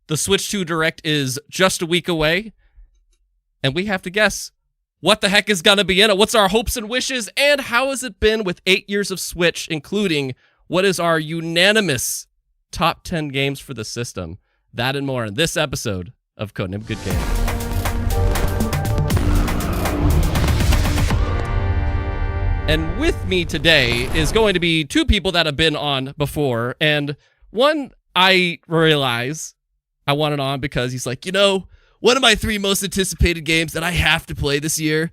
The Switch 2 Direct is just a week away, and we have to guess what the heck is going to be in it. What's our hopes and wishes, and how has it been with 8 years of Switch, including what is our unanimous top 10 games for the system? That and more in this episode of Codename Good Game. And with me today is going to be two people that have been on before, and one I realize I wanted on because he's like, one of my 3 most anticipated games that I have to play this year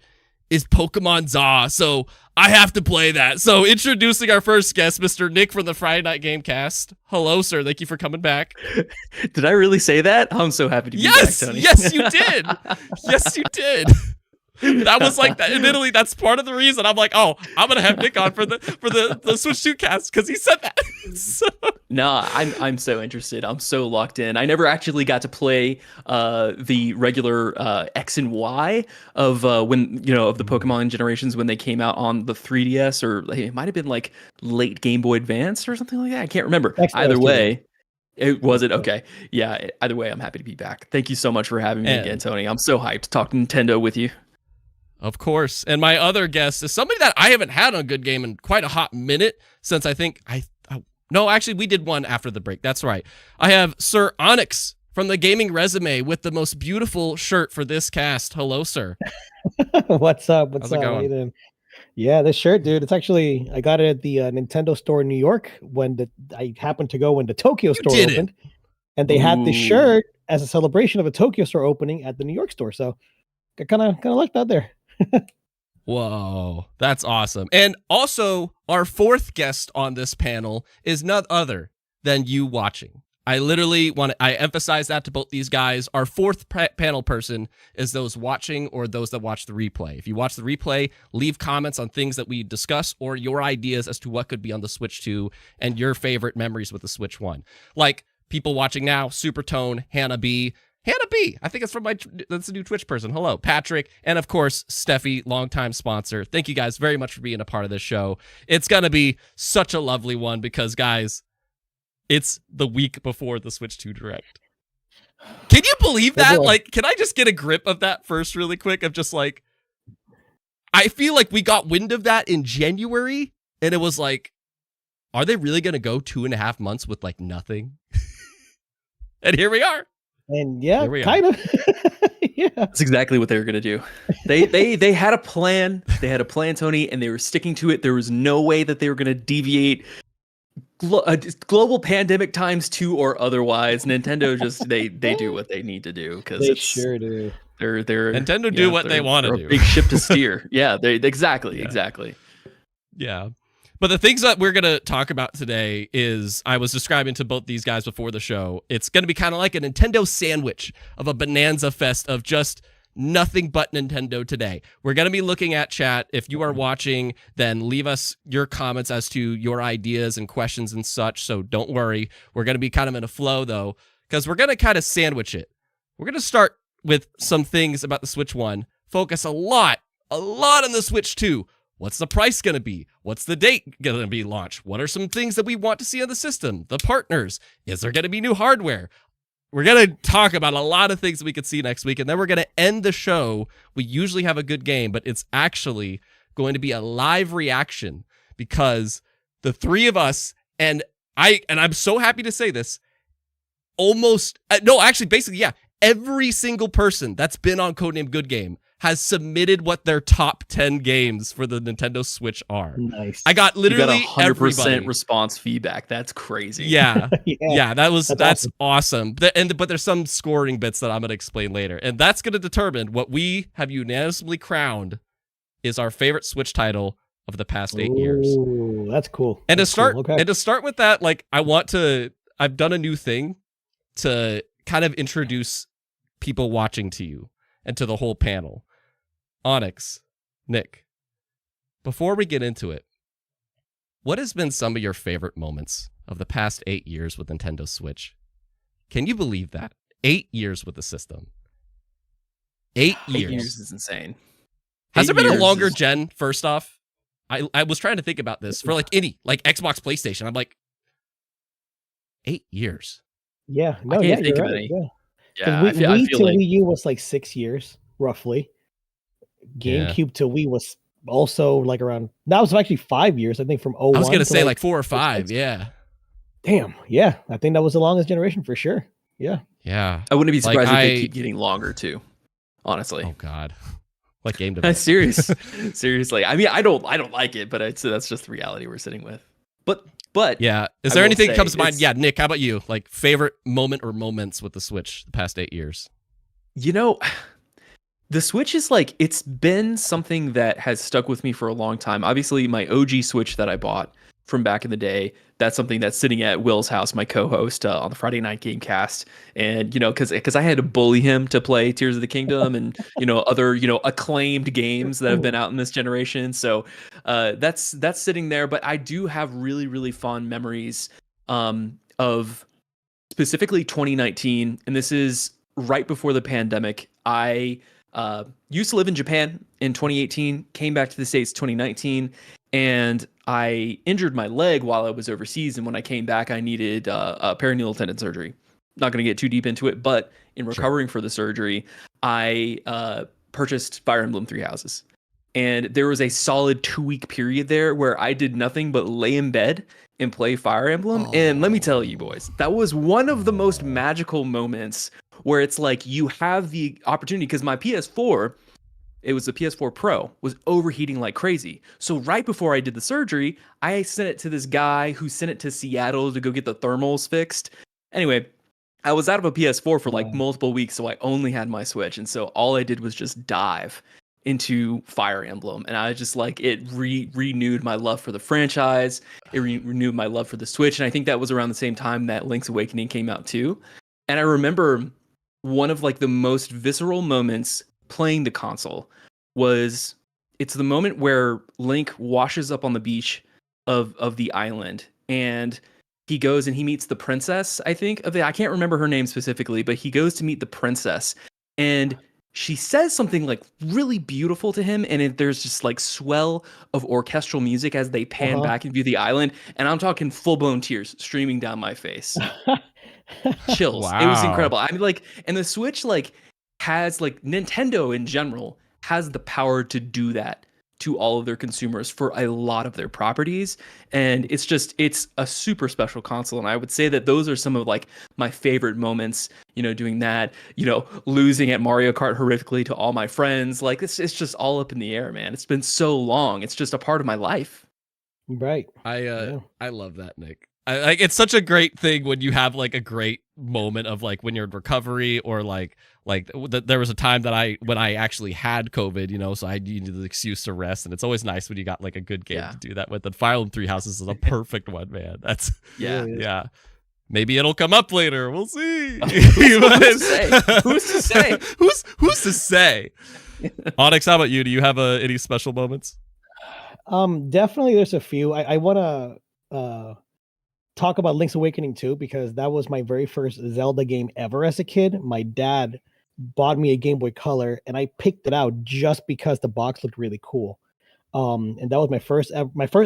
is Pokemon Zaw, so I have to play that. So introducing our first guest, Mr. Nick from the Friday Night Gamecast. Hello, sir. Thank you for coming back. Did I really say that? I'm so happy to be back, Tony. Yes, you did. Yes, you did. That was like that. Admittedly, that's part of the reason I'm like, oh, I'm gonna have Nick on for the Switch 2 cast because he said that. So. No, I'm so interested. I'm so locked in. I never actually got to play the regular X and Y of when of the Pokemon generations when they came out on the 3DS, or it might have been like late Game Boy Advance or something like that. I can't remember. Either way. Okay. Yeah. Either way, I'm happy to be back. Thank you so much for having me again, Tony. I'm so hyped to talk Nintendo with you. Of course. And my other guest is somebody that I haven't had on Good Game in quite a hot minute since I think no, actually we did one after the break. That's right. I have Sir Onix from the Gaming Resumé with the most beautiful shirt for this cast. Hello, sir. What's up? How's it going? Yeah, this shirt, dude. It's actually, I got it at the Nintendo store in New York when I happened to go when the Tokyo store opened. And they had this shirt as a celebration of a Tokyo store opening at the New York store. So I kind of liked that there. Whoa, that's awesome. And also, our fourth guest on this panel is none other than you watching. I emphasize that to both these guys. Our fourth panel person is those watching or those that watch the replay. If you watch the replay, leave comments on things that we discuss or your ideas as to what could be on the Switch 2 and your favorite memories with the Switch 1. Like people watching now, Supertone, Hannah B, I think it's from that's a new Twitch person. Hello, Patrick. And of course, Steffi, longtime sponsor. Thank you guys very much for being a part of this show. It's going to be such a lovely one because, guys, it's the week before the Switch 2 Direct. Can you believe that? Like, can I just get a grip of that first really quick? Of just like, I feel like we got wind of that in January and it was like, are they really going to go 2.5 months with like nothing? And here we are. And yeah, kind of. Yeah, that's exactly what they were gonna do. They had a plan. They had a plan, Tony, and they were sticking to it. There was no way that they were gonna deviate. Global pandemic times 2 or otherwise. Nintendo just they do what they need to do because they sure do. They're Nintendo do what they want to do. A big ship to steer. Yeah, exactly. Yeah. But the things that we're going to talk about today is, I was describing to both these guys before the show, it's going to be kind of like a Nintendo sandwich of a bonanza fest of just nothing but Nintendo today. We're going to be looking at chat. If you are watching, then leave us your comments as to your ideas and questions and such. So don't worry. We're going to be kind of in a flow, though, because we're going to kind of sandwich it. We're going to start with some things about the Switch 1, focus a lot on the Switch 2. What's the price going to be? What's the date going to be launched? What are some things that we want to see on the system? The partners. Is there going to be new hardware? We're going to talk about a lot of things that we could see next week, and then we're going to end the show. We usually have a good game, but it's actually going to be a live reaction because the three of us, and I'm so happy to say this, every single person that's been on Codename Good Game has submitted what their top 10 games for the Nintendo Switch are. Nice. I got literally 100% response feedback. That's crazy. Yeah. That's awesome. But there's some scoring bits that I'm going to explain later. And that's going to determine what we have unanimously crowned is our favorite Switch title of the past 8 years. Ooh, that's cool. And to start with that, like I've done a new thing to kind of introduce people watching to you and to the whole panel. Onix, Nick, before we get into it, what has been some of your favorite moments of the past 8 years with Nintendo Switch? Can you believe that? 8 years with the system. 8 years. 8 years is insane. Has there been a longer gen, first off? I was trying to think about this for like any, like Xbox, PlayStation. I'm like, 8 years. Yeah, I no, can't yeah, think you're of right. any. Yeah, because Yeah, I we feel to like Wii U was like 6 years roughly. Yeah. GameCube to Wii was also like around. That was actually 5 years, I think, from I was 01 gonna to say like like 4 or 5. 06. Yeah. Damn, yeah, I think that was the longest generation for sure. Yeah. Yeah. I wouldn't be Like surprised if they keep getting longer too. Honestly, oh God. What game development? seriously. I mean, I don't like it, but that's just the reality we're sitting with. But Yeah. Is I there will anything that say comes to mind? it's- Yeah, Nick, how about you? Like favorite moment or moments with the Switch the past 8 years? You know, the Switch is like, it's been something that has stuck with me for a long time. Obviously, my OG Switch that I bought from back in the day, that's something that's sitting at Will's house, my co-host on the Friday Night Gamecast. And, because I had to bully him to play Tears of the Kingdom and, other, acclaimed games that have been out in this generation. So that's sitting there. But I do have really, really fond memories of specifically 2019. And this is right before the pandemic. I used to live in Japan in 2018, came back to the States 2019, and I injured my leg while I was overseas. And when I came back, I needed a perineal tendon surgery. Not going to get too deep into it, but in recovering for the surgery, I purchased Fire Emblem Three Houses. And there was a solid 2-week period there where I did nothing but lay in bed and play Fire Emblem. And let me tell you, boys, that was one of the most magical moments where it's like you have the opportunity, because my PS4, it was the PS4 Pro, was overheating like crazy. So right before I did the surgery, I sent it to this guy who sent it to Seattle to go get the thermals fixed. Anyway, I was out of a PS4 for like multiple weeks, so I only had my Switch. And so all I did was just dive into Fire Emblem, and I just like it renewed my love for the franchise. It renewed my love for the Switch, and I think that was around the same time that Link's Awakening came out too. And I remember one of like the most visceral moments playing the console was it's the moment where Link washes up on the beach of the island, and he goes and he meets the princess, I think, I can't remember her name specifically, but he goes to meet the princess, and she says something like really beautiful to him, and there's just like swell of orchestral music as they pan back and view the island, and I'm talking full-blown tears streaming down my face. Chills. Wow. It was incredible. I mean, like, and the Switch like has, like, Nintendo in general has the power to do that to all of their consumers for a lot of their properties, and it's a super special console. And I would say that those are some of like my favorite moments, doing that, losing at Mario Kart horrifically to all my friends. Like it's just all up in the air, man. It's been so long. It's just a part of my life. Right. I love that, Nick. Like it's such a great thing when you have like a great moment of like when you're in recovery, or like there was a time that when I actually had COVID, so I needed the excuse to rest, and it's always nice when you got like a good game to do that with. And Fire Emblem Three Houses is a perfect one, man. That's yeah. Maybe it'll come up later. We'll see. Who's to say? Who's to say? Who's to say? Onix, how about you? Do you have any special moments? Definitely there's a few. I want to talk about Link's Awakening too, because that was my very first Zelda game ever as a kid. My dad bought me a Game Boy Color, and I picked it out just because the box looked really cool. And that was my first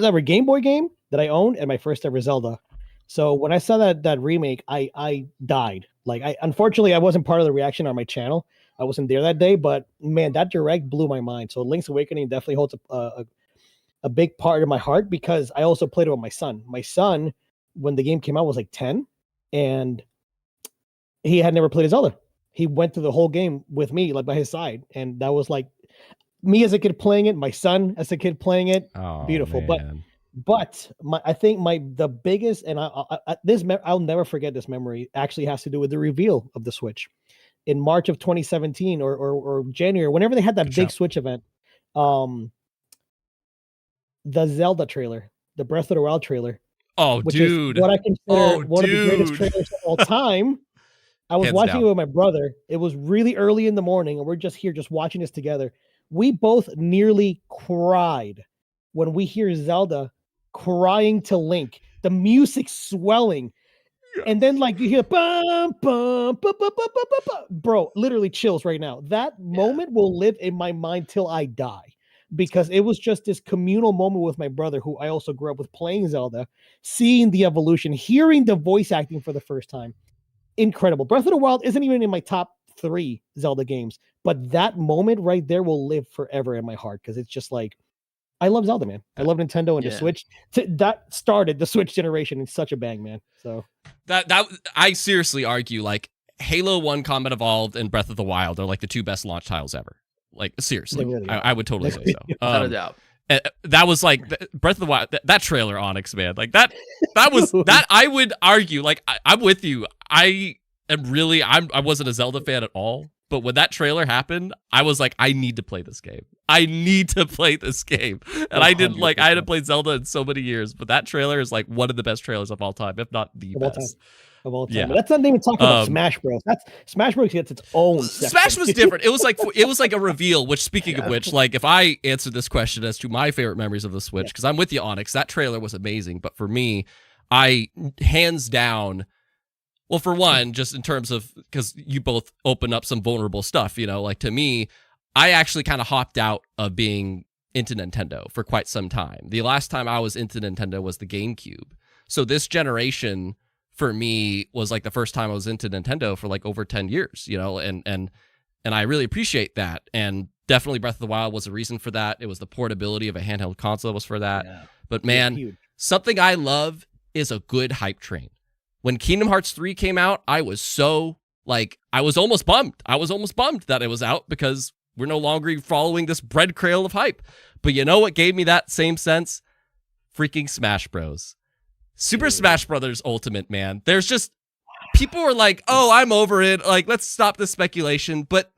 ever Game Boy game that I owned, and my first ever Zelda. So when I saw that remake, I died. Like, unfortunately I wasn't part of the reaction on my channel. I wasn't there that day, but man, that direct blew my mind. So Link's Awakening definitely holds a big part of my heart, because I also played it with my son. My son, when the game came out, was like 10, and he had never played a Zelda. He went through the whole game with me, like by his side, and that was like me as a kid playing it, my son as a kid playing it. Beautiful. Man. But I think the biggest, and I'll never forget this memory, actually has to do with the reveal of the Switch in March of 2017 or January, whenever they had that big Switch event. The Zelda trailer, the Breath of the Wild trailer. Oh, which dude. is what I consider one of the greatest trailers of all time. I was watching it with my brother. It was really early in the morning, and we're just watching this together. We both nearly cried when we hear Zelda crying to Link, the music swelling. And then like you hear bum, bum, bum, bum, bum, bum, bum. Bro, literally chills right now. That moment will live in my mind till I die, because it was just this communal moment with my brother, who I also grew up with playing Zelda, seeing the evolution, hearing the voice acting for the first time. incredible. Breath of the Wild isn't even in my top 3 Zelda games, but that moment right there will live forever in my heart because it's just like, I love Zelda, man. I love Nintendo and the Switch. That started the Switch generation in such a bang, man. So that I seriously argue like Halo 1 Combat Evolved and Breath of the Wild are like the 2 best launch titles ever. Like seriously, really I would totally say so. Without a doubt. That was like Breath of the Wild. That trailer, Onix, man, like that was that. I would argue, like I'm with you. I wasn't a Zelda fan at all, but when that trailer happened, I was like, I need to play this game. I need to play this game, and 100%. I didn't like. I hadn't played Zelda in so many years, but that trailer is like one of the best trailers of all time, if not the best. Of all time. Yeah. But that's not even talking about Smash Bros. That's Smash Bros gets its own section. Smash was different. It was like a reveal, which speaking of which, like if I answer this question as to my favorite memories of the Switch, because I'm with you, Onix, that trailer was amazing. But for me, I hands down, well, for one, just in terms of, because you both open up some vulnerable stuff, you know, like to me, I actually kind of hopped out of being into Nintendo for quite some time. The last time I was into Nintendo was the GameCube. So this generation for me was like the first time I was into Nintendo for like over 10 years, you know, and I really appreciate that. And definitely Breath of the Wild was a reason for that. It was the portability of a handheld console was for that. Yeah. But man, something I love is a good hype train. When Kingdom Hearts 3 came out, I was so like, I was almost bummed. I was almost bummed that it was out because we're no longer following this bread trail of hype. But you know what gave me that same sense? Freaking Smash Bros. Super Smash Brothers Ultimate, man. There's just, people were like, oh, I'm over it. Like, let's stop this speculation. But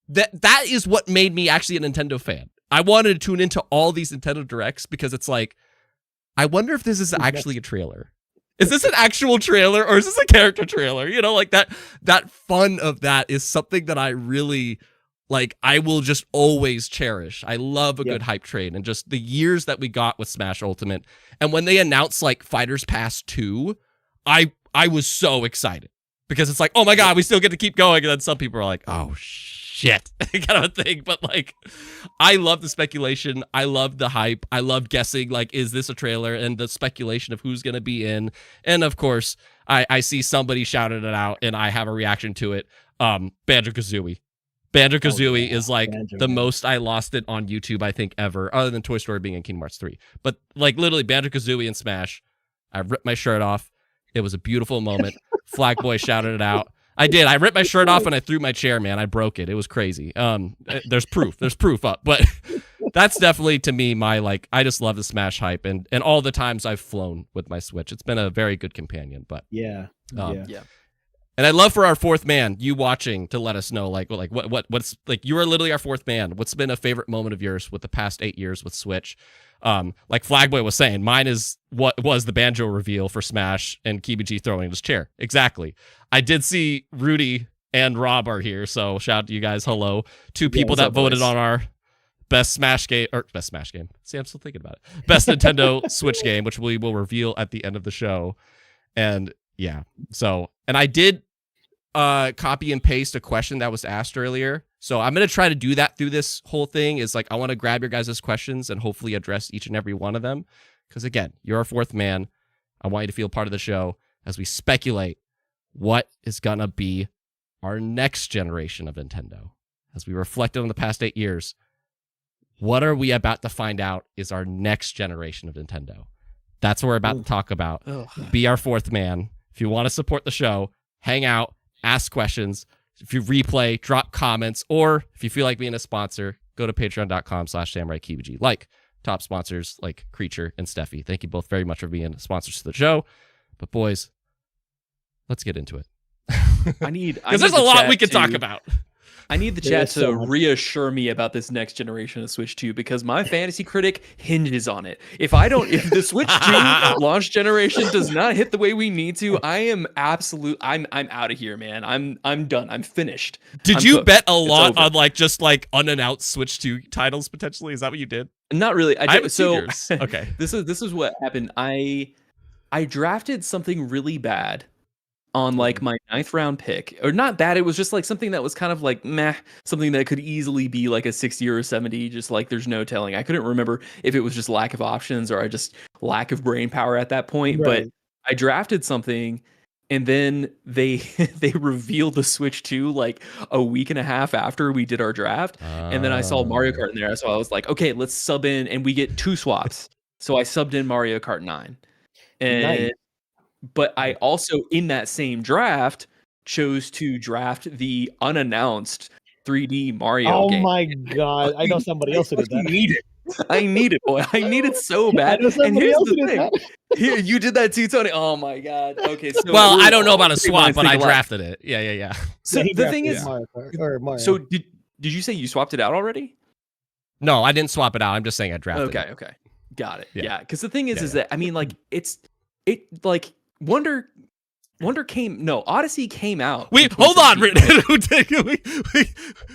that is what made me actually a Nintendo fan. I wanted to tune into all these Nintendo Directs because it's like, I wonder if this is actually a trailer. Is this an actual trailer or is this a character trailer? You know, like that fun of that is something that I really, like, I will just always cherish. I love a good hype train, and just the years that we got with Smash Ultimate. And when they announced like Fighters Pass 2, I was so excited because it's like, oh my God, we still get to keep going. And then some people are like, oh shit, kind of a thing. But like, I love the speculation. I love the hype. I love guessing, like, is this a trailer, and the speculation of who's going to be in. And of course, I see somebody shouted it out and I have a reaction to it. Banjo-Kazooie. Banjo-Kazooie is like the most I lost it on YouTube, I think, ever, other than Toy Story being in Kingdom Hearts 3. But like literally Banjo-Kazooie and Smash, I ripped my shirt off. It was a beautiful moment. Flag Boy shouted it out. I did. I ripped my shirt off and I threw my chair, man. I broke it. It was crazy. There's proof. There's proof up. But that's definitely, to me, my, like, I just love the Smash hype and all the times I've flown with my Switch. It's been a very good companion. But yeah. And I'd love for our fourth man, you watching, to let us know, what's, like, you are literally our fourth man. What's been a favorite moment of yours with the past 8 years with Switch? Like Flagboy was saying, mine is what was the banjo reveal for Smash and KBG throwing his chair. Exactly. I did see Rudy and Rob are here, so shout out to you guys. Hello. Two people that voted on our best Smash game. See, I'm still thinking about it. Best Nintendo Switch game, which we will reveal at the end of the show. And yeah, so, and I did copy and paste a question that was asked earlier. So I'm going to try to do that through this whole thing, is like, I want to grab your guys' questions and hopefully address each and every one of them. Because again, you're our fourth man. I want you to feel part of the show as we speculate what is going to be our next generation of Nintendo. As we reflected on the past 8 years, what are we about to find out is our next generation of Nintendo? That's what we're about to talk about. Be our fourth man. If you want to support the show, hang out, ask questions. If you replay, drop comments, or if you feel like being a sponsor, go to patreon.com/samuraikbg. Like top sponsors like Creature and Steffi. Thank you both very much for being sponsors to the show. But boys, let's get into it. Because there's a lot we could talk about. I need the chat to reassure me about this next generation of Switch 2, because my fantasy critic hinges on it. If the Switch 2 launch generation does not hit the way we need to, I'm out of here, man. I'm done. I'm finished. Did you bet a lot on just unannounced Switch 2 titles potentially? Is that what you did? Not really. Okay. This is what happened. I drafted something really bad on my 9th round pick, or not bad. It was just something that was kind of meh, something that could easily be a 60 or a 70. Just there's no telling. I couldn't remember if it was just lack of options or I just lack of brain power at that point. Right. But I drafted something And then they they revealed the Switch 2 like a week and a half after we did our draft. And then I saw Mario Kart in there. So I was like, okay, let's sub in, and we get 2 swaps. So I subbed in Mario Kart 9. And Nice. but I also, in that same draft, chose to draft the unannounced 3D Mario game. Oh my god! I know somebody else who did that. I need it, boy. I need it so bad. I know And somebody here's else the who did thing. that. Here, you did that too, Tony. Oh my god. Okay. So Well, we're I don't know about a pretty swap, minds but think I alike. drafted it. Yeah. So Yeah, he the thing drafted is, Mario Kart, or Mario. so did you say you swapped it out already? No, I didn't swap it out. I'm just saying I drafted it. Okay. Got it. Yeah. Yeah. Because the thing is, Yeah, is that I mean, like like Wonder came. No, Odyssey came out. Wait, in hold on. 2017.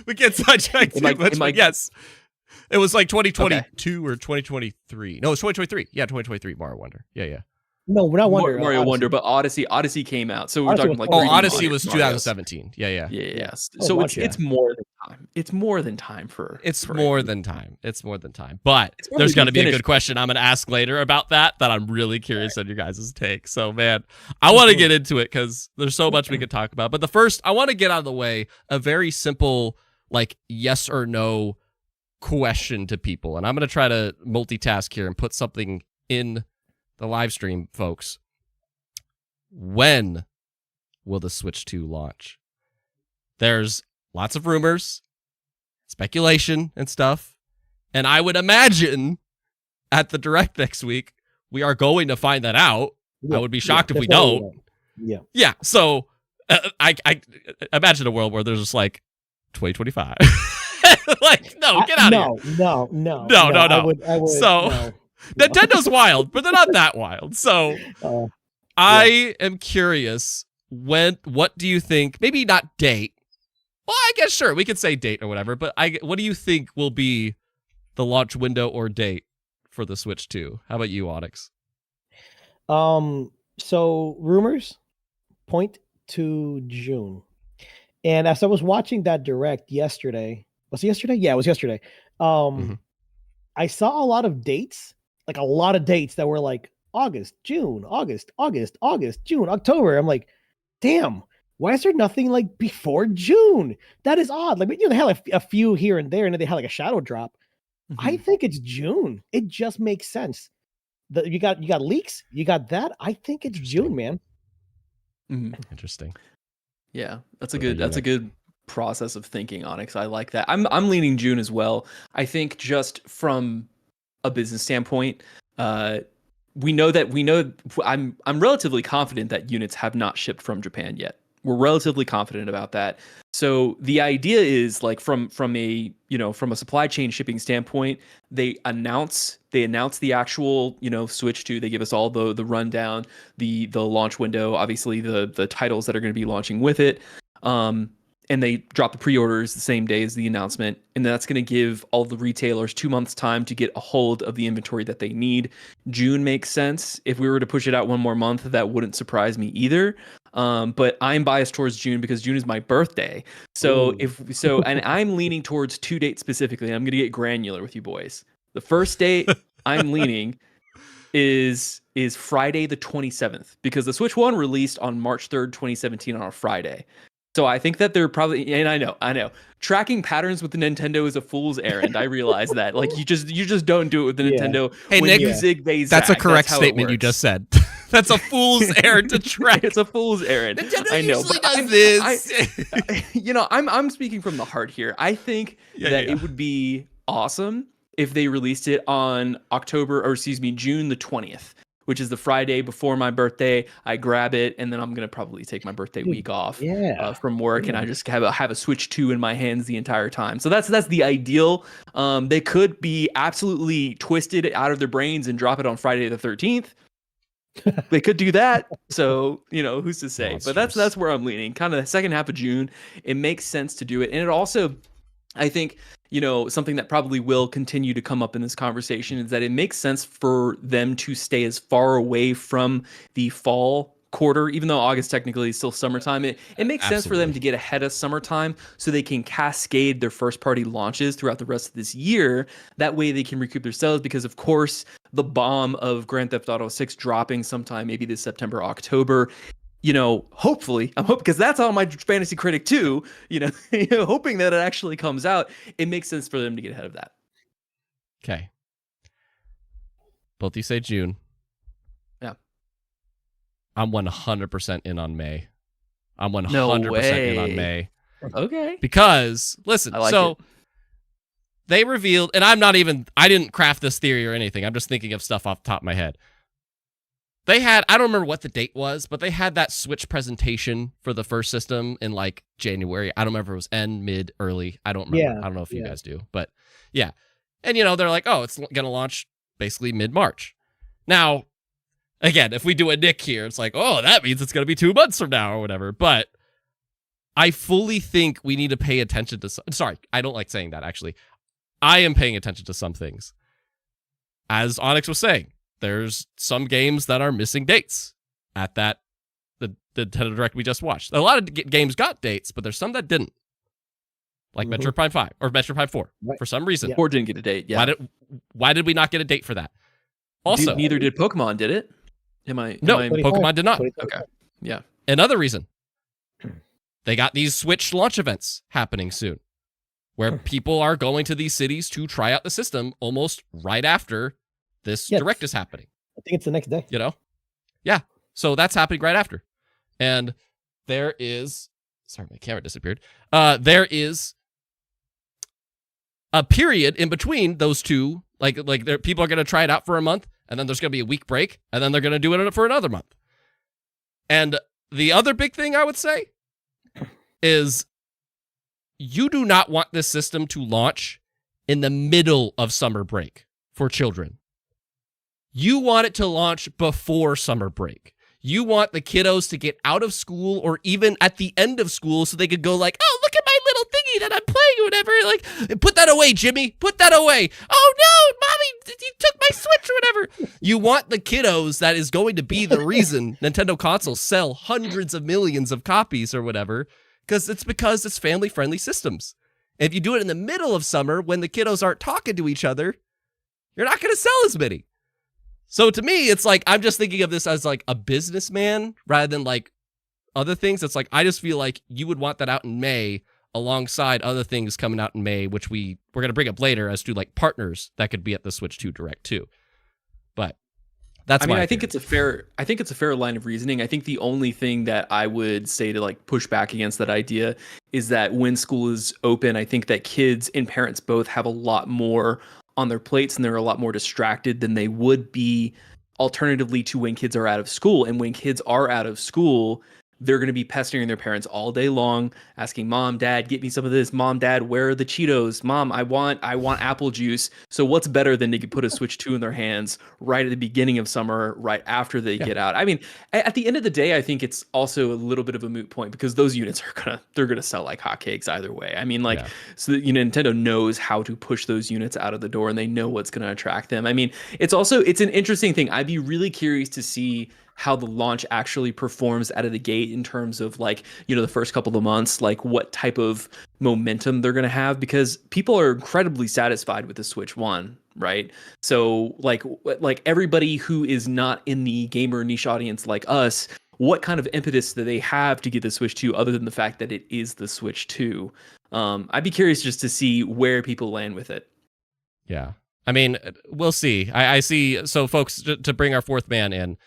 we get sidetracked too much. But yes, it was like 2022 or 2023. No, it's 2023. Yeah, 2023. Mario Wonder. Yeah. No, we're not Wonder. Mario Odyssey. Wonder, but Odyssey came out. So we're Odyssey talking was like Oh, 3D Odyssey Mario- was Marios. 2017. Yeah. Yeah. Oh, So watch it's more than time. It's more than time for. It's for more it. than time. It's more than time. But It's more there's than going to be a finished. good question I'm going to ask later about that I'm really curious on your guys' take. So, man, I want to get into it because there's so much we could talk about. But the first, I want to get out of the way a very simple, like, yes or no question to people. And I'm going to try to multitask here and put something in the live stream, folks. When will the Switch 2 launch? There's lots of rumors, speculation, and stuff. And I would imagine at the Direct next week, we are going to find that out. I would be shocked if we don't. Yeah. Yeah. So I imagine a world where there's just like 2025. Like, no, get out of here. No. No. I would, So- no. Nintendo's wild, but they're not that wild. So I am curious, what do you think, maybe not date, well, I guess sure, we could say date or whatever, but what do you think will be the launch window or date for the Switch 2? How about you, Onix? So rumors point to June. And as I was watching that Direct yesterday, was it yesterday? Yeah, it was yesterday. I saw a lot of dates that were like August, June, June, October. I'm like, damn, why is there nothing like before June? That is odd. Like, they had like a few here and there, and then they had like a shadow drop. I think it's June. It just makes sense. You got leaks. You got that. I think it's June, man. Interesting. Yeah, that's a good process of thinking, Onyx. I like that. I'm leaning June as well. I think just from a business standpoint, we know I'm relatively confident that units have not shipped from Japan yet. We're relatively confident about that. So the idea is like from a supply chain shipping standpoint, they announce the actual, Switch 2. They give us all the rundown, the launch window, obviously the titles that are going to be launching with it. And they drop the pre-orders the same day as the announcement. And that's going to give all the retailers 2 months time to get a hold of the inventory that they need. June makes sense. If we were to push it out one more month, that wouldn't surprise me either. But I'm biased towards June because June is my birthday. So and I'm leaning towards 2 dates specifically. I'm going to get granular with you boys. The first date I'm leaning is Friday the 27th, because the Switch 1 released on March 3rd, 2017 on a Friday. So I think that they're probably, and I know, tracking patterns with the Nintendo is a fool's errand. I realize that. Like, you just don't do it with the Nintendo. Hey, when Nick, you zig, they zag. That's a correct That's how it statement you works. just said. That's a fool's errand to track. It's a fool's errand. Nintendo I know, usually but does this. I'm speaking from the heart here. I think it would be awesome if they released it on June the 20th, which is the Friday before my birthday. I grab it, and then I'm gonna probably take my birthday week off from work, and I just have a Switch 2 in my hands the entire time. So that's the ideal. They could be absolutely twisted out of their brains and drop it on Friday the 13th. They could do that. So, who's to say? Monsters. But that's where I'm leaning. Kind of the second half of June. It makes sense to do it, and it also, I think, something that probably will continue to come up in this conversation is that it makes sense for them to stay as far away from the fall quarter, even though August technically is still summertime. It makes sense for them to get ahead of summertime so they can cascade their first party launches throughout the rest of this year. That way they can recoup their sales, because of course the bomb of Grand Theft Auto 6 dropping sometime maybe this September, October hopefully, I'm hoping, because that's on my fantasy critic too, hoping that it actually comes out. It makes sense for them to get ahead of that. Okay. Both you say June. Yeah. I'm 100% in on May. I'm 100% in on May. Okay. Because, listen, it. They revealed, and I didn't craft this theory or anything. I'm just thinking of stuff off the top of my head. They had, I don't remember what the date was, but they had that Switch presentation for the first system in like January. I don't remember if it was end, mid, early. I don't remember. Yeah, I don't know if you guys do, but yeah. And, they're like, oh, it's going to launch basically mid-March. Now, again, if we do a Nick here, it's like, oh, that means it's going to be 2 months from now or whatever. But I fully think we need to pay attention to sorry, I don't like saying that, actually. I am paying attention to some things. As Onix was saying, there's some games that are missing dates at the Nintendo Direct we just watched. A lot of games got dates, but there's some that didn't. Like Metroid Prime 5 or Metroid Prime 4 for some reason. 4 didn't get a date. Yeah. Why did we not get a date for that? Also, neither did Pokemon, did it? Pokemon did not. Okay. Yeah. Another reason. They got these Switch launch events happening soon, where people are going to these cities to try out the system almost right after this Direct is happening. I think it's the next day. Yeah. So that's happening right after. And there is, sorry, my camera disappeared. There is a period in between those two. Like people are going to try it out for a month, and then there's going to be a week break, and then they're going to do it for another month. And the other big thing I would say is you do not want this system to launch in the middle of summer break for children. You want it to launch before summer break. You want the kiddos to get out of school or even at the end of school so they could go like, oh, look at my little thingy that I'm playing or whatever. Like, put that away, Jimmy. Put that away. Oh, no, Mommy, you took my Switch or whatever. You want the kiddos that is going to be the reason Nintendo consoles sell hundreds of millions of copies or whatever, because it's family-friendly systems. And if you do it in the middle of summer when the kiddos aren't talking to each other, you're not going to sell as many. So to me, it's like, I'm just thinking of this as like a businessman rather than like other things. It's like, I just feel like you would want that out in May alongside other things coming out in May, which we're going to bring up later as to like partners that could be at the Switch 2 Direct too. But that's I think it's a fair line of reasoning. I think the only thing that I would say to like push back against that idea is that when school is open, I think that kids and parents both have a lot more on their plates and they're a lot more distracted than they would be alternatively to when kids are out of school. And when kids are out of school, they're going to be pestering their parents all day long, asking, Mom, Dad, get me some of this. Mom, Dad, where are the Cheetos? Mom, I want apple juice. So what's better than to put a Switch 2 in their hands right at the beginning of summer, right after they get out? I mean, at the end of the day, I think it's also a little bit of a moot point because those units they're gonna sell like hotcakes either way. I mean, so Nintendo knows how to push those units out of the door and they know what's going to attract them. I mean, it's an interesting thing. I'd be really curious to see how the launch actually performs out of the gate in terms of like, the first couple of months, like what type of momentum they're going to have, because people are incredibly satisfied with the Switch 1, right? So like everybody who is not in the gamer niche audience like us, what kind of impetus do they have to get the Switch 2 other than the fact that it is the Switch 2? I'd be curious just to see where people land with it. Yeah. I mean, we'll see. I see. So, folks, to bring our fourth man in,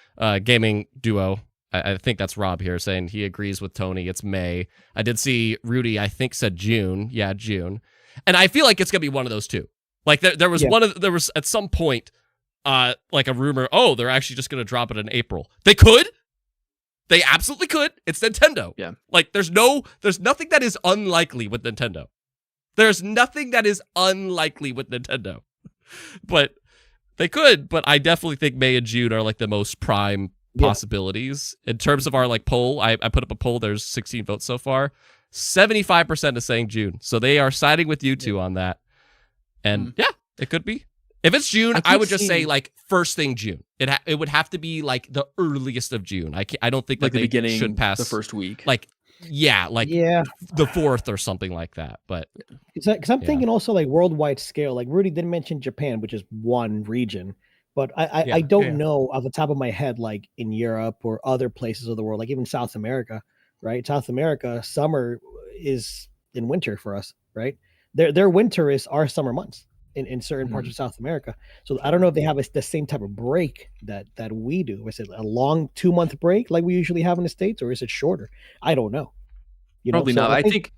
gaming duo, I think that's Rob here saying he agrees with Tony. It's May. I did see Rudy, I think, said June. Yeah, June. And I feel like it's going to be one of those two. Like, there was there was at some point, like a rumor, oh, they're actually just going to drop it in April. They could. They absolutely could. It's Nintendo. Yeah. Like, there's nothing that is unlikely with Nintendo. There's nothing that is unlikely with Nintendo. But they could, but I definitely think May and June are like the most prime possibilities. In terms of our like poll, I put up a poll, there's 16 votes so far. 75% is saying June. So they are siding with you two on that. And it could be. If it's June, I would just say like first thing June. It would have to be like the earliest of June. I don't think like that the beginning should pass the first week. Like the 4th or something like that. But because I'm thinking also like worldwide scale. Like Rudy didn't mention Japan, which is one region, But I don't know off the top of my head, like in Europe or other places of the world, like even South America, right? South America, summer is in winter for us, right? Their winter is our summer months in certain parts of South America. So I don't know if they have the same type of break that we do. Is it a long 2-month break like we usually have in the States, or is it shorter? I don't know. Probably not. I think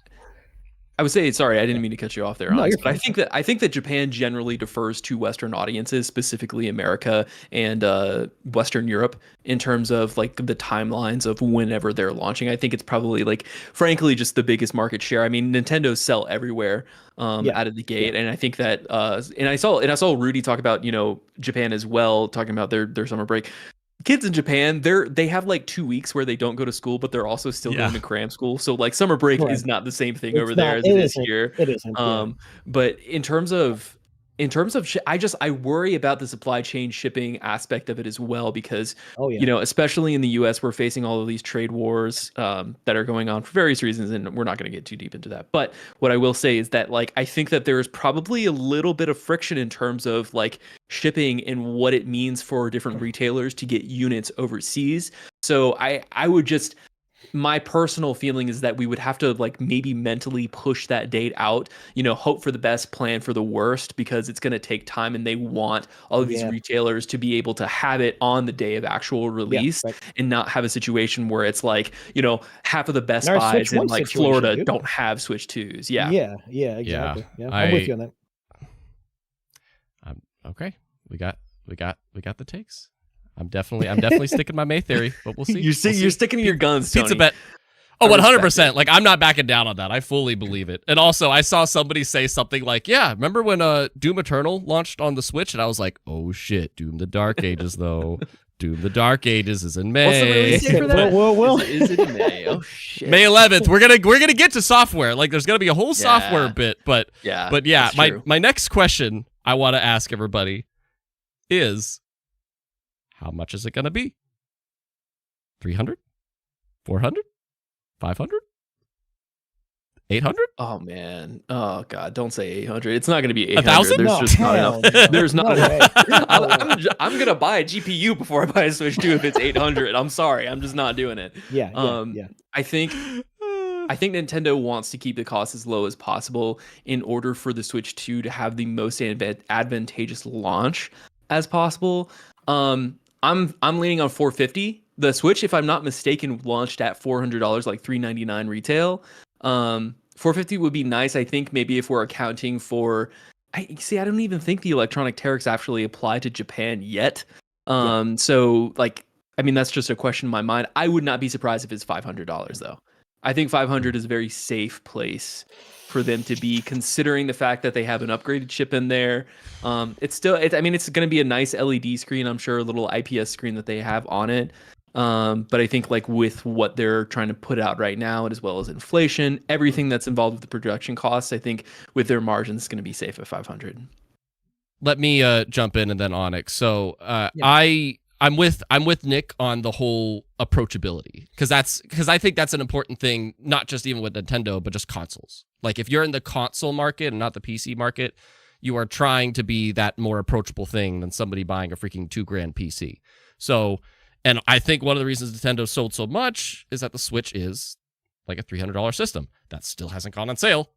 I would say, sorry, I didn't mean to cut you off there, Onyx, but I think that Japan generally defers to Western audiences, specifically America and Western Europe, in terms of like the timelines of whenever they're launching. I think it's probably like, frankly, just the biggest market share. I mean, Nintendo sell everywhere out of the gate, and I think that and I saw Rudy talk about Japan as well, talking about their summer break. Kids in Japan, they have like 2 weeks where they don't go to school, but they're also still going to cram school. So like summer break is not the same thing over there as it is here. It isn't. But in terms of I worry about the supply chain shipping aspect of it as well, because especially in the US, we're facing all of these trade wars that are going on for various reasons, and we're not going to get too deep into that. But what I will say is that like I think that there is probably a little bit of friction in terms of like shipping and what it means for different retailers to get units overseas. So I would just, my personal feeling is that we would have to like maybe mentally push that date out, hope for the best, plan for the worst, because it's going to take time, and they want all of these retailers to be able to have it on the day of actual release and not have a situation where it's like, half of the Best Buys in like Florida don't have Switch 2s. Yeah, exactly. Yeah. I'm with you on that. Okay. We got the takes. I'm definitely sticking my May theory, but we'll see. You're sticking to your guns, Tony. Pizza bet. Oh, 100%. Like, I'm not backing down on that. I fully believe it. And also, I saw somebody say something like, yeah, remember when Doom Eternal launched on the Switch? And I was like, oh shit, Doom the Dark Ages, though. Doom the Dark Ages is in May. What's the release date for that? Well. Is it in May? Oh shit. May 11th. We're gonna get to software. Like, there's gonna be a whole software bit, but yeah. My next question I want to ask everybody is, how much is it going to be? 300? 400? 500? 800? Oh man. Oh god, don't say 800. It's not going to be 800. 1,000? There's just not enough. There's not enough. way. I'm going to buy a GPU before I buy a Switch 2 if it's 800. I'm sorry. I'm just not doing it. Yeah. I think Nintendo wants to keep the cost as low as possible in order for the Switch 2 to have the most advantageous launch as possible. I'm leaning on 450. The Switch, if I'm not mistaken, launched at $400, like $399 retail. 450 would be nice. I think maybe if we're accounting for, I don't even think the electronic tariffs actually apply to Japan yet. So like, I mean, that's just a question in my mind. I would not be surprised if it's $500 though. I think 500 is a very safe place for them to be, considering the fact that they have an upgraded chip in there. It's going to be a nice LED screen, I'm sure, a little IPS screen that they have on it. But I think like with what they're trying to put out right now, and as well as inflation, everything that's involved with the production costs, I think with their margins, it's going to be safe at 500. Let me jump in and then Onix. So I'm with Nick on the whole approachability, because I think that's an important thing, not just even with Nintendo, but just consoles. Like if you're in the console market and not the PC market, you are trying to be that more approachable thing than somebody buying a freaking $2,000 PC. So, and I think one of the reasons Nintendo sold so much is that the Switch is like a $300 system that still hasn't gone on sale.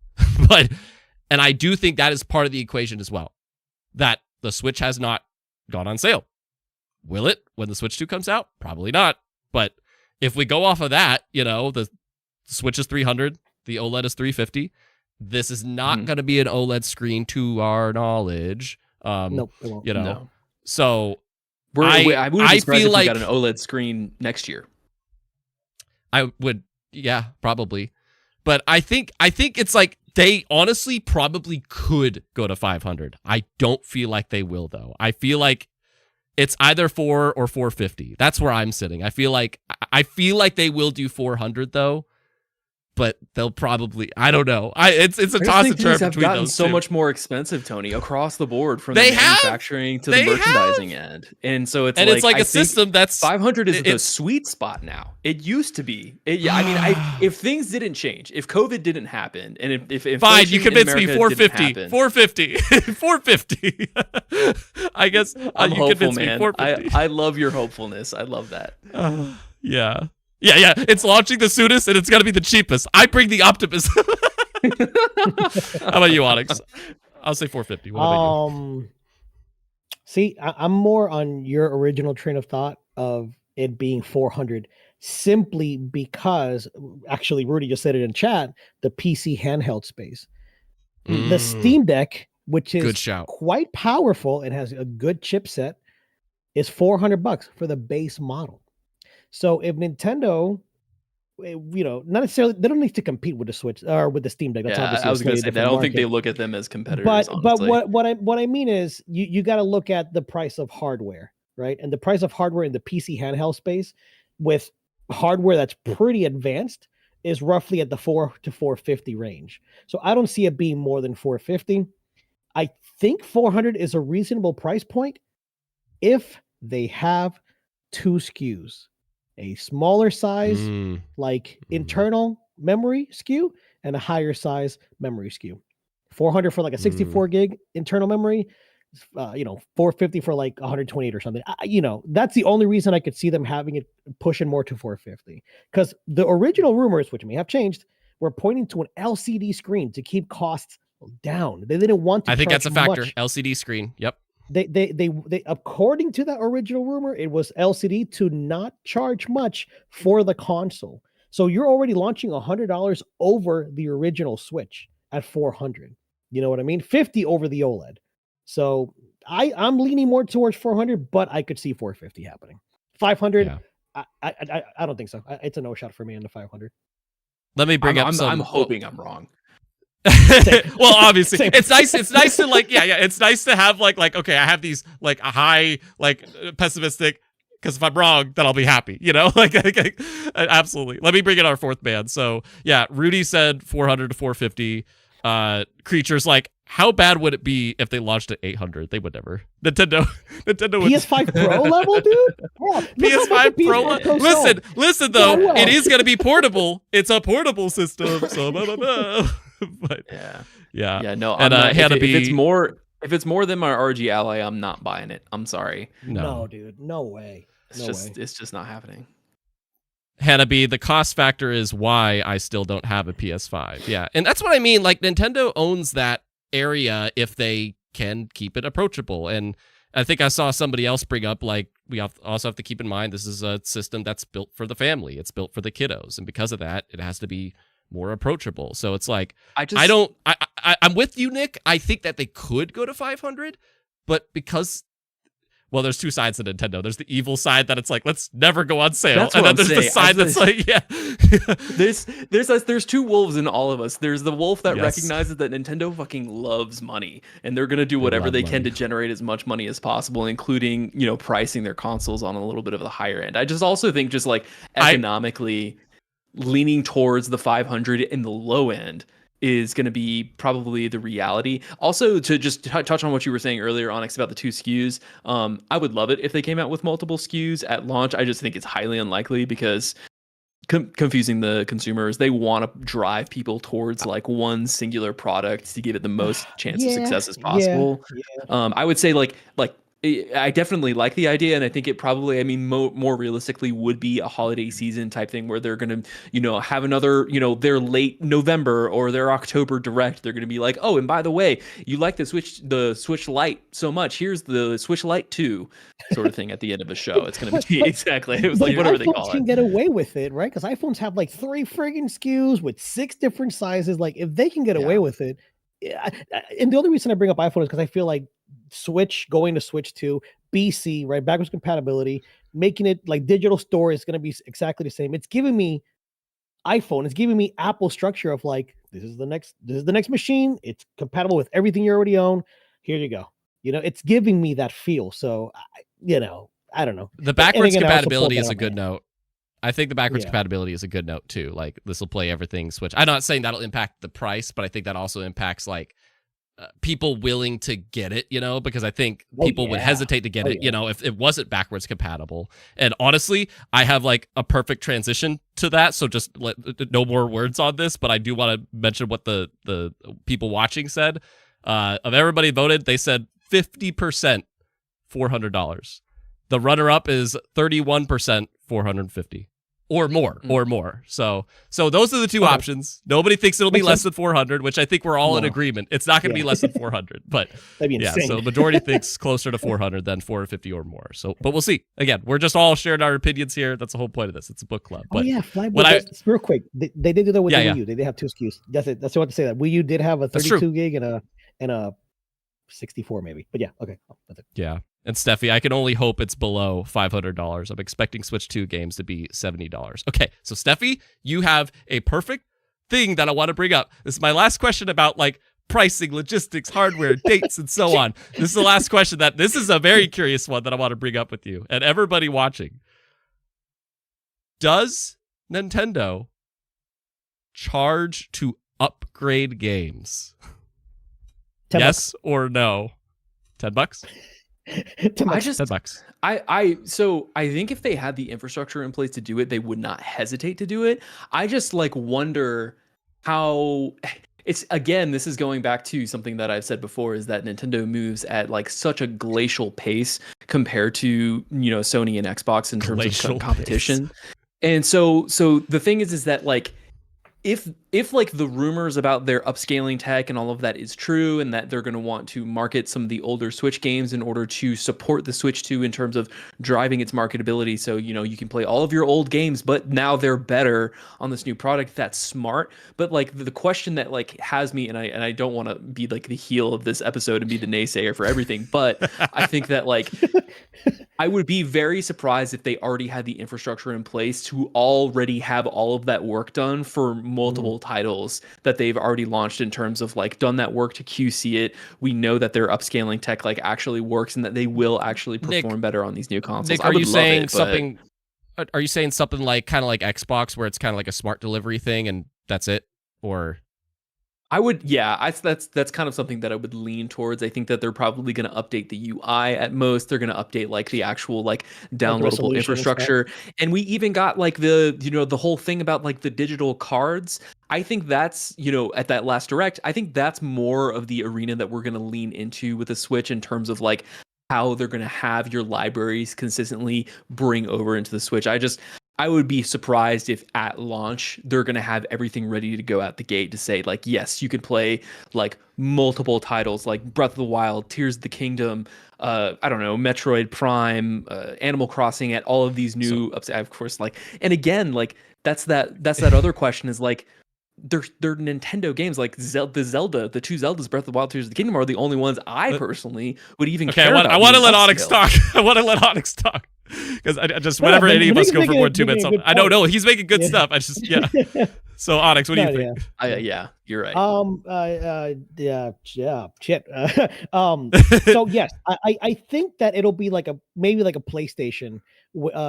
And I do think that is part of the equation as well, that the Switch has not gone on sale. Will it when the Switch 2 comes out? Probably not. But if we go off of that, the Switch is 300, the OLED is 350. This is not going to be an OLED screen to our knowledge. Nope, it won't. No. So I would be surprised feel if like we got an OLED screen next year. I would, yeah, probably. But I think it's like they honestly probably could go to 500. I don't feel like they will, though. I feel like it's either 4 or 450. That's where I'm sitting. I feel like they will do 400 though, but they'll probably, I don't know. It's a toss and turn have between gotten those so two. much more expensive, Tony, across the board from They the have. manufacturing to They the merchandising have. end. And so it's And like, it's like I a think system that's 500 is the sweet spot now. It used to be. If things didn't change, if COVID didn't happen, and if fine, you convinced me. America 450, 450, 450. I guess I'm you hopeful, convinced me. man. 450. I love your hopefulness. I love that. Yeah. It's launching the soonest, and it's gonna be the cheapest. I bring the optimism. How about you, Onix? I'll say 450. What about you? See, I'm more on your original train of thought of it being 400, simply because, actually, Rudy just said it in chat, the PC handheld space. The Steam Deck, which is quite powerful and has a good chipset, is $400 for the base model. So if Nintendo, not necessarily, they don't need to compete with the Switch or with the Steam Deck. That's obviously I was going to say that. I don't think they look at them as competitors. But what I mean is, you got to look at the price of hardware, right? And the price of hardware in the PC handheld space, with hardware that's pretty advanced, is roughly at the 400 to 450 range. So I don't see it being more than 450. I think 400 is a reasonable price point if they have two SKUs. A smaller size, internal memory SKU, and a higher size memory SKU. 400 for like a 64 gig internal memory, 450 for like 128 or something. That's the only reason I could see them having it pushing more to 450. Because the original rumors, which may have changed, were pointing to an LCD screen to keep costs down. They didn't want to. I think that's a factor. Much. LCD screen. Yep. They according to that original rumor, it was LCD to not charge much for the console. So you're already launching $100 over the original Switch at 400. You know what I mean? 50 over the OLED. So I'm leaning more towards 400, but I could see 450 happening. 500, yeah. I don't think so. It's a no shot for me in the 500. Let me bring up some. I'm hoping I'm wrong. Well, obviously, it's nice. It's nice to it's nice to have like okay, I have these like a high pessimistic, because if I'm wrong, then I'll be happy. Absolutely. Let me bring in our fourth man. So yeah, Rudy said 400 to 450. Creature's like, how bad would it be if they launched at 800? They would never. Nintendo would. PS5 Pro level, dude. PS5 Pro. Listen though, it is going to be portable. It's a portable system. So but yeah. No, and if it's more than my RG Ally, I'm not buying it. I'm sorry. No, dude, no way. It's just not happening. Hannah B, the cost factor is why I still don't have a PS5. Yeah, and that's what I mean. Like, Nintendo owns that area if they can keep it approachable. And I think I saw somebody else bring up, like, we also have to keep in mind this is a system that's built for the family. It's built for the kiddos. And because of that, it has to be more approachable. So it's like, I'm with you, Nick. I think that they could go to 500, but because... Well, there's two sides to Nintendo. There's the evil side that it's like, let's never go on sale. And then there's the side that's like, yeah. There's two wolves in all of us. There's the wolf that recognizes that Nintendo fucking loves money, and they're going to do whatever they can to generate as much money as possible, including, pricing their consoles on a little bit of the higher end. I just also think just like economically leaning towards the 500 in the low end is going to be probably the reality. Also, to just touch on what you were saying earlier, Onix, about the two SKUs, I would love it if they came out with multiple SKUs at launch. I just think it's highly unlikely because confusing the consumers, they want to drive people towards like one singular product to give it the most chance of success as possible. Yeah. I would say like I definitely like the idea, and I think it probably, more realistically would be a holiday season type thing where they're going to, have another, their late November or their October direct. They're going to be like, oh, and by the way, you like the Switch Lite so much. Here's the Switch Lite 2 sort of thing at the end of a show. It's going to be exactly. It was like whatever they call it. Can get away with it, right? Because iPhones have like 3 friggin' SKUs with 6 different sizes. Like, if they can get away with it. And the only reason I bring up iPhone is because I feel like Switch going to Switch 2, BC, right, backwards compatibility, making it like digital store is going to be exactly the same. It's giving me iPhone. It's giving me Apple structure of like, this is the next machine. It's compatible with everything you already own. Here you go. It's giving me that feel. So, I don't know. The backwards compatibility is a good note. I think the backwards Yeah. compatibility is a good note too. Like this will play everything Switch. I'm not saying that'll impact the price, but I think that also impacts like people willing to get it, because I think people would hesitate to get it, if it wasn't backwards compatible. And honestly, I have like a perfect transition to that. So just no more words on this, but I do want to mention what the people watching said. Of everybody voted, they said 50% $400. The runner-up is 31% $450. Or more. So those are the two options. Nobody thinks it'll be less than 400, which I think we're all in agreement. It's not going to be less than 400, but that'd be insane. So majority thinks closer to 400 than 450 or more. So, but we'll see. Again, we're just all sharing our opinions here. That's the whole point of this. It's a book club. But real quick, they did do that with the Wii U. They did have two SKUs. That's it. That's what I want to say. That Wii U did have a 32 gig and a 64 maybe. But yeah, okay. That's it. Yeah. And Steffi, I can only hope it's below $500. I'm expecting Switch 2 games to be $70. Okay, so Steffi, you have a perfect thing that I want to bring up. This is my last question about like pricing, logistics, hardware, dates, and so on. This is the last question this is a very curious one that I want to bring up with you and everybody watching. Does Nintendo charge to upgrade games? Yes or no? $10? $10. I think if they had the infrastructure in place to do it, they would not hesitate to do it. I just like wonder how this is going back to something that I've said before, is that Nintendo moves at like such a glacial pace compared to, Sony and Xbox in terms of competition. And so the thing is that like, if like the rumors about their upscaling tech and all of that is true, and that they're going to want to market some of the older Switch games in order to support the Switch 2 in terms of driving its marketability, so you can play all of your old games but now they're better on this new product, that's smart. But like the question that like has me, and I don't want to be like the heel of this episode and be the naysayer for everything, but I think that like I would be very surprised if they already had the infrastructure in place to already have all of that work done for multiple titles that they've already launched, in terms of like done that work to QC it. We know that their upscaling tech like actually works and that they will actually perform better on these new consoles. Nick, are you saying something? Are you saying something like kind of like Xbox, where it's kind of like a smart delivery thing and that's it? Or I would, that's kind of something that I would lean towards. I think that they're probably going to update the UI at most. They're going to update like the actual like downloadable infrastructure. And we even got like the whole thing about like the digital cards. I think that's, at that last Direct, I think that's more of the arena that we're going to lean into with the Switch, in terms of like how they're going to have your libraries consistently bring over into the Switch. I would be surprised if at launch they're going to have everything ready to go out the gate to say like, yes, you can play like multiple titles like Breath of the Wild, Tears of the Kingdom, I don't know, Metroid Prime, Animal Crossing, at all of these new of course, like, and again, like that's that other question is like, they're Nintendo games, like the two Zeldas, Breath of the Wild, Tears of the Kingdom, are the only ones I personally would even care about. I want to let Onix talk. I want to let Onix talk, because I just whenever any of us go for more than 2 minutes, I don't know. He's making good stuff. I just So Onix, what do you think? Yeah, you're right. Shit. So yes, I think that it'll be like maybe like a PlayStation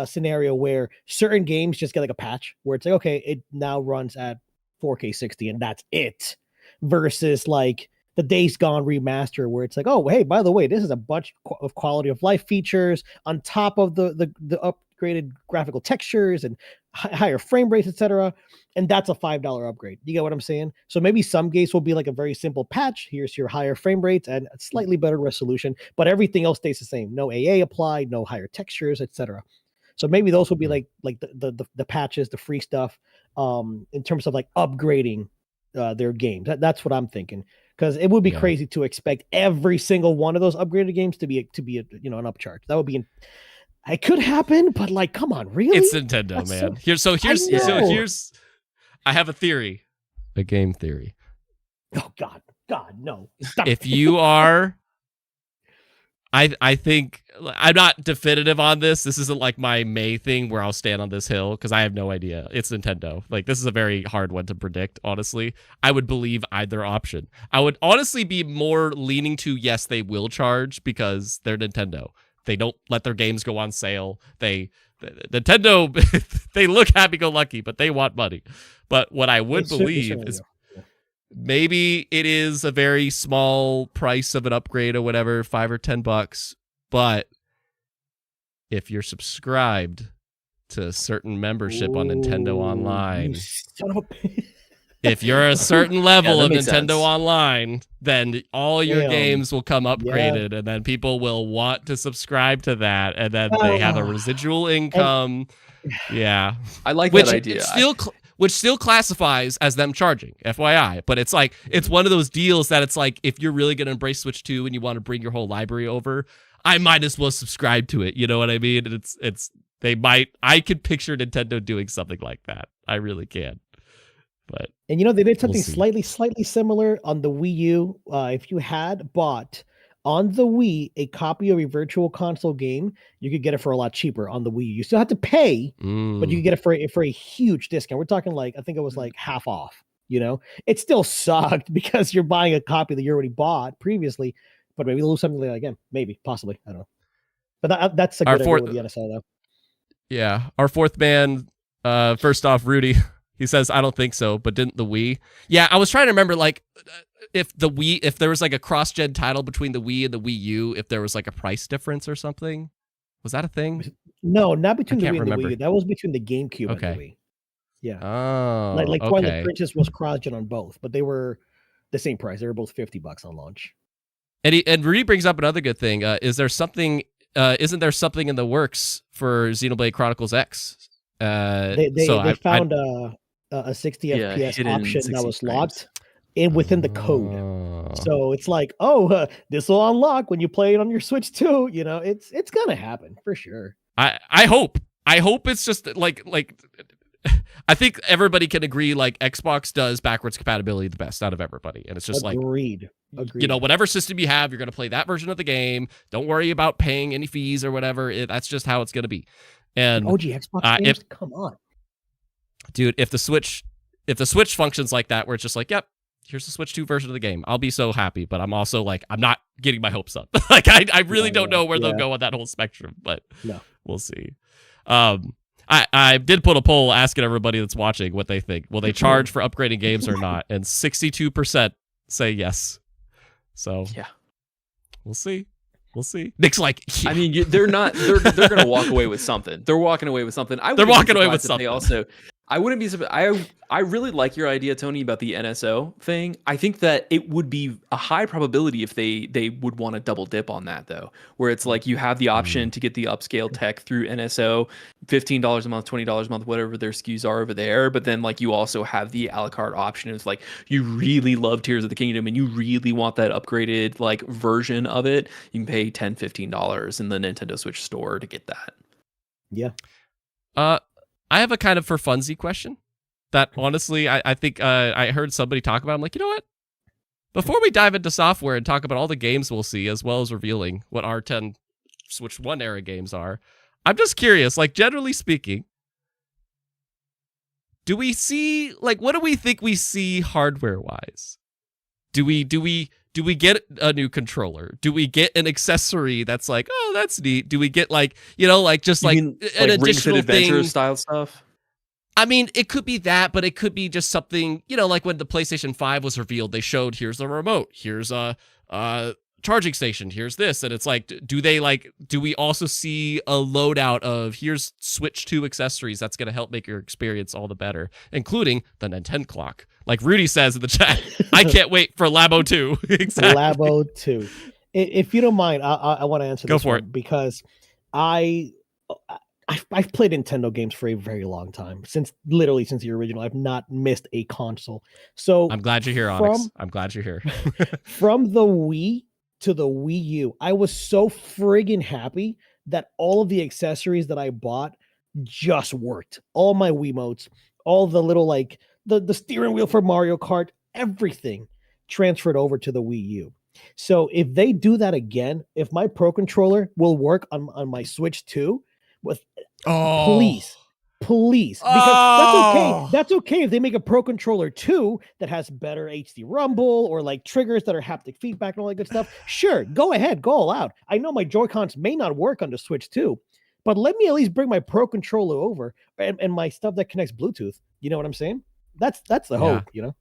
scenario where certain games just get like a patch where it's like, okay, it now runs at 4K 60 and that's it, versus like the Days Gone remaster where it's like, oh hey, by the way, this is a bunch of quality of life features on top of the upgraded graphical textures and higher frame rates, etc., and that's a $5 upgrade. You get what I'm saying? So maybe some games will be like a very simple patch. Here's your higher frame rates and a slightly better resolution, but everything else stays the same. No AA applied, no higher textures, etc. So maybe those will be like the patches, the free stuff, in terms of like upgrading their games. That's what I'm thinking, because it would be crazy to expect every single one of those upgraded games to be an upcharge. That would be it could happen, but like, come on, really? It's Nintendo, man. Here's I have a theory, a game theory. Oh God, no! Stop. If you are, I think I'm not definitive on this. This isn't like my May thing where I'll stand on this hill, because I have no idea. It's Nintendo. Like, this is a very hard one to predict, honestly. I would believe either option. I would honestly be more leaning to yes, they will charge, because they're Nintendo. They don't let their games go on sale. They Nintendo, they look happy-go-lucky, but they want money. But what I would believe is maybe it is a very small price of an upgrade or whatever, $5 or $10. But if you're subscribed to a certain membership on Nintendo Online, if you're a certain level of Nintendo sense. Online, then all your games will come upgraded, and then people will want to subscribe to that, and then they have a residual income. I like that idea. Which still classifies as them charging, FYI. But it's like, it's one of those deals that it's like, if you're really going to embrace Switch 2 and you want to bring your whole library over, I might as well subscribe to it. You know what I mean? And I could picture Nintendo doing something like that. I really can. But and they did something slightly similar on the Wii U. If you had bought on the Wii a copy of a virtual console game, you could get it for a lot cheaper on the Wii U. You still have to pay, but you could get it for a huge discount. We're talking I think it was half off. It still sucked because you're buying a copy that you already bought previously, but maybe lose something like that again. Maybe, possibly, I don't know. But that's a good idea with the NSO though. Yeah, our fourth man. First off, Rudy. He says, I don't think so, but didn't the Wii? Yeah, I was trying to remember, if there was a cross-gen title between the Wii and the Wii U, if there was a price difference or something. Was that a thing? No, not between the Wii and the Wii U. That was between the GameCube and the Wii. Yeah. Oh, Twilight Princess was cross-gen on both, but they were the same price. They were both $50 on launch. And Rudy brings up another good thing. Isn't there something in the works for Xenoblade Chronicles X? They found a 60 FPS option that was locked within the code. So it's this will unlock when you play it on your Switch 2. It's gonna happen for sure. I hope it's just I think everybody can agree Xbox does backwards compatibility the best out of everybody, and it's just agreed. Whatever system you have, you're gonna play that version of the game. Don't worry about paying any fees or whatever. That's just how it's gonna be. And OG Xbox games, come on. Dude, if the Switch functions like that, where it's just yep, here's the Switch 2 version of the game, I'll be so happy. But I'm also I'm not getting my hopes up. I really don't know where they'll go on that whole spectrum, but we'll see. I did put a poll asking everybody that's watching what they think. Will they charge for upgrading games or not? And 62% say yes. So we'll see. We'll see. Nick's I mean, they're not. They're going to walk away with something. They're walking away with something. They're walking away with something. They also. I wouldn't be surprised. I really like your idea, Tony, about the NSO thing. I think that it would be a high probability if they would want to double dip on that, though, where it's you have the option to get the upscale tech through NSO, $15 a month, $20 a month, whatever their SKUs are over there. But then you also have the a la carte option. It's you really love Tears of the Kingdom and you really want that upgraded version of it. You can pay $10, $15 in the Nintendo Switch store to get that. Yeah. I have a kind of for funsy question that honestly, I think I heard somebody talk about. I'm you know what? Before we dive into software and talk about all the games we'll see, as well as revealing what our 10 Switch 1 era games are, I'm just curious, generally speaking, do we see, what do we think we see hardware-wise? Do we get a new controller? Do we get an accessory that's oh, that's neat? Do we get just an additional thing style stuff? I mean, it could be that, but it could be just something, when the PlayStation 5 was revealed, they showed here's the remote, here's a charging station, here's this, and it's do we also see a loadout of here's Switch 2 accessories that's going to help make your experience all the better, including the Nintendo clock. Like Rudy says in the chat, I can't wait for Labo 2. Exactly. Labo 2. If you don't mind, I want to answer this for one it. Because I've played Nintendo games for a very long time. Since the original. I've not missed a console. So I'm glad you're here, Onix. I'm glad you're here. From the Wii to the Wii U, I was so friggin' happy that all of the accessories that I bought just worked. All my Wiimotes, all the little the steering wheel for Mario Kart, everything transferred over to the Wii U. So if they do that again, if my Pro Controller will work on my Switch 2, please. Because that's okay if they make a Pro Controller 2 that has better HD rumble or triggers that are haptic feedback and all that good stuff. Sure, go ahead, go all out. I know my Joy-Cons may not work on the Switch 2, but let me at least bring my Pro controller over and my stuff that connects Bluetooth. You know what I'm saying? That's the hope, you know?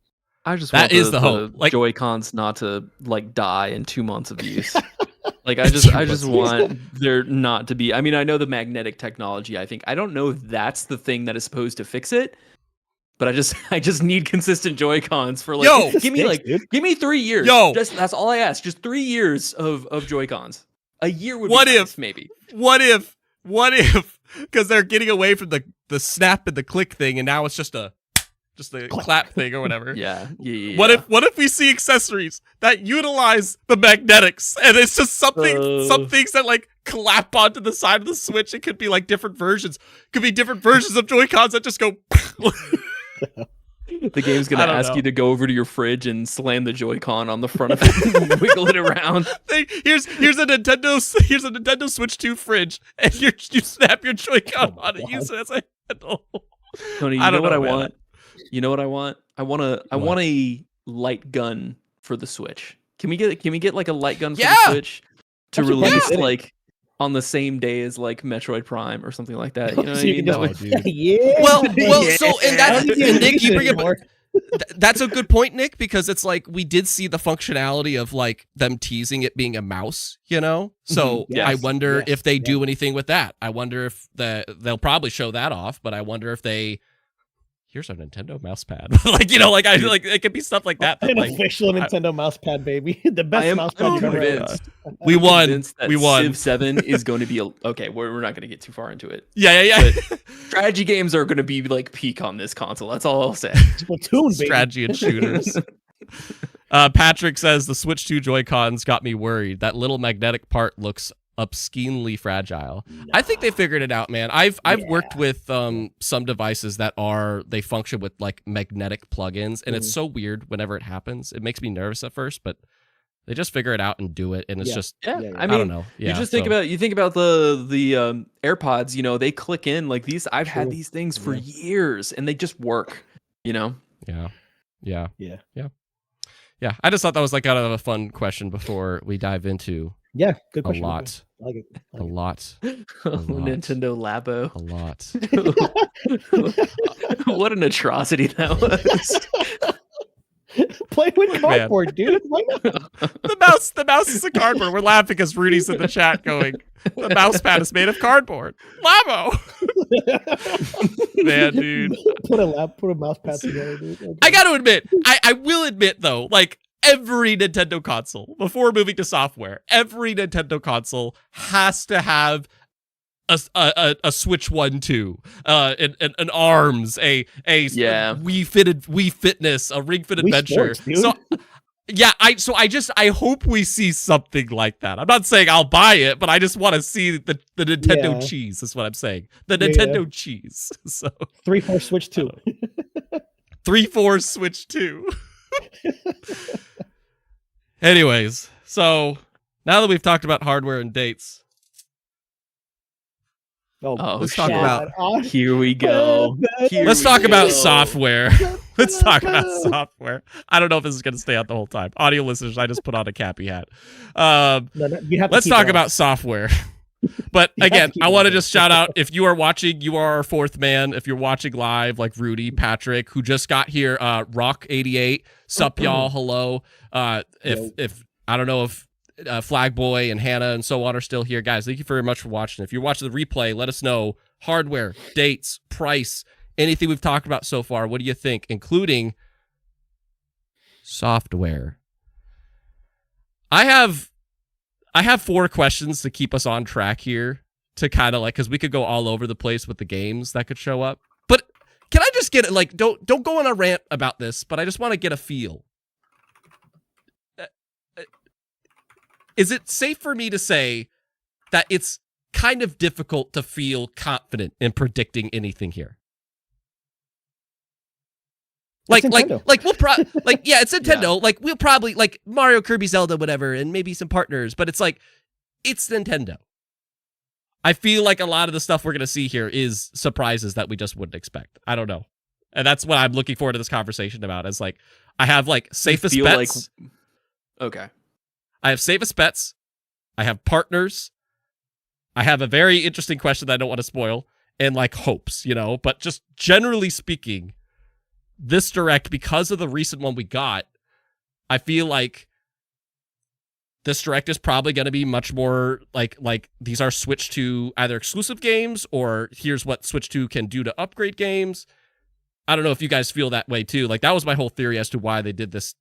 I just That want is the hope. Like Joy-Cons not to like die in 2 months of use. Like I just want there not to be. I mean, I know the magnetic technology. I don't know if that's the thing that is supposed to fix it, but I just need consistent Joy-Cons for like. Give me 3 years. That's all I ask. Just 3 years of Joy-Cons. A year would be nice, maybe. What if? Because they're getting away from the snap and the click thing, and now it's just a clap thing or whatever. Yeah. What if we see accessories that utilize the magnetics, and it's just some things that like clap onto the side of the Switch? It could be like different versions. Could be different versions of Joy-Cons that just go. The game's gonna ask you to go over to your fridge and slam the Joy-Con on the front of it and wiggle it around. Here's a Nintendo Switch 2 fridge, and you snap your Joy-Con on it. Use it as a handle. Tony, you know what I want? You know what I want? I want a light gun for the Switch. Can we get like a light gun for the Switch to release like on the same day as like Metroid Prime or something like that? You know what I mean? Yeah. Well, so and that Nick, you bring up. That's a good point, Nick, because it's like we did see the functionality of like them teasing it being a mouse, you know? So I wonder if they do anything with that. I wonder if they'll probably show that off, but I wonder if here's our Nintendo mouse pad. Like, you know, like I feel like it could be stuff like that. An like, official Nintendo mouse pad, baby. The best mouse pad you've ever had. We won. We won. Civ 7 is going to be okay. We're not going to get too far into it. Yeah. But strategy games are going to be like peak on this console. That's all I'll say. Splatoon, baby. Strategy and shooters. Patrick says the Switch 2 Joy-Cons got me worried. That little magnetic part looks obscenely fragile. I think they figured it out, man. I've worked with some devices that they function with like magnetic plugins, and it's so weird whenever it happens. It makes me nervous at first, but they just figure it out and do it, and it's just I mean, I don't know. Yeah, you just think about the AirPods. You know, they click in like these. I've had these things for years, and they just work. You know. Yeah. I just thought that was like kind of a fun question before we dive into. Yeah, good question. A lot. I like it. A lot. Nintendo Labo. A lot. What an atrocity that was. Play with cardboard, dude. Why not? The mouse is a cardboard. We're laughing because Rudy's in the chat going, the mouse pad is made of cardboard. Labo. Man, dude. Put a mouse pad together, dude. Okay. I got to admit, I will admit though, like every Nintendo console, before moving to software, every Nintendo console has to have a Switch 1 2, an arms, a Wii Fitness, a Ring Fit Adventure. Sports, I hope we see something like that. I'm not saying I'll buy it, but I just want to see the Nintendo cheese. Is what I'm saying. The Nintendo cheese. So 3-4 Switch 2. 3-4 Switch 2. Anyways, so now that we've talked about hardware and dates, let's talk about. Here we go. Let's talk about software. Let's talk about software. I don't know if this is going to stay out the whole time. Audio listeners, I just put on a Cappy hat. Let's talk about software. But again, I want to just shout out, if you are watching, you are our fourth man. If you're watching live, like Rudy, Patrick, who just got here, Rock88, sup y'all, hello. If I don't know if Flagboy and Hannah and so on are still here, guys, thank you very much for watching. If you're watching the replay, let us know hardware, dates, price, anything we've talked about so far. What do you think, including software? I have 4 questions to keep us on track here, to kind of like, because we could go all over the place with the games that could show up. But can I just get it? Like, don't go on a rant about this, but I just want to get a feel. Is it safe for me to say that it's kind of difficult to feel confident in predicting anything here? Like we'll it's Nintendo. Yeah. Like we'll probably like Mario, Kirby, Zelda, whatever, and maybe some partners, but it's like, it's Nintendo. I feel like a lot of the stuff we're going to see here is surprises that we just wouldn't expect. I don't know. And that's what I'm looking forward to this conversation about, is like, I have like safest bets. Okay. I have safest bets. I have partners. I have a very interesting question that I don't want to spoil and like hopes, but just generally speaking, this direct, because of the recent one we got, I feel like this direct is probably going to be much more like these are Switch 2 either exclusive games or here's what Switch 2 can do to upgrade games. I don't know if you guys feel that way too. Like that was my whole theory as to why they did this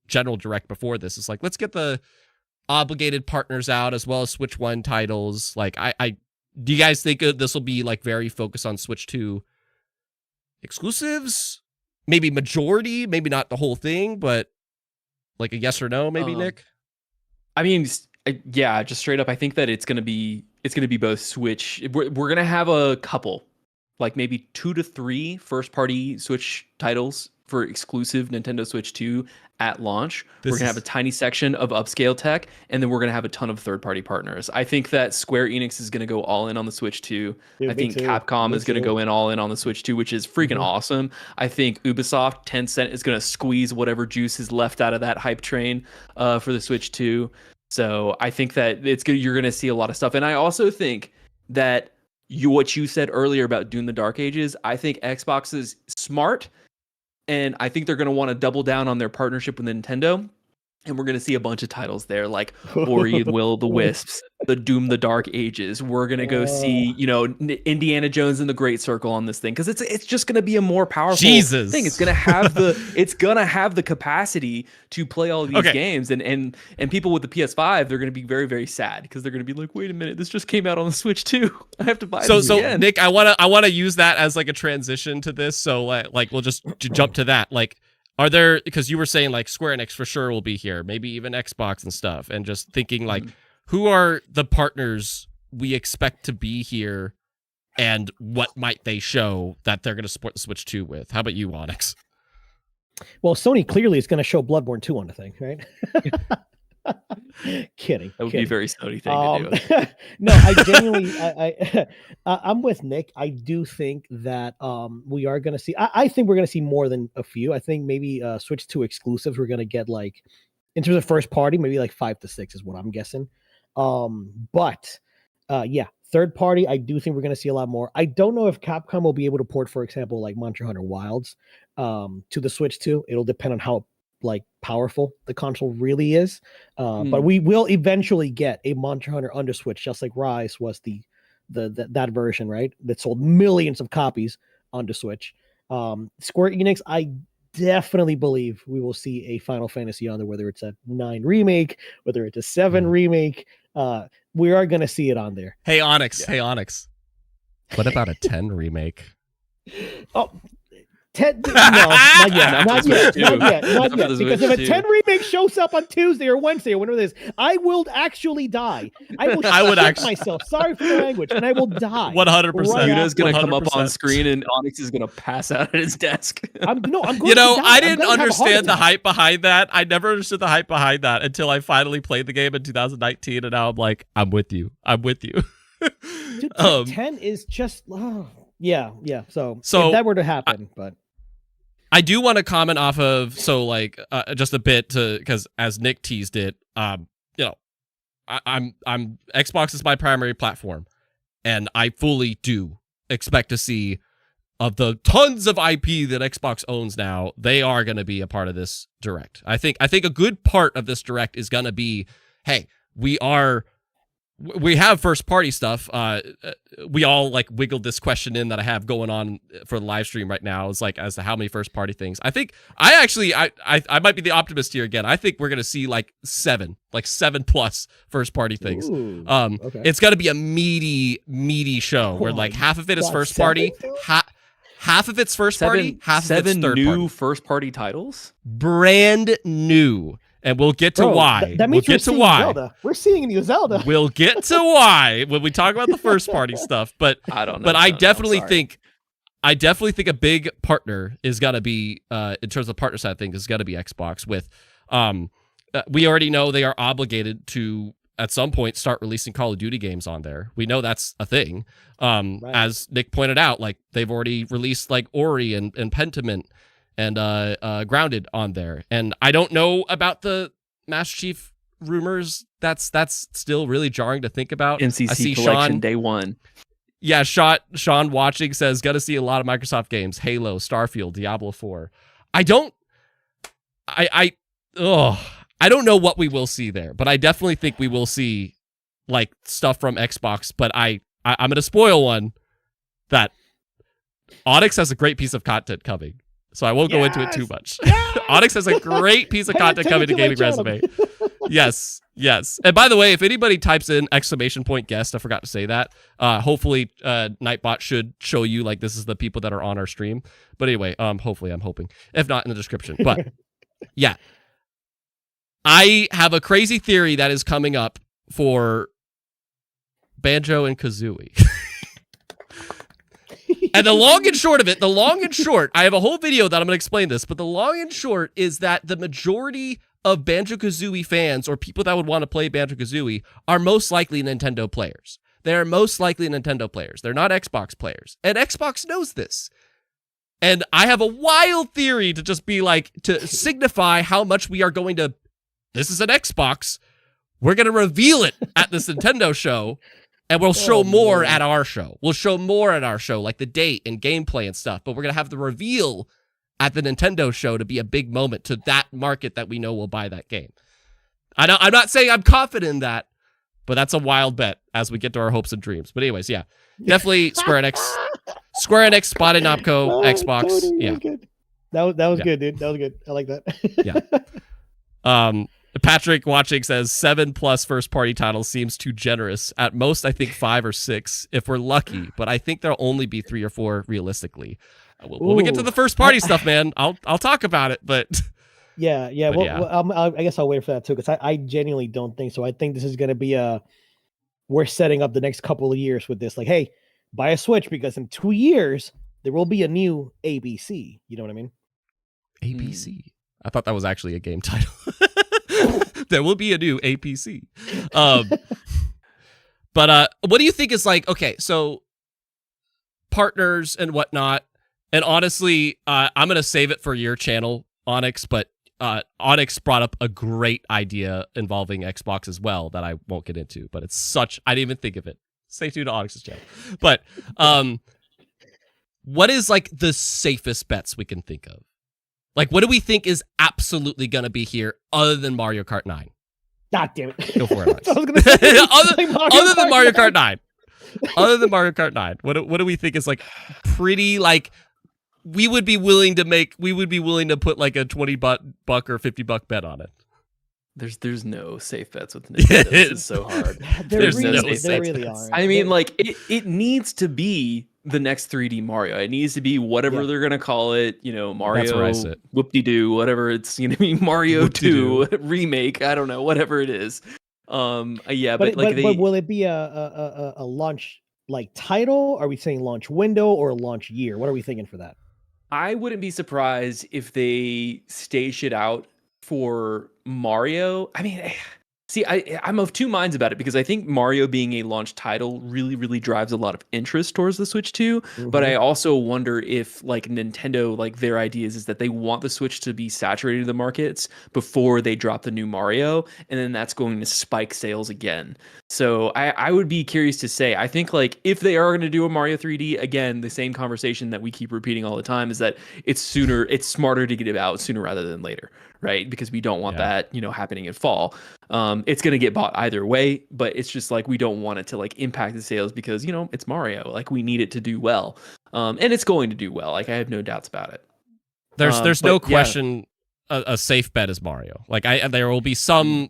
general direct before this. It's like, let's get the obligated partners out as well as Switch 1 titles. Like I do you guys think this will be like very focused on Switch 2 exclusives? Maybe majority, maybe not the whole thing, but like a yes or no, maybe Nick? I mean, yeah, just straight up, I think that it's gonna be both Switch. We're gonna have a couple, like maybe 2 to 3 first-party Switch titles for exclusive Nintendo Switch 2 at launch. We're gonna have a tiny section of upscale tech, and then we're gonna have a ton of third-party partners. I think that Square Enix is gonna go all in on the Switch 2. Dude, I think Capcom is gonna go all in on the Switch 2, which is freaking awesome. I think Ubisoft, Tencent is gonna squeeze whatever juice is left out of that hype train for the Switch 2. So I think that you're gonna see a lot of stuff, and I also think that what you said earlier about Dune: The Dark Ages, I think Xbox is smart. And I think they're going to want to double down on their partnership with Nintendo. And we're going to see a bunch of titles there, like Ori and Will of the Wisps, the Doom: The Dark Ages. We're going to go see, Indiana Jones and the Great Circle on this thing, because it's just going to be a more powerful thing. It's going to have the capacity to play all of these games, and people with the PS5, they're going to be very, very sad because they're going to be like, wait a minute, this just came out on the Switch too. I have to buy this again. Nick, I want to use that as like a transition to this. So like we'll just jump to that. Like, are there, because you were saying like Square Enix for sure will be here, maybe even Xbox and stuff, and just thinking like, who are the partners we expect to be here and what might they show that they're going to support the Switch 2 with? How about you, Onix? Well, Sony clearly is going to show Bloodborne 2 on the thing, right? Kidding. That would be a very Sony thing to do. No, I genuinely, I'm with Nick. I do think that we are going to see, I think we're going to see more than a few. I think maybe Switch 2 exclusives, we're going to get like, in terms of first party, maybe like 5 to 6 is what I'm guessing. But yeah, third party, I do think we're going to see a lot more. I don't know if Capcom will be able to port, for example, like Monster Hunter Wilds to the Switch 2. It'll depend on how like powerful the console really is. But we will eventually get a Monster Hunter under Switch, just like Rise was that version, right? That sold millions of copies onto Switch. Square Enix, I definitely believe we will see a Final Fantasy on there, whether it's a 9 remake, whether it's a 7 remake. We are going to see it on there. Hey, Onix. Hey, Onix. What about a 10 remake? Oh, 10? No, not yet. Not yet. Because if a 10 remake shows up on Tuesday or Wednesday or whenever it is, I will actually die. I would shit myself. Sorry for the language, and I will die. 100%. Yuda's gonna come up on screen, and Onix is gonna pass out at his desk. I'm going to die. I didn't understand the hype behind that. I never understood the hype behind that until I finally played the game in 2019, and now I'm like, I'm with you. Dude, 10 is just yeah. So if that were to happen, but I do want to comment off of just a bit because as Nick teased it, I'm Xbox is my primary platform, and I fully do expect to see of the tons of IP that Xbox owns now, they are going to be a part of this direct. I think a good part of this direct is going to be, hey, we have first party stuff. We all like wiggled this question in that I have going on for the live stream right now. It's like as to how many first party things. I think I might be the optimist here again. I think we're gonna see like 7 plus first party things. Ooh, okay. It's gonna be a meaty show where like half of it is first party, half of it's first party, half of it's third party. 7 new first party titles, brand new. And we'll get to why. That means we'll get to why. Zelda. We're seeing new Zelda. We'll get to why when we talk about the first party stuff. But I don't know. But I definitely think a big partner is gonna be in terms of partner side things is gonna be Xbox with we already know they are obligated to at some point start releasing Call of Duty games on there. We know that's a thing. Right. As Nick pointed out, like they've already released like Ori and Pentiment and Grounded on there. And I don't know about the Master Chief rumors, that's still really jarring to think about. MCC I see collection Sean, day one. Yeah, Sean watching says, got to see a lot of Microsoft games. Halo, Starfield, Diablo 4. I don't know what we will see there, but I definitely think we will see like stuff from Xbox. But I'm going to spoil one that Onix has a great piece of content coming. So I won't go into it too much. Onix has a great piece of content coming to Gaming Resume. Yes. And by the way, if anybody types in !guest, I forgot to say that. Hopefully, Nightbot should show you like this is the people that are on our stream. But anyway, hopefully, I'm hoping. If not, in the description. But yeah, I have a crazy theory that is coming up for Banjo and Kazooie. And the long and short of it, I have a whole video that I'm going to explain this, but the long and short is that the majority of Banjo-Kazooie fans or people that would want to play Banjo-Kazooie are most likely Nintendo players. They're most likely Nintendo players. They're not Xbox players. And Xbox knows this. And I have a wild theory to just be like, to signify how much we are going to, this is an Xbox, we're going to reveal it at this Nintendo show. And we'll show more at our show. We'll show more at our show, like the date and gameplay and stuff. But we're going to have the reveal at the Nintendo show to be a big moment to that market that we know will buy that game. I'm not saying I'm confident in that, but that's a wild bet as we get to our hopes and dreams. But anyways, yeah, definitely Square Enix spotted Namco, Xbox. Tony, yeah. Good. That was good, dude. That was good. I like that. Yeah. Patrick watching says 7+ first-party titles seems too generous. At most, I think 5 or 6 if we're lucky, but I think there'll only be 3 or 4 realistically. When we get to the first-party stuff, man, I'll talk about it. But yeah. I guess I'll wait for that too because I genuinely don't think so. I think this is going to be we're setting up the next couple of years with this. Like, hey, buy a Switch because in 2 years there will be a new ABC. You know what I mean? ABC. I thought that was actually a game title. There will be a new APC. But what do you think is like, okay, so partners and whatnot, and honestly, I'm going to save it for your channel, Onix, but Onix brought up a great idea involving Xbox as well that I won't get into, but it's such, I didn't even think of it. Stay tuned to Onix's channel. But what is like the safest bets we can think of? Like, what do we think is absolutely going to be here other than Mario Kart 9? God damn it. Go for it, other than Mario Kart 9. Other than Mario Kart 9, what do we think is like pretty like we would be willing to put like a $20 or $50 bet on it? There's no safe bets with Nintendo. This is so hard. There really are. I mean, like it needs to be the next 3D Mario. It needs to be whatever they're gonna call it. You know, Mario Whoop-de-doo, whatever it's gonna be. Mario 2 remake. I don't know, whatever it is. Yeah, but will it be a launch like title? Are we saying launch window or launch year? What are we thinking for that? I wouldn't be surprised if they stage it out for Mario. I mean, see, I'm of two minds about it because I think Mario being a launch title really, really drives a lot of interest towards the Switch 2. But I also wonder if like Nintendo, like their ideas is that they want the Switch to be saturated in the markets before they drop the new Mario, and then that's going to spike sales again. So I would be curious to say, I think like if they are going to do a Mario 3D, again, the same conversation that we keep repeating all the time is that it's smarter to get it out sooner rather than later, right? Because we don't want that, happening in fall. It's going to get bought either way, but it's just like we don't want it to like impact the sales because, it's Mario. Like we need it to do well. And it's going to do well. Like I have no doubts about it. There's no question a safe bet is Mario. Like there will be some,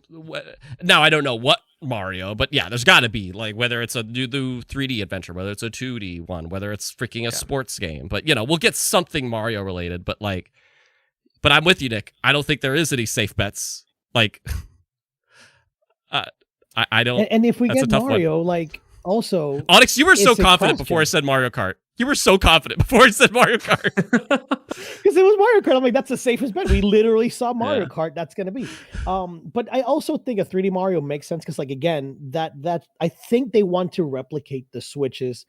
now I don't know what Mario, but yeah, there's got to be like whether it's a new 3D adventure, whether it's a 2D one, whether it's freaking a sports game, but we'll get something Mario related. But I'm with you, Nick. I don't think there is any safe bets. Like, I don't. And if we get Mario, like also, Onix, you were so confident before I said Mario Kart. You were so confident before I said Mario Kart. Because it was Mario Kart. I'm like, that's the safest bet. We literally saw Mario Kart. That's going to be. But I also think a 3D Mario makes sense because, like, again, that I think they want to replicate the Switch's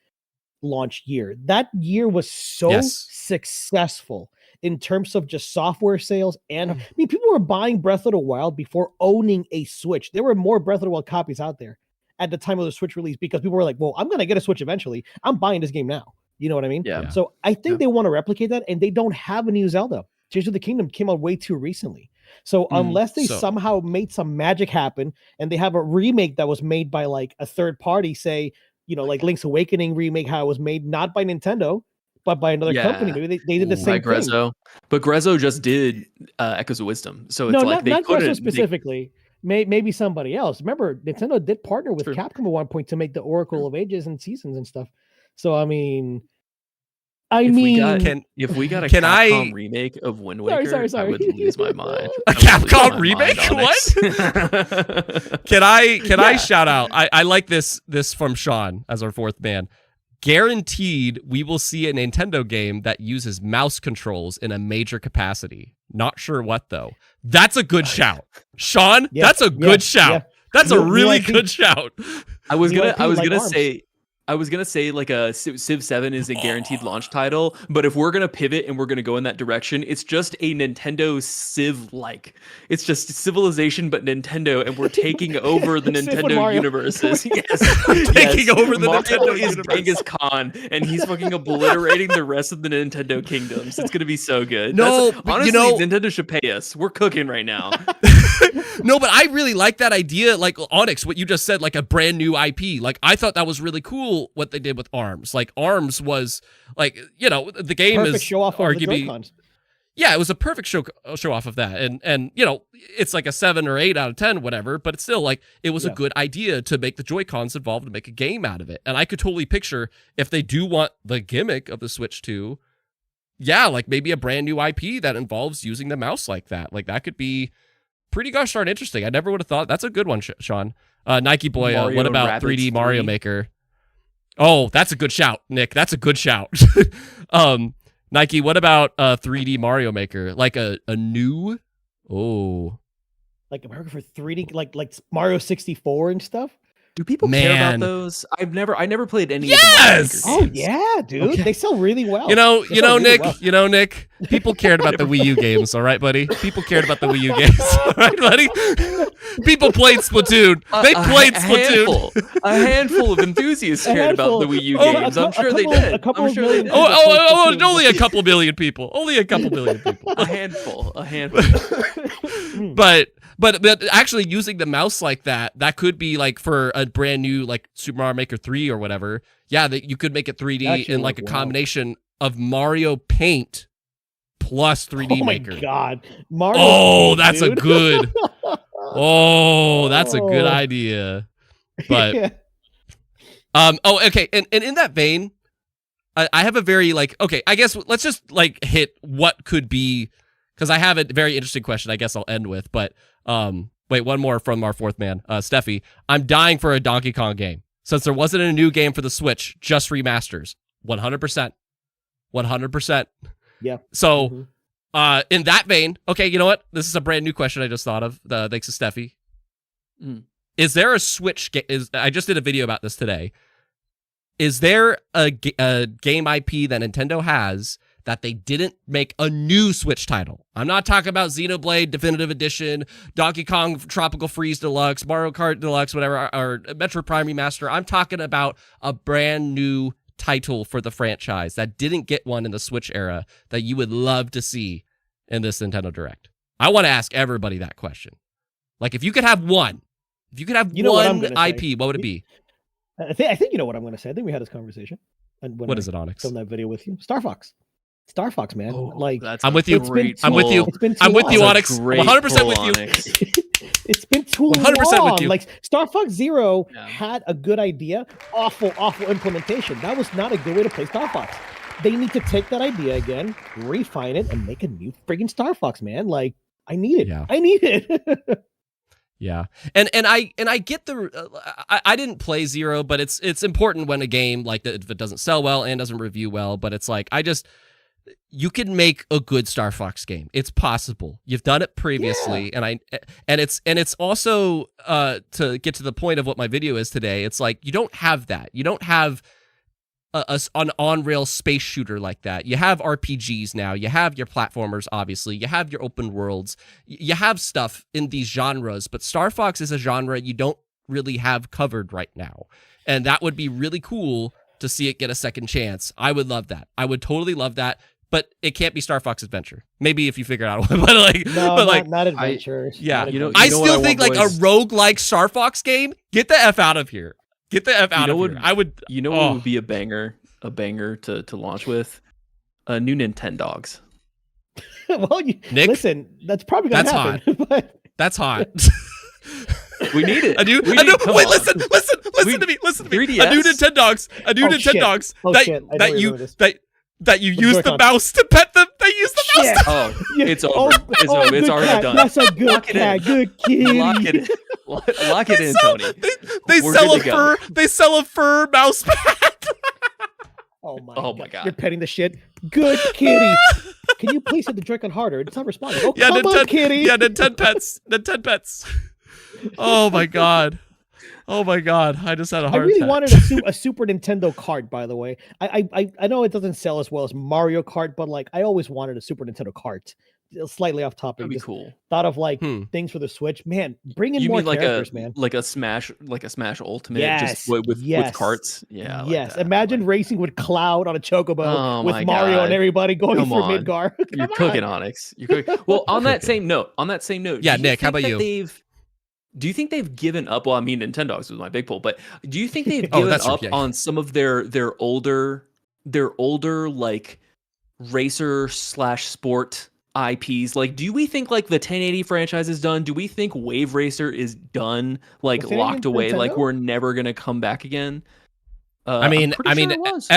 launch year. That year was so successful. in terms of just software sales. And I mean, people were buying Breath of the Wild before owning a Switch. There were more Breath of the Wild copies out there at the time of the Switch release because people were like, well, I'm going to get a Switch eventually. I'm buying this game now. You know what I mean? Yeah. So I think they want to replicate that, and they don't have a new Zelda. Tears of the Kingdom came out way too recently. So unless they somehow made some magic happen and they have a remake that was made by like a third party, say, you know, like Link's Awakening remake, how it was made not by Nintendo, but by another company. Maybe they did the same thing. But Grezzo just did Echoes of Wisdom. So it's like not Grezzo specifically. Maybe somebody else. Remember, Nintendo did partner with Capcom at one point to make the Oracle of Ages and Seasons and stuff. So I mean, if we got a Capcom remake of Wind Waker, sorry. I would lose my mind. A Capcom remake? What? Can I shout out? I like this from Sean as our fourth man. Guaranteed, we will see a Nintendo game that uses mouse controls in a major capacity. Not sure what though. That's a good shout, Sean. That's a good shout. Yeah. That's a really good shout. I was gonna say like a Civ 7 is a guaranteed launch title, but if we're gonna pivot and we're gonna go in that direction, it's just a Nintendo Civ like. It's just Civilization but Nintendo, and we're taking over the Nintendo universes. Taking over the Mario Nintendo is universe. Genghis Khan, and he's fucking obliterating the rest of the Nintendo kingdoms. It's gonna be so good. No, honestly, Nintendo should pay us. We're cooking right now. No, but I really like that idea. Like Onix, what you just said, like a brand new IP. Like I thought that was really cool what they did with ARMS. Like ARMS was like, you know, the game perfect is show off arguably of the yeah, it was a perfect show off of that. And you know, it's like a 7 or 8 out of 10, whatever, but it's still like it was a good idea to make the Joy-Cons involved and make a game out of it. And I could totally picture if they do want the gimmick of the Switch 2, like maybe a brand new IP that involves using the mouse like that. Like that could be pretty gosh darn interesting. I never would have thought. That's a good one, Sean. Nike Boy, what about 3D Mario Maker? Oh, that's a good shout, Nick. That's a good shout. Nike, what about 3D Mario Maker? Like a new? Oh. Like America for 3D, like Mario 64 and stuff? Do people care about those? I never played any of the Mario Maker games. Yeah, dude. Okay. They sell really well. You know, Nick, people cared about the Wii U games, all right, buddy? People cared about the Wii U games, all right, buddy? People played Splatoon. They played Splatoon. A handful of enthusiasts cared about the Wii U games. I'm sure they did. Only a couple million people. Only a couple million people. A handful. But actually using the mouse like that could be like for a brand new like Super Mario Maker 3 or whatever. Yeah, that you could make it 3D in like a combination of Mario Paint plus 3D Maker. Oh my god. Mario that's a good. That's a good idea. But okay, and in that vein, I have a very like I guess let's just like hit what could be, because I have a very interesting question I guess I'll end with, but wait, one more from our fourth man, Steffi. I'm dying for a Donkey Kong game. Since there wasn't a new game for the Switch, just remasters. 100%. 100%. Yeah. So, in that vein, okay, you know what? This is a brand new question I just thought of, thanks to Steffi. Is there a Switch game? I just did a video about this today. Is there a game IP that Nintendo has that they didn't make a new Switch title? I'm not talking about Xenoblade Definitive Edition, Donkey Kong Tropical Freeze Deluxe, Mario Kart Deluxe, whatever, or Metroid Prime Remaster. I'm talking about a brand new title for the franchise that didn't get one in the Switch era that you would love to see in this Nintendo Direct. I want to ask everybody that question. Like, if you could have one, one IP, what would it be? I think you know what I'm going to say. I think we had this conversation. What is it, Onix? Filmed that video with you. Star Fox, man. I'm with you. I'm with you. I'm with you, Onix. I'm 100% with you. It's been too 100% with you. Like Star Fox Zero had a good idea. Awful implementation. That was not a good way to play Star Fox. They need to take that idea again, refine it, and make a new friggin' Star Fox, man. Like, I need it. Yeah. I need it. Yeah, and I get the I didn't play Zero, but it's important when a game like that, if it doesn't sell well and doesn't review well, but it's like you can make a good Star Fox game. It's possible. You've done it previously, and it's also to get to the point of what my video is today. It's like you don't have that. You don't have an on-rail space shooter like that. You have RPGs now. You have your platformers, obviously. You have your open worlds. You have stuff in these genres, but Star Fox is a genre you don't really have covered right now. And that would be really cool to see it get a second chance. I would love that. I would totally love that. But it can't be Star Fox Adventure. Maybe if you figure out one, but like, no, but like, not adventures. Yeah, I still think like a roguelike Star Fox game. Get the F out of here. Get the F out of here. I would. You know what would be a banger to launch with? New Nintendogs. Well, Nick, listen, that's probably gonna happen. But... That's hot. We need it. Wait, listen to me. 3DS? A new Nintendogs. That you use the mouse to pet them. They use the mouse. Oh, it's over. It's already done. That's a good cat. Good kid. Lock it in. Lock it in, Tony. They sell a fur mouse pad. Oh my god. You're petting the shit. Good kitty. Can you please hit the Joy-Con harder? It's not responding. Oh, yeah, come on, kitty. Yeah, Nintendo Pets. Oh my god. I just had a heart I really attack. wanted a Super Nintendo cart, by the way. I know it doesn't sell as well as Mario Kart, but like I always wanted a Super Nintendo cart. Slightly off topic. That'd be cool. Thought of like things for the Switch. Man, bring in more characters, man. Like a Smash Ultimate, yes, just with carts. Yeah. Yes. Imagine racing with Cloud on a Chocobo with Mario and everybody going through Midgar. You're cooking, Onix. You're cooking. Well, on that same note. Yeah, Nick, how about you? Do you think they've given up? Well, I mean, Nintendogs was my big pull, but do you think they've given up on some of their older like racer/sport IPs? Like, do we think like the 1080 franchise is done? Do we think Wave Racer is done, like locked away, Nintendo? Like we're never gonna come back again? I mean, I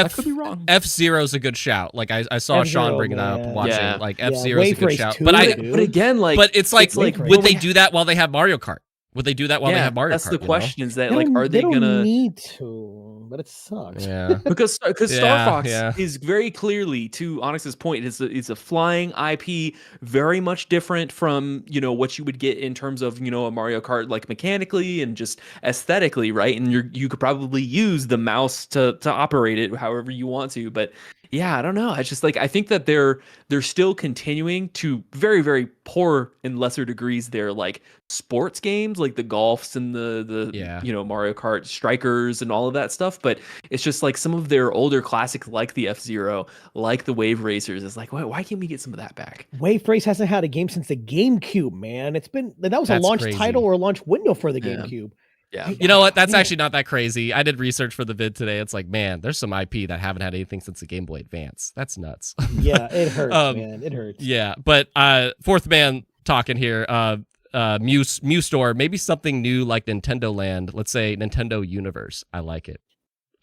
could be wrong. F-Zero's a good shout. Like I saw Sean bring it up, watching like F-Zero's a good shout. Too, but again, like, but it's like would they do that while they have Mario Kart? Would they do that while they have Mario Kart? That's the question. Is that they like, are they gonna need to? But it sucks. Yeah, because Star Fox is very clearly, to Onyx's point, it's a flying IP, very much different from what you would get in terms of a Mario Kart, like mechanically and just aesthetically, right? And you could probably use the mouse to operate it however you want to, but. Yeah, I don't know. It's just like I think that they're still continuing to very, very poor in lesser degrees their like sports games, like the golfs and the Mario Kart Strikers and all of that stuff. But it's just like some of their older classics, like the F-Zero, like the Wave Racers. It's like, why can't we get some of that back? Wave Race hasn't had a game since the GameCube, man. That was a launch title or a launch window for the GameCube. Yeah. You know what? That's actually not that crazy. I did research for the vid today. It's like, man, there's some IP that haven't had anything since the Game Boy Advance. That's nuts. Yeah, it hurts, man. It hurts. Yeah, but fourth man talking here. Mew Store, maybe something new like Nintendo Land. Let's say Nintendo Universe. I like it.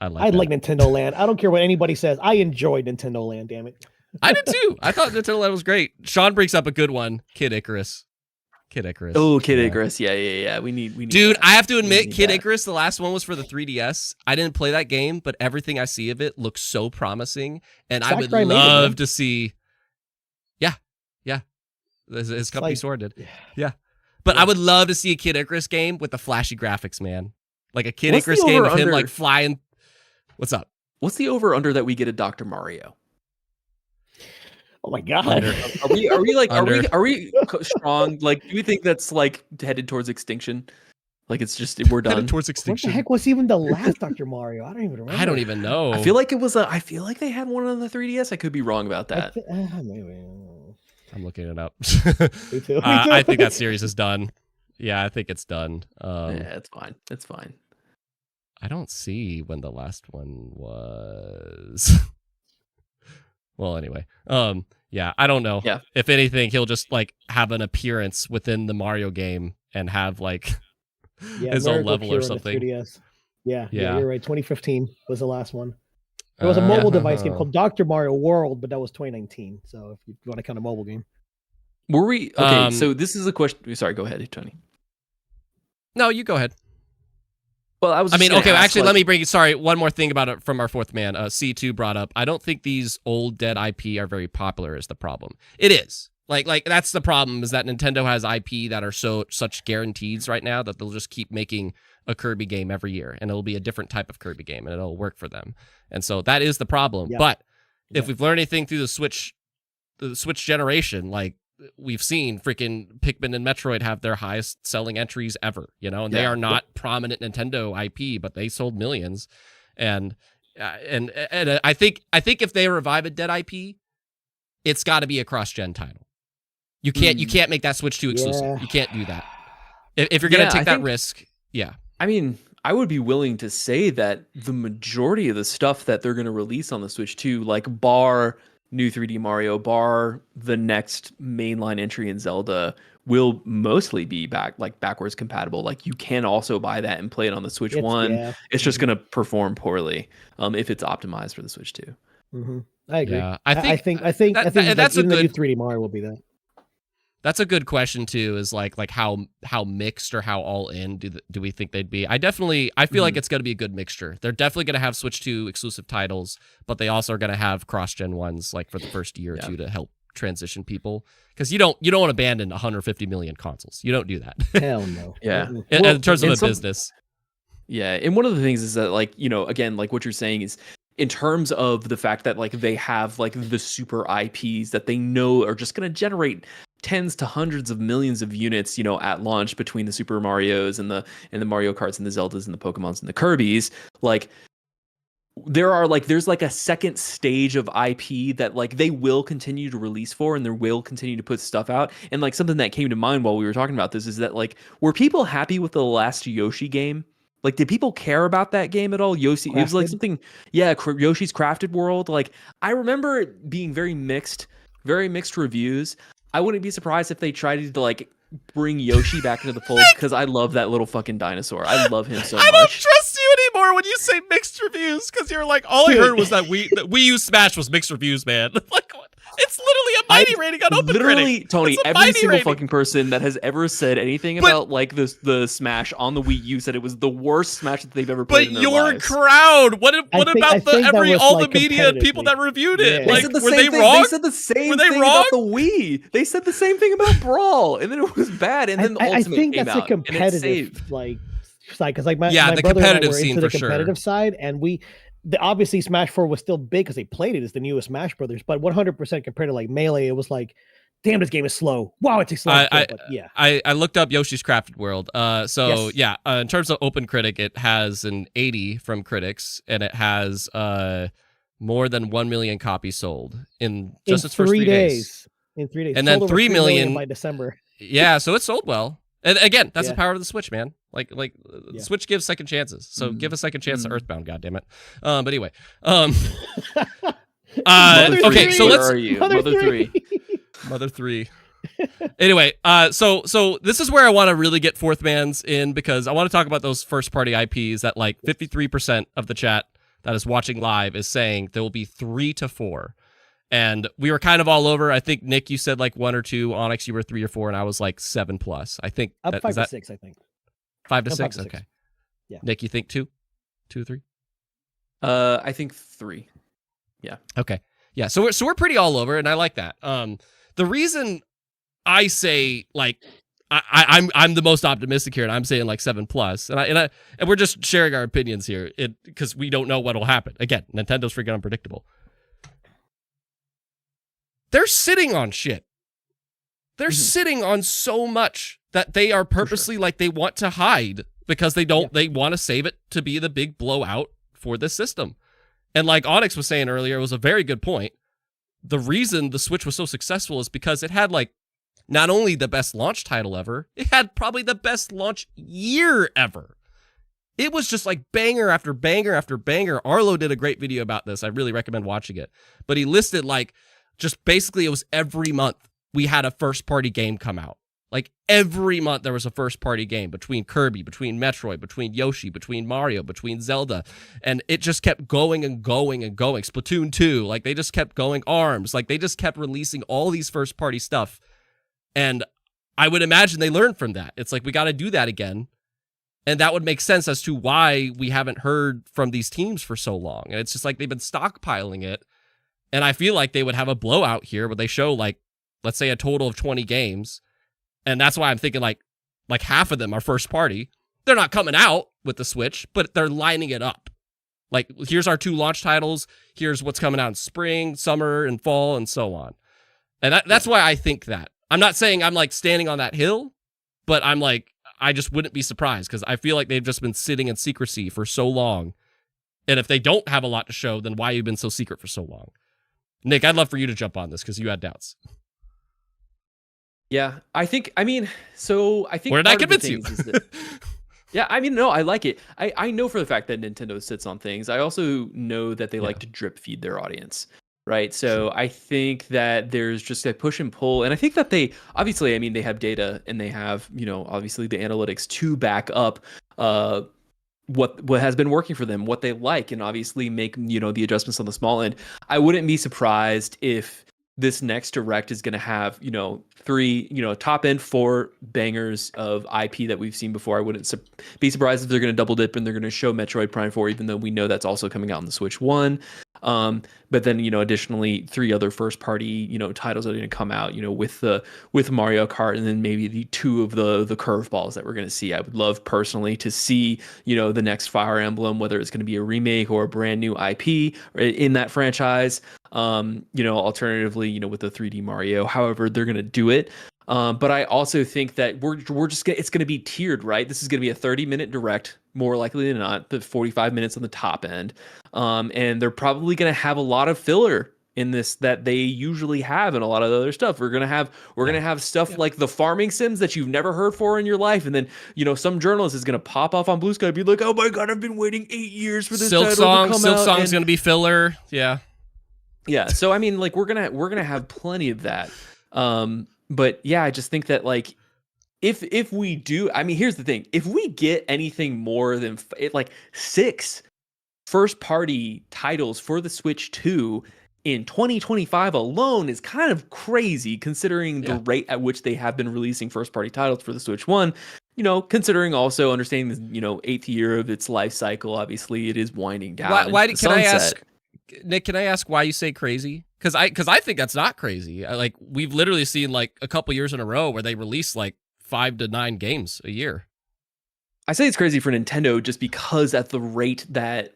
I like Nintendo Land. I don't care what anybody says. I enjoy Nintendo Land. Damn it. I did too. I thought Nintendo Land was great. Sean brings up a good one. Kid Icarus. Oh, Kid Icarus. Yeah. We need. Dude, I have to admit, Kid Icarus, the last one was for the 3DS. I didn't play that game, but everything I see of it looks so promising, and I would love to see. Yeah. His company sorted. Yeah. But I would love to see a Kid Icarus game with the flashy graphics, man. Like a Kid Icarus game of him like flying. What's up? What's the over under that we get a Dr. Mario? Oh my god! Are we strong? Like, do you think that's like headed towards extinction? Like, it's just we're done headed towards extinction. What the heck was even the last Dr. Mario? I don't even remember. I don't even know. I feel like it was. I feel like they had one on the 3DS. I could be wrong about that. Maybe. I'm looking it up. Me too. I think that series is done. Yeah, I think it's done. Yeah, it's fine. It's fine. I don't see when the last one was. Well, anyway, yeah, I don't know. Yeah. If anything, he'll just like have an appearance within the Mario game and have like his own level or something. Yeah, you're right. 2015 was the last one. There was a mobile device game called Dr. Mario World, but that was 2019. So if you want to count a mobile game. Were we okay? So this is a question. Sorry, go ahead, Tony. No, you go ahead. Well, actually, let me bring. Sorry, one more thing about it from our fourth man. C2 brought up. I don't think these old dead IP are very popular. Is the problem? It is. Like that's the problem, is that Nintendo has IP that are such guarantees right now that they'll just keep making a Kirby game every year, and it'll be a different type of Kirby game, and it'll work for them. And so that is the problem. Yeah. But if we've learned anything through the Switch generation, like we've seen freaking Pikmin and Metroid have their highest selling entries ever, and they are not prominent Nintendo IP, but they sold millions. And I think if they revive a dead IP, it's got to be a cross-gen title. You can't make that Switch 2 exclusive. Yeah. You can't do that. If you're going to take that risk, yeah. I mean, I would be willing to say that the majority of the stuff that they're going to release on the Switch 2, like bar new 3D Mario, bar the next mainline entry in Zelda, will mostly be backwards compatible. Like you can also buy that and play it on the Switch 1. Yeah. It's just going to perform poorly if it's optimized for the Switch 2. Mm-hmm. I agree. Yeah, I think that's even the new 3D Mario will be that. That's a good question too. Is like how mixed or how all in do we think they'd be? I feel like it's going to be a good mixture. They're definitely going to have Switch 2 exclusive titles, but they also are going to have cross-gen ones like for the first year or two to help transition people, because you don't want to abandon 150 million consoles. You don't do that. Hell no. Yeah. In terms of a business. Yeah, and one of the things is that again, like what you're saying is, in terms of the fact that they have the super IPs that they know are just going to generate tens to hundreds of millions of units, at launch, between the Super Marios and the Mario Karts and the Zeldas and the Pokemons and the Kirbys. There's a second stage of IP that they will continue to release for, and they will continue to put stuff out. And something that came to mind while we were talking about this is that were people happy with the last Yoshi game? Did people care about that game at all? Yoshi, Crafted? It was something, Yoshi's Crafted World. I remember it being very mixed reviews. I wouldn't be surprised if they tried to bring Yoshi back into the fold, because I love that little fucking dinosaur. I love him so much. I don't trust you anymore when you say mixed reviews, because you're all I heard was that Wii U Smash was mixed reviews, man. It's literally a mighty rating on OpenCritic. Literally, Tony, every single fucking person that has ever said anything about the Smash on the Wii U said it was the worst Smash that they've ever played in their lives. But your crowd, what about all the media and people that reviewed it? Yeah. Were they wrong? They said the same thing about the Wii. They said the same thing about Brawl, and then it was bad, and then the Ultimate came out. I think that's a competitive side, because my brother and I were into the competitive side, and obviously Smash 4 was still big because they played it as the newest Smash Brothers, but 100% compared to Melee, it was damn, this game is slow. Wow, it takes slow. I looked up Yoshi's Crafted World. In terms of OpenCritic, it has an 80 from critics, and it has more than 1 million copies sold in its first 3 days. In 3 days. And then 3 million by December. Yeah, so it sold well. And again, that's the power of the Switch, man. The Switch gives second chances. So give a second chance to Earthbound, goddammit. But anyway. Okay, so let's... Mother 3. Anyway, so this is where I want to really get Fourth Man's in, because I want to talk about those first-party IPs that 53% of the chat that is watching live is saying there will be 3 to 4. And we were kind of all over. I think, Nick, you said 1 or 2. Onix, you were 3 or 4, and I was 7+. I think up 5 to 6. I think 5 to 6. Okay. Yeah. Nick, you think 2, 2 or 3? I think 3. Yeah. Okay. Yeah. So we're pretty all over, and I like that. The reason I say I'm the most optimistic here, and I'm saying 7+, and we're just sharing our opinions here, because we don't know what'll happen. Again, Nintendo's freaking unpredictable. They're sitting on shit. They're sitting on so much that they are purposely they want to hide, because they want to save it to be the big blowout for this system. And like Onix was saying earlier, it was a very good point. The reason the Switch was so successful is because it had not only the best launch title ever, it had probably the best launch year ever. It was just banger after banger after banger. Arlo did a great video about this. I really recommend watching it. But he listed just basically it was every month we had a first party game come out. Every month there was a first party game, between Kirby, between Metroid, between Yoshi, between Mario, between Zelda. And it just kept going and going and going. Splatoon 2, they just kept going. ARMS, they just kept releasing all these first party stuff. And I would imagine they learned from that. It's we got to do that again. And that would make sense as to why we haven't heard from these teams for so long. And it's just they've been stockpiling it. And I feel like they would have a blowout here where they show let's say a total of 20 games. And that's why I'm thinking like half of them are first party. They're not coming out with the Switch, but they're lining it up. Like, here's our 2 launch titles. Here's what's coming out in spring, summer, and fall, and so on. And that's why I think that. I'm not saying I'm like standing on that hill, but I'm like, I just wouldn't be surprised because I feel like they've just been sitting in secrecy for so long. And if they don't have a lot to show, then why have you been so secret for so long? Nick, I'd love for you to jump on this because you had doubts. Yeah, I think Where did I convince you? Yeah, I mean, no, I like it. I know for the fact that Nintendo sits on things. I also know that they like to drip feed their audience, right? So I think that there's just a push and pull. And I think that they, obviously, I mean, they have data and they have, obviously the analytics to back up what has been working for them, what they like, and obviously make, the adjustments on the small end. I wouldn't be surprised if this next direct is going to have, 3, top end 4 bangers of IP that we've seen before. I wouldn't be surprised if they're going to double dip and they're going to show Metroid Prime 4, even though we know that's also coming out on the Switch 1. But then, additionally 3 other first party, titles that are going to come out, with Mario Kart, and then maybe the 2 of the curveballs that we're going to see. I would love personally to see, the next Fire Emblem, whether it's going to be a remake or a brand new IP in that franchise. Alternatively, with the 3D Mario, however they're going to do it. But I also think that it's going to be tiered, right? This is going to be a 30-minute direct, more likely than not, the 45 minutes on the top end. And they're probably going to have a lot of filler in this that they usually have in a lot of other stuff. We're gonna have stuff like the farming sims that you've never heard for in your life, and then some journalist is gonna pop off on Blue Sky and be like, "Oh my god, I've been waiting 8 years for this title to come out." Silk Song's gonna be filler, yeah. So I mean, like we're gonna have plenty of that. But yeah, I just think that like if we do, I mean, here's the thing: if we get anything more than 6 first party titles for the Switch 2 in 2025 alone is kind of crazy, considering the rate at which they have been releasing first party titles for the Switch 1. Considering also understanding the 8th year of its life cycle, obviously it is winding down. Why can I ask, Nick? Can I ask why you say crazy? Because I think that's not crazy. We've literally seen like a couple years in a row where they release like 5 to 9 games a year. I say it's crazy for Nintendo just because at the rate that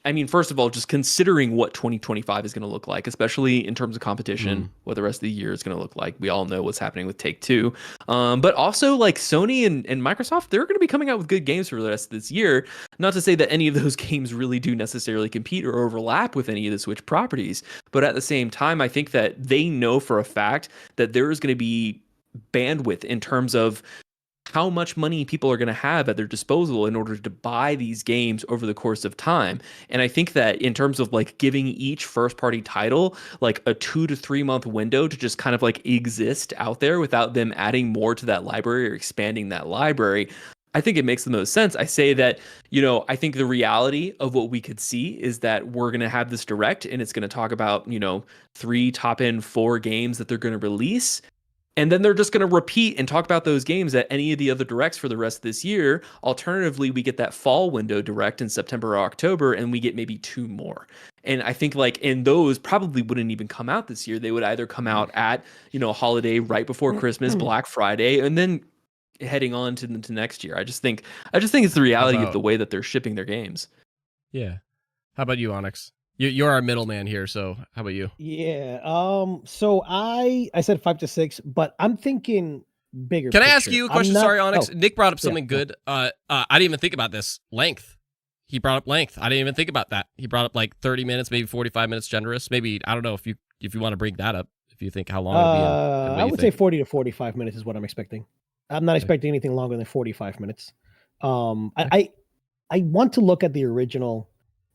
I mean, first of all, just considering what 2025 is going to look like, especially in terms of competition, what the rest of the year is going to look like. We all know what's happening with Take-Two. But also, like Sony and Microsoft, they're going to be coming out with good games for the rest of this year. Not to say that any of those games really do necessarily compete or overlap with any of the Switch properties. But at the same time, I think that they know for a fact that there is going to be bandwidth in terms of how much money people are going to have at their disposal in order to buy these games over the course of time. And I think that in terms of like giving each first party title like a 2 to 3 month window to just kind of like exist out there without them adding more to that library or expanding that library, I think it makes the most sense. I say that, I think the reality of what we could see is that we're going to have this direct and it's going to talk about, 3 top end 4 games that they're going to release. And then they're just going to repeat and talk about those games at any of the other directs for the rest of this year. Alternatively, we get that fall window direct in September or October, and we get maybe 2 more. And I think and those probably wouldn't even come out this year. They would either come out at, a holiday right before Christmas, Black Friday, and then heading on to next year. I just think it's the reality of the way that they're shipping their games. Yeah. How about you, Onix? You're our middleman here, so how about you? Yeah. So I said 5 to 6, but I'm thinking bigger. Can I picture. ask you a question? Sorry, Onix. Nick brought up something good. No. I didn't even think about this. Length. He brought up length. I didn't even think about that. He brought up like 30 minutes, maybe 45 minutes generous. Maybe, I don't know if you want to bring that up, if you think how long it'll be. And I would say 40 to 45 minutes is what I'm expecting. I'm not expecting anything longer than 45 minutes. I want to look at the original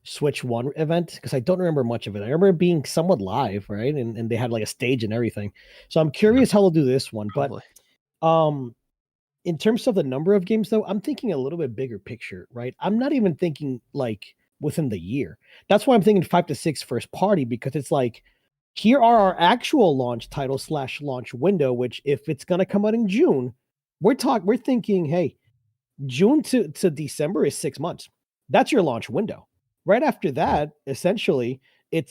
Switch 1 event because I don't remember much of it. I remember it being somewhat live, right? And they had like a stage and everything. So I'm curious how they'll do this one. Probably. But in terms of the number of games, though, I'm thinking a little bit bigger picture, right? I'm not even thinking like within the year. That's why I'm thinking 5 to 6 first party, because it's like, here are our actual launch title / launch window, which if it's going to come out in June, we're thinking, hey, June to December is 6 months. That's your launch window. Right after that, essentially,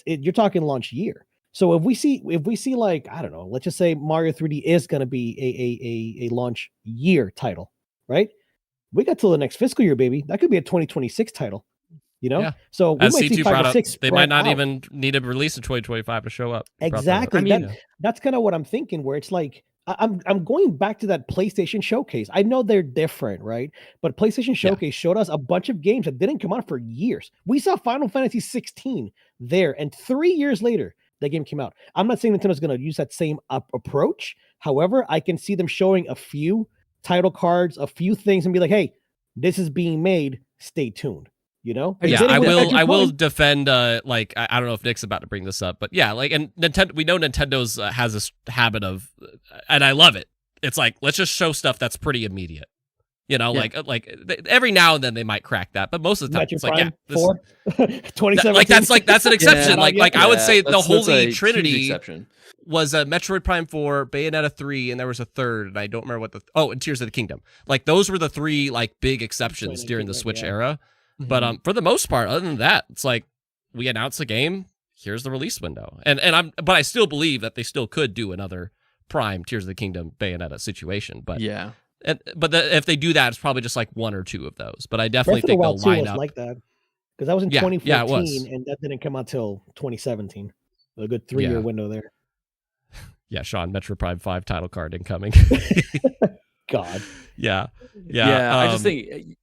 you're talking launch year. So if we see like, I don't know, let's just say Mario 3D is going to be a launch year title, right? We got till the next fiscal year, baby. That could be a 2026 title, you know? Yeah. So we As might see C2 five brought or up, six they might spread not out. even need a release in 2025 to show up. He brought that up. Exactly. I mean, That's kind of what I'm thinking, where it's like I'm going back to that PlayStation Showcase. I know they're different, right? But PlayStation Showcase showed us a bunch of games that didn't come out for years. We saw Final Fantasy 16 there, and 3 years later, that game came out. I'm not saying Nintendo's going to use that same approach. However, I can see them showing a few title cards, a few things, and be like, "Hey, this is being made. Stay tuned." You know? Yeah, Then I with will. I will Point- defend. Like I don't know if Nick's about to bring this up, but yeah, like and Nintendo. We know Nintendo's has this habit of, and I love it. It's like let's just show stuff that's pretty immediate. You know, Yeah. like every now and then they might crack that, but most of the time Metroid it's like yeah, Prime 4, 2017. like that's an exception. Yeah. like I would say the that's holy a huge trinity exception. was a Metroid Prime 4, Bayonetta 3, and there was a third, and I don't remember what and Tears of the Kingdom. Like those were the three like big exceptions during the Switch era. But for the most part, other than that, it's like we announce a game, here's the release window. But I still believe that they still could do another Prime, Tears of the Kingdom, Bayonetta situation. But Yeah. If they do that, it's probably just like one or two of those. But I definitely Breath of the think they'll Wild 2 line was up. like that, because that was in Yeah, 2014, yeah, it was. and that didn't come out till 2017. A good 3-year Yeah. window there. Yeah, Sean, Metroid Prime 5 title card incoming. God. Yeah. I just think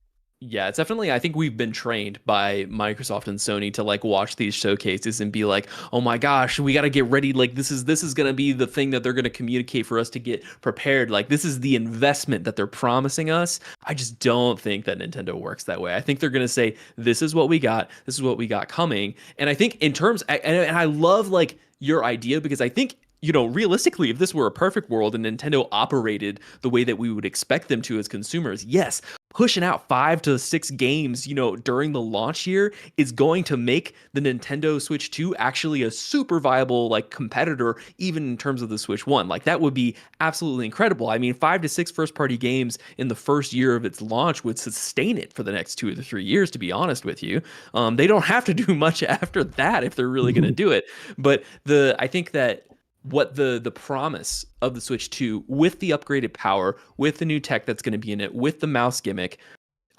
it's definitely, I think we've been trained by Microsoft and Sony to like watch these showcases and be like, oh my gosh, we got to get ready. Like this is going to be the thing that they're going to communicate for us to get prepared. Like this is the investment that they're promising us. I just don't think that Nintendo works that way. I think they're going to say, this is what we got. This is what we got coming. And I think in terms, and I love like your idea, because I think, you know, realistically, if this were a perfect world and Nintendo operated the way that we would expect them to as consumers, yes, pushing out 5 to 6 games, you know, during the launch year is going to make the Nintendo Switch 2 actually a super viable like competitor, even in terms of the Switch 1. Like that would be absolutely incredible. I mean, 5 to 6 first-party games in the first year of its launch would sustain it for the next 2 to 3 years, to be honest with you. They don't have to do much after that if they're really going to do it. But I think that what the promise of the Switch 2 with the upgraded power, with the new tech that's going to be in it, with the mouse gimmick,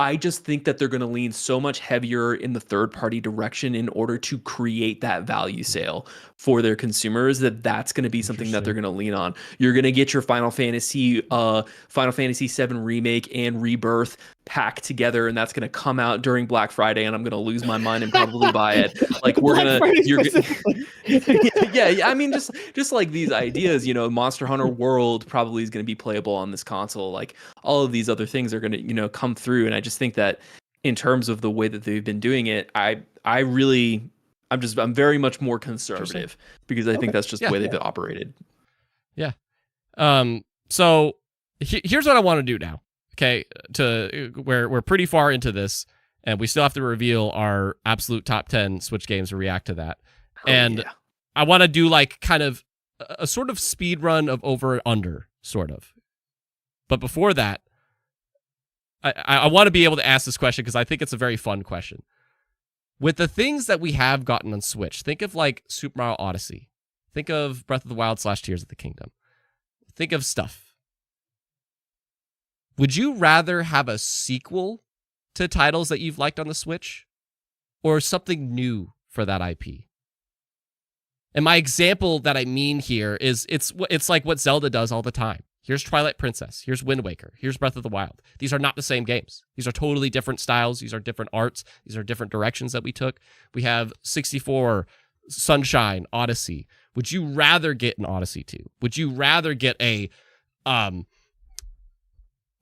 I just think that they're going to lean so much heavier in the third-party direction in order to create that value sale for their consumers, that's going to be something that they're going to lean on. You're going to get your Final Fantasy VII Remake and Rebirth pack together, and that's going to come out during Black Friday, and I'm going to lose my mind and probably buy it. Like yeah, I mean, just like these ideas, you know, Monster Hunter World probably is going to be playable on this console. Like all of these other things are going to, you know, come through, and I just think that in terms of the way that they've been doing it, I'm very much more conservative, because I think that's just the way they've been operated. Yeah. So here's what I want to do now. Okay, we're pretty far into this, and we still have to reveal our absolute top 10 Switch games to react to that. I want to do like kind of a sort of speed run of over and under, sort of. But before that, I want to be able to ask this question because I think it's a very fun question. With the things that we have gotten on Switch, think of like Super Mario Odyssey. Think of Breath of the Wild / Tears of the Kingdom. Think of stuff. Would you rather have a sequel to titles that you've liked on the Switch, or something new for that IP? And my example that I mean here is it's like what Zelda does all the time. Here's Twilight Princess. Here's Wind Waker. Here's Breath of the Wild. These are not the same games. These are totally different styles. These are different arts. These are different directions that we took. We have 64, Sunshine, Odyssey. Would you rather get an Odyssey 2? Would you rather get a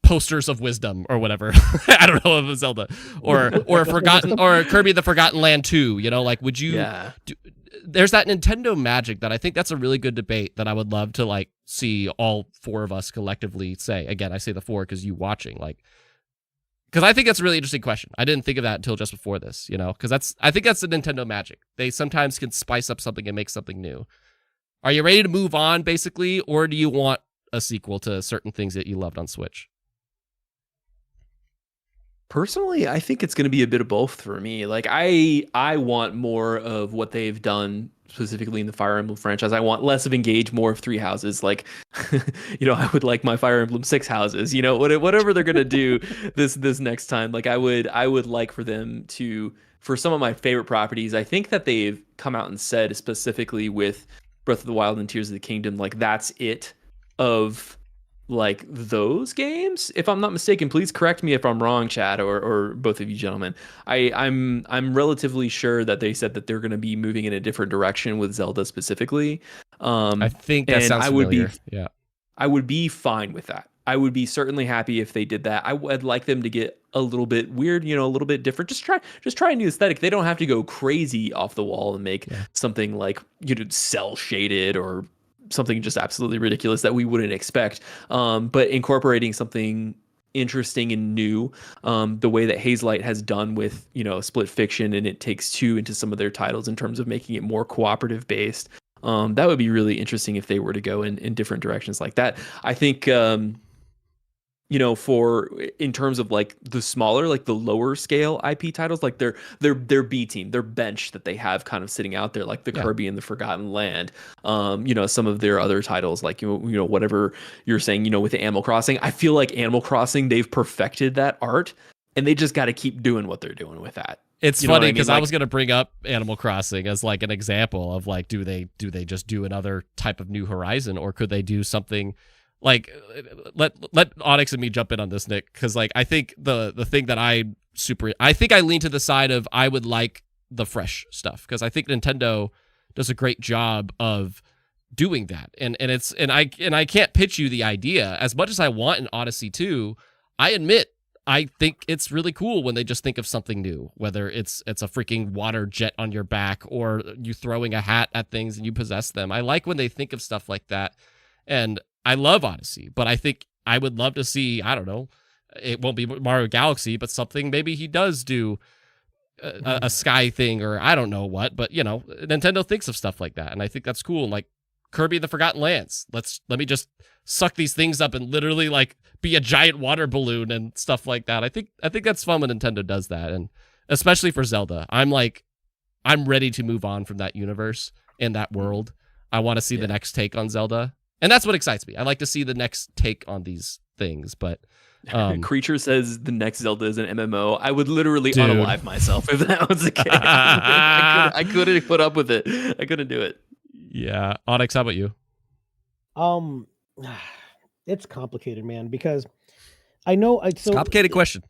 Posters of Wisdom or whatever? I don't know, of Zelda or Forgotten or Kirby the Forgotten Land 2, you know, like would you there's that Nintendo magic that I think that's a really good debate that I would love to like see all 4 of us collectively say. Again, I say the 4 because you watching, like, because I think that's a really interesting question. I didn't think of that until just before this, you know, because I think that's the Nintendo magic. They sometimes can spice up something and make something new. Are you ready to move on, basically, or do you want a sequel to certain things that you loved on Switch? Personally, I think it's going to be a bit of both for me. Like I want more of what they've done specifically in the Fire Emblem franchise. I want less of Engage, more of 3 houses. Like, I would like my Fire Emblem 6 houses. Whatever they're gonna do this next time. Like, I would like for them to, for some of my favorite properties. I think that they've come out and said specifically with Breath of the Wild and Tears of the Kingdom, like that's it of like those games, if I'm not mistaken. Please correct me if I'm wrong, Chad, or both of you gentlemen. I'm relatively sure that they said that they're going to be moving in a different direction with Zelda specifically. I think that sounds familiar. Yeah, I would be fine with that. I would be certainly happy if they did that. I would like them to get a little bit weird, a little bit different. Just try a new aesthetic. They don't have to go crazy off the wall and make something like cell shaded or something just absolutely ridiculous that we wouldn't expect, but incorporating something interesting and new, the way that Hazelight has done with Split Fiction and It Takes Two into some of their titles in terms of making it more cooperative based. That would be really interesting if they were to go in different directions like that. I think for in terms of like the smaller, like the lower scale IP titles, like their B team, their bench that they have kind of sitting out there, like the Kirby and the Forgotten Land, some of their other titles, like whatever you're saying, with the Animal Crossing. I feel like Animal Crossing, they've perfected that art, and they just got to keep doing what they're doing with that. It's funny because I was going to bring up Animal Crossing as like an example of like, do they just do another type of New Horizon, or could they do something? Like, let Onix and me jump in on this, Nick, because like I think the thing that I think I lean to the side of I would like the fresh stuff, because I think Nintendo does a great job of doing that, and I can't pitch you the idea as much as I want in Odyssey 2. I admit I think it's really cool when they just think of something new, whether it's a freaking water jet on your back or you throwing a hat at things and you possess them. I like when they think of stuff like that, and I love Odyssey, but I think I would love to see, I don't know, it won't be Mario Galaxy, but something maybe he does do a sky thing, or I don't know what, but Nintendo thinks of stuff like that, and I think that's cool. And like Kirby and the Forgotten Lands, let me just suck these things up and literally like be a giant water balloon and stuff like that. I think that's fun when Nintendo does that, and especially for Zelda. I'm ready to move on from that universe and that world. I want to see the next take on Zelda. And that's what excites me. I like to see the next take on these things, but Creature says the next Zelda is an MMO. I would literally unalive myself if that was the case. I couldn't put up with it. I couldn't do it. Yeah. Onix, how about you? It's complicated, man, because I know it's complicated question.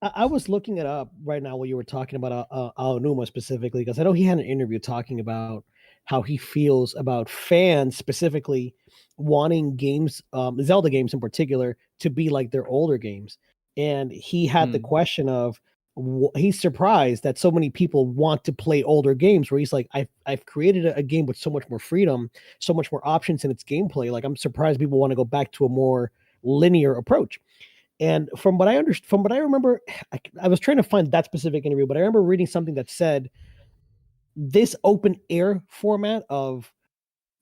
I was looking it up right now while you were talking about Aonuma specifically, because I know he had an interview talking about how he feels about fans specifically wanting games, Zelda games in particular, to be like their older games. And he had the question of, he's surprised that so many people want to play older games, where he's like, I've created a game with so much more freedom, so much more options in its gameplay. Like, I'm surprised people want to go back to a more linear approach. And from what I remember, I was trying to find that specific interview, but I remember reading something that said this open air format of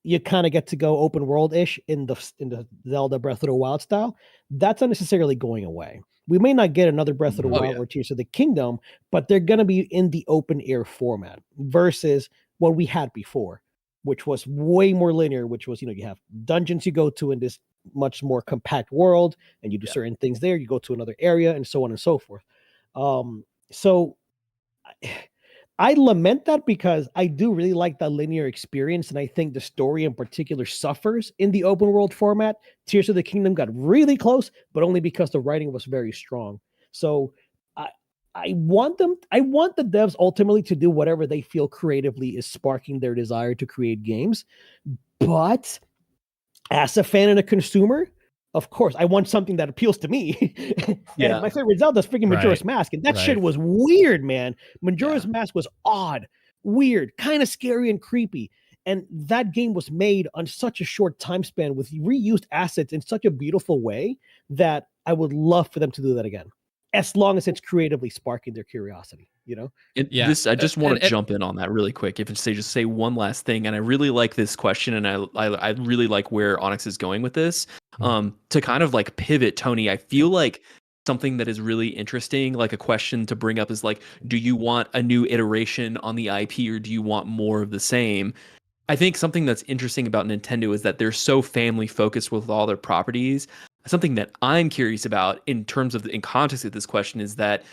you kind of get to go open world-ish in the Zelda Breath of the Wild style, that's not necessarily going away. We may not get another Breath of the Wild or Tears of the Kingdom, but they're going to be in the open air format versus what we had before, which was way more linear, which was, you have dungeons you go to in this much more compact world, and you do certain things there, you go to another area, and so on and so forth. So I lament that, because I do really like that linear experience, and I think the story in particular suffers in the open world format. Tears of the Kingdom got really close, but only because the writing was very strong. So I want the devs ultimately to do whatever they feel creatively is sparking their desire to create games. But as a fan and a consumer, of course, I want something that appeals to me. And my favorite Zelda is freaking Majora's Mask. And that shit was weird, man. Majora's Mask was odd, weird, kind of scary and creepy. And that game was made on such a short time span with reused assets in such a beautiful way that I would love for them to do that again, as long as it's creatively sparking their curiosity, I just want to jump in on that really quick. If it's just say one last thing, and I really like this question, and I really like where Onix is going with this. To kind of like pivot, Tony, I feel like something that is really interesting, like a question to bring up is like, do you want a new iteration on the IP or do you want more of the same? I think something that's interesting about Nintendo is that they're so family focused with all their properties. Something that I'm curious about in terms of in context of this question is that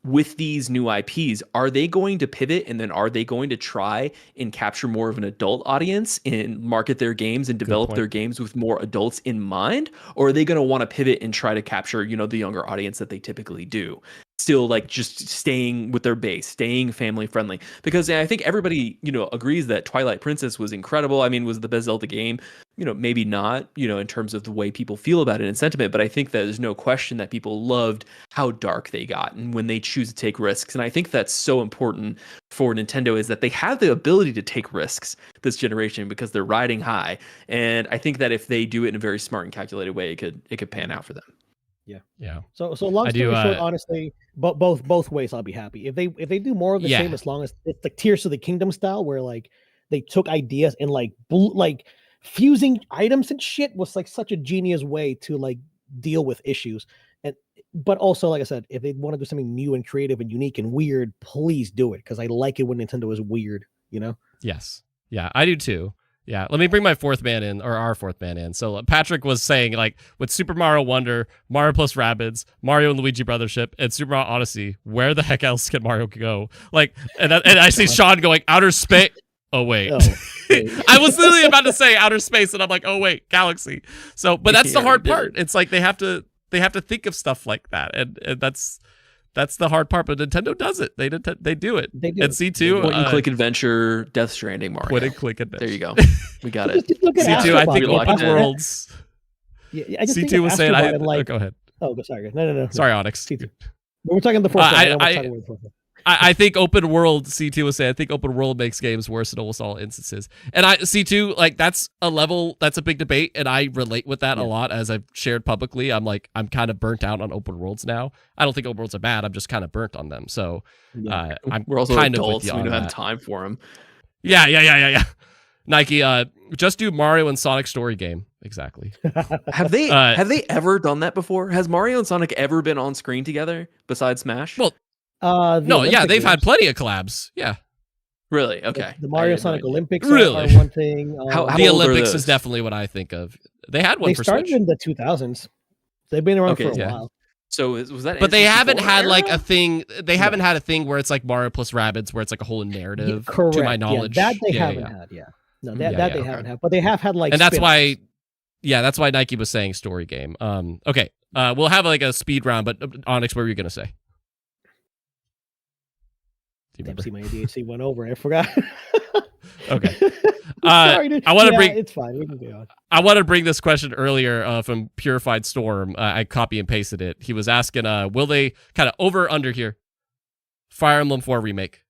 with these new IPs, are they going to pivot and then are they going to try and capture more of an adult audience and market their games and develop their games with more adults in mind? Or are they going to want to pivot and try to capture, the younger audience that they typically do? Still like just staying with their base, staying family friendly, because I think everybody, agrees that Twilight Princess was incredible. I mean, was the best Zelda game, maybe not, in terms of the way people feel about it and sentiment, but I think that there's no question that people loved how dark they got and when they choose to take risks. And I think that's so important for Nintendo is that they have the ability to take risks this generation because they're riding high. And I think that if they do it in a very smart and calculated way, it could pan out for them. Yeah. So long story short, honestly, both ways I'll be happy. If they do more of the same, as long as it's like Tears of the Kingdom style, where like they took ideas and like fusing items and shit was like such a genius way to like deal with issues. But also, like I said, if they want to do something new and creative and unique and weird, please do it because I like it when Nintendo is weird. Yes. Yeah, I do too. Yeah, let me bring my fourth man in, or our fourth man in. So Patrick was saying, like, with Super Mario Wonder, Mario plus Rabbids, Mario and Luigi Brothership, and Super Mario Odyssey, where the heck else can Mario go? Like, and I see Sean going, outer space. Oh, wait. I was literally about to say outer space, and I'm like, oh, wait, galaxy. So, but that's the hard part. It's like they have to think of stuff like that, and that's the hard part, but Nintendo does it. They do it. They do. And C2, point and click adventure, Death Stranding, Mario. Point and click adventure. There you go. We got it. C2, I think open worlds. Yeah, I just C2 was saying, go ahead. Oh, sorry. No. Sorry, Onix. C2. We're talking the fourth one. I think open world, C2 was saying, I think open world makes games worse in almost all instances. And C2, like, that's a big debate, and I relate with that a lot, as I've shared publicly. I'm kind of burnt out on open worlds now. I don't think open worlds are bad, I'm just kind of burnt on them. So we're also kind adults, of with you we on don't have that. time for them. Yeah. Nike, just do Mario and Sonic story game. Exactly. Have they ever done that before? Has Mario and Sonic ever been on screen together besides Smash? Well, they've had plenty of collabs. Yeah. Really? Okay. The Mario Sonic Olympics are one thing. How the old Olympics are is definitely what I think of. They had one they for started Switch. in the 2000s. They've been around for a while. So was that? But they haven't had era? like a thing. They haven't had a thing where it's like Mario plus Rabbids, where it's like a whole narrative. Correct. To my knowledge, that they haven't had. Yeah. No, they haven't had. But they have had like. And that's why. Yeah, that's why Nike was saying story game. Okay. We'll have like a speed round, but Onix, what were you gonna say? See, my ADHD went over. I forgot. Okay. Sorry, dude. I want to bring. It's fine. We can go on. I want to bring this question earlier from Purified Storm. I copy and pasted it. He was asking, will they kind of over or under here? Fire Emblem 4 remake.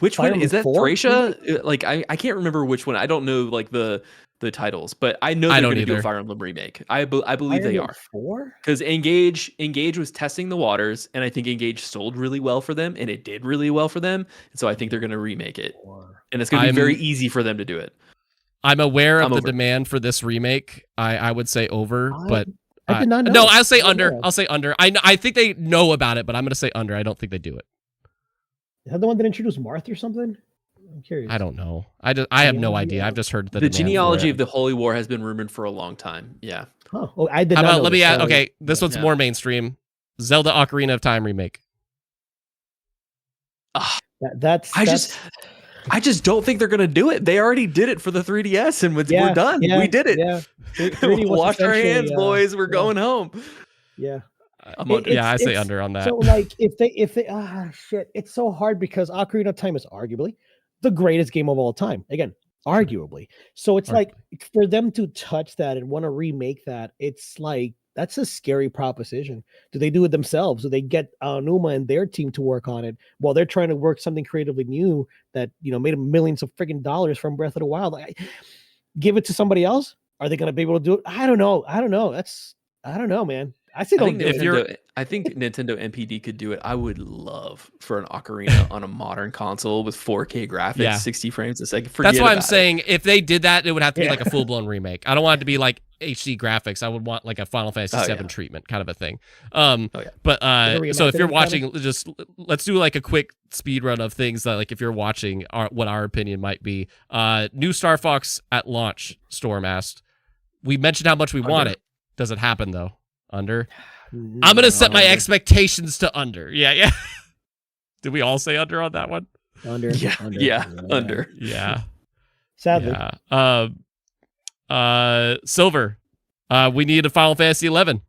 Which Fire one is that? 4? Thracia? Like I can't remember which one. I don't know like the titles, but I know they're going to do a Fire Emblem remake. I believe they are. 4? Because Engage was testing the waters, and I think Engage sold really well for them, and it did really well for them. And so I think they're going to remake it, and it's going to be very easy for them to do it. I'm aware of the demand for this remake. I would say over, but I did not know. No, I'll say under. I'll say under. I think they know about it, but I'm going to say under. I don't think they do it. Is that the one that introduced Marth or something? I'm curious. I don't know. I have no idea. I've just heard the genealogy of the Holy War has been rumored for a long time. Yeah. Oh, I did not know. Let me add. Okay, this one's more mainstream. Zelda Ocarina of Time remake. I just don't think they're gonna do it. They already did it for the 3DS, and we're done. We did it. Yeah. Wash our hands, boys. We're going home. Yeah. I say under on that. So like if they shit, it's so hard because Ocarina of Time is arguably the greatest game of all time. Again, arguably. So it's like for them to touch that and want to remake that, it's like that's a scary proposition. Do they do it themselves? Do they get Aonuma and their team to work on it while they're trying to work something creatively new that made them millions of freaking dollars from Breath of the Wild? Like, give it to somebody else? Are they going to be able to do it? I don't know. I don't know, man. I see. Don't do if it. you're- I think Nintendo NPD could do it. I would love for an Ocarina on a modern console with 4K graphics, Yeah. 60 frames a second. Forget That's why I'm about it. saying if they did that, it would have to be Yeah. like a full blown remake. I don't want it to be like HD graphics. I would want like a Final Fantasy Oh, VII yeah. treatment kind of a thing. yeah. But so if remastered you're kind watching, just let's do like a quick speed run of things that like if you're watching, what our opinion might be. New Star Fox at launch. Storm asked. We mentioned how much we want it. Does it happen though? Under. I'm gonna set my under. expectations to under. Yeah. Did we all say under on that one? Under. Yeah, Under. yeah, under. Yeah. Sadly. Yeah. Silver. We need a Final Fantasy 11.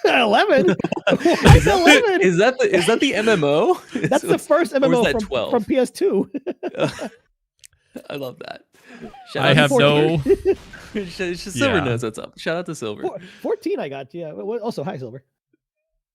11. Why's 11? Is that the MMO? That's the first or was MMO that from 12? PS2. I love that. I have no. Silver Yeah. knows what's up. Shout out to Silver. 14 I got, yeah. Also, hi, Silver.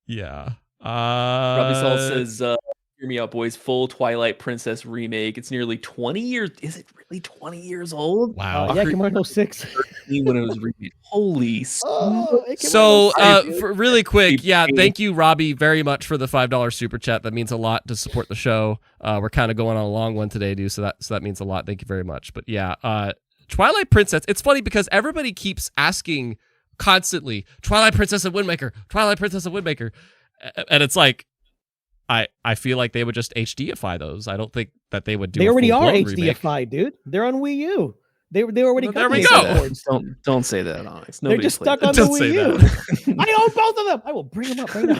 Yeah. Robbie Saul says, hear me out, boys. Full Twilight Princess remake. It's nearly 20 years. Is it really 20 years old? Wow. Yeah, came out in 06. When it was remade. Holy Oh, it came So, out in 06, dude. for really quick, yeah, thank you, Robbie, very much for the $5 super chat. That means a lot to support the show. We're kind of going on a long one today, dude. So that means a lot. Thank you very much. But yeah, Twilight Princess. It's funny because everybody keeps asking constantly, Twilight Princess and Windmaker, Twilight Princess and Windmaker, and it's like, I feel like they would just HDify those. I don't think that they would do. They already are full-blown remake. HDified, dude. They're on Wii U. They already Well, got there we the go. ports. Don't say that, Onix. They're just stuck on the Don't say Wii U. I own both of them. I will bring them up right now.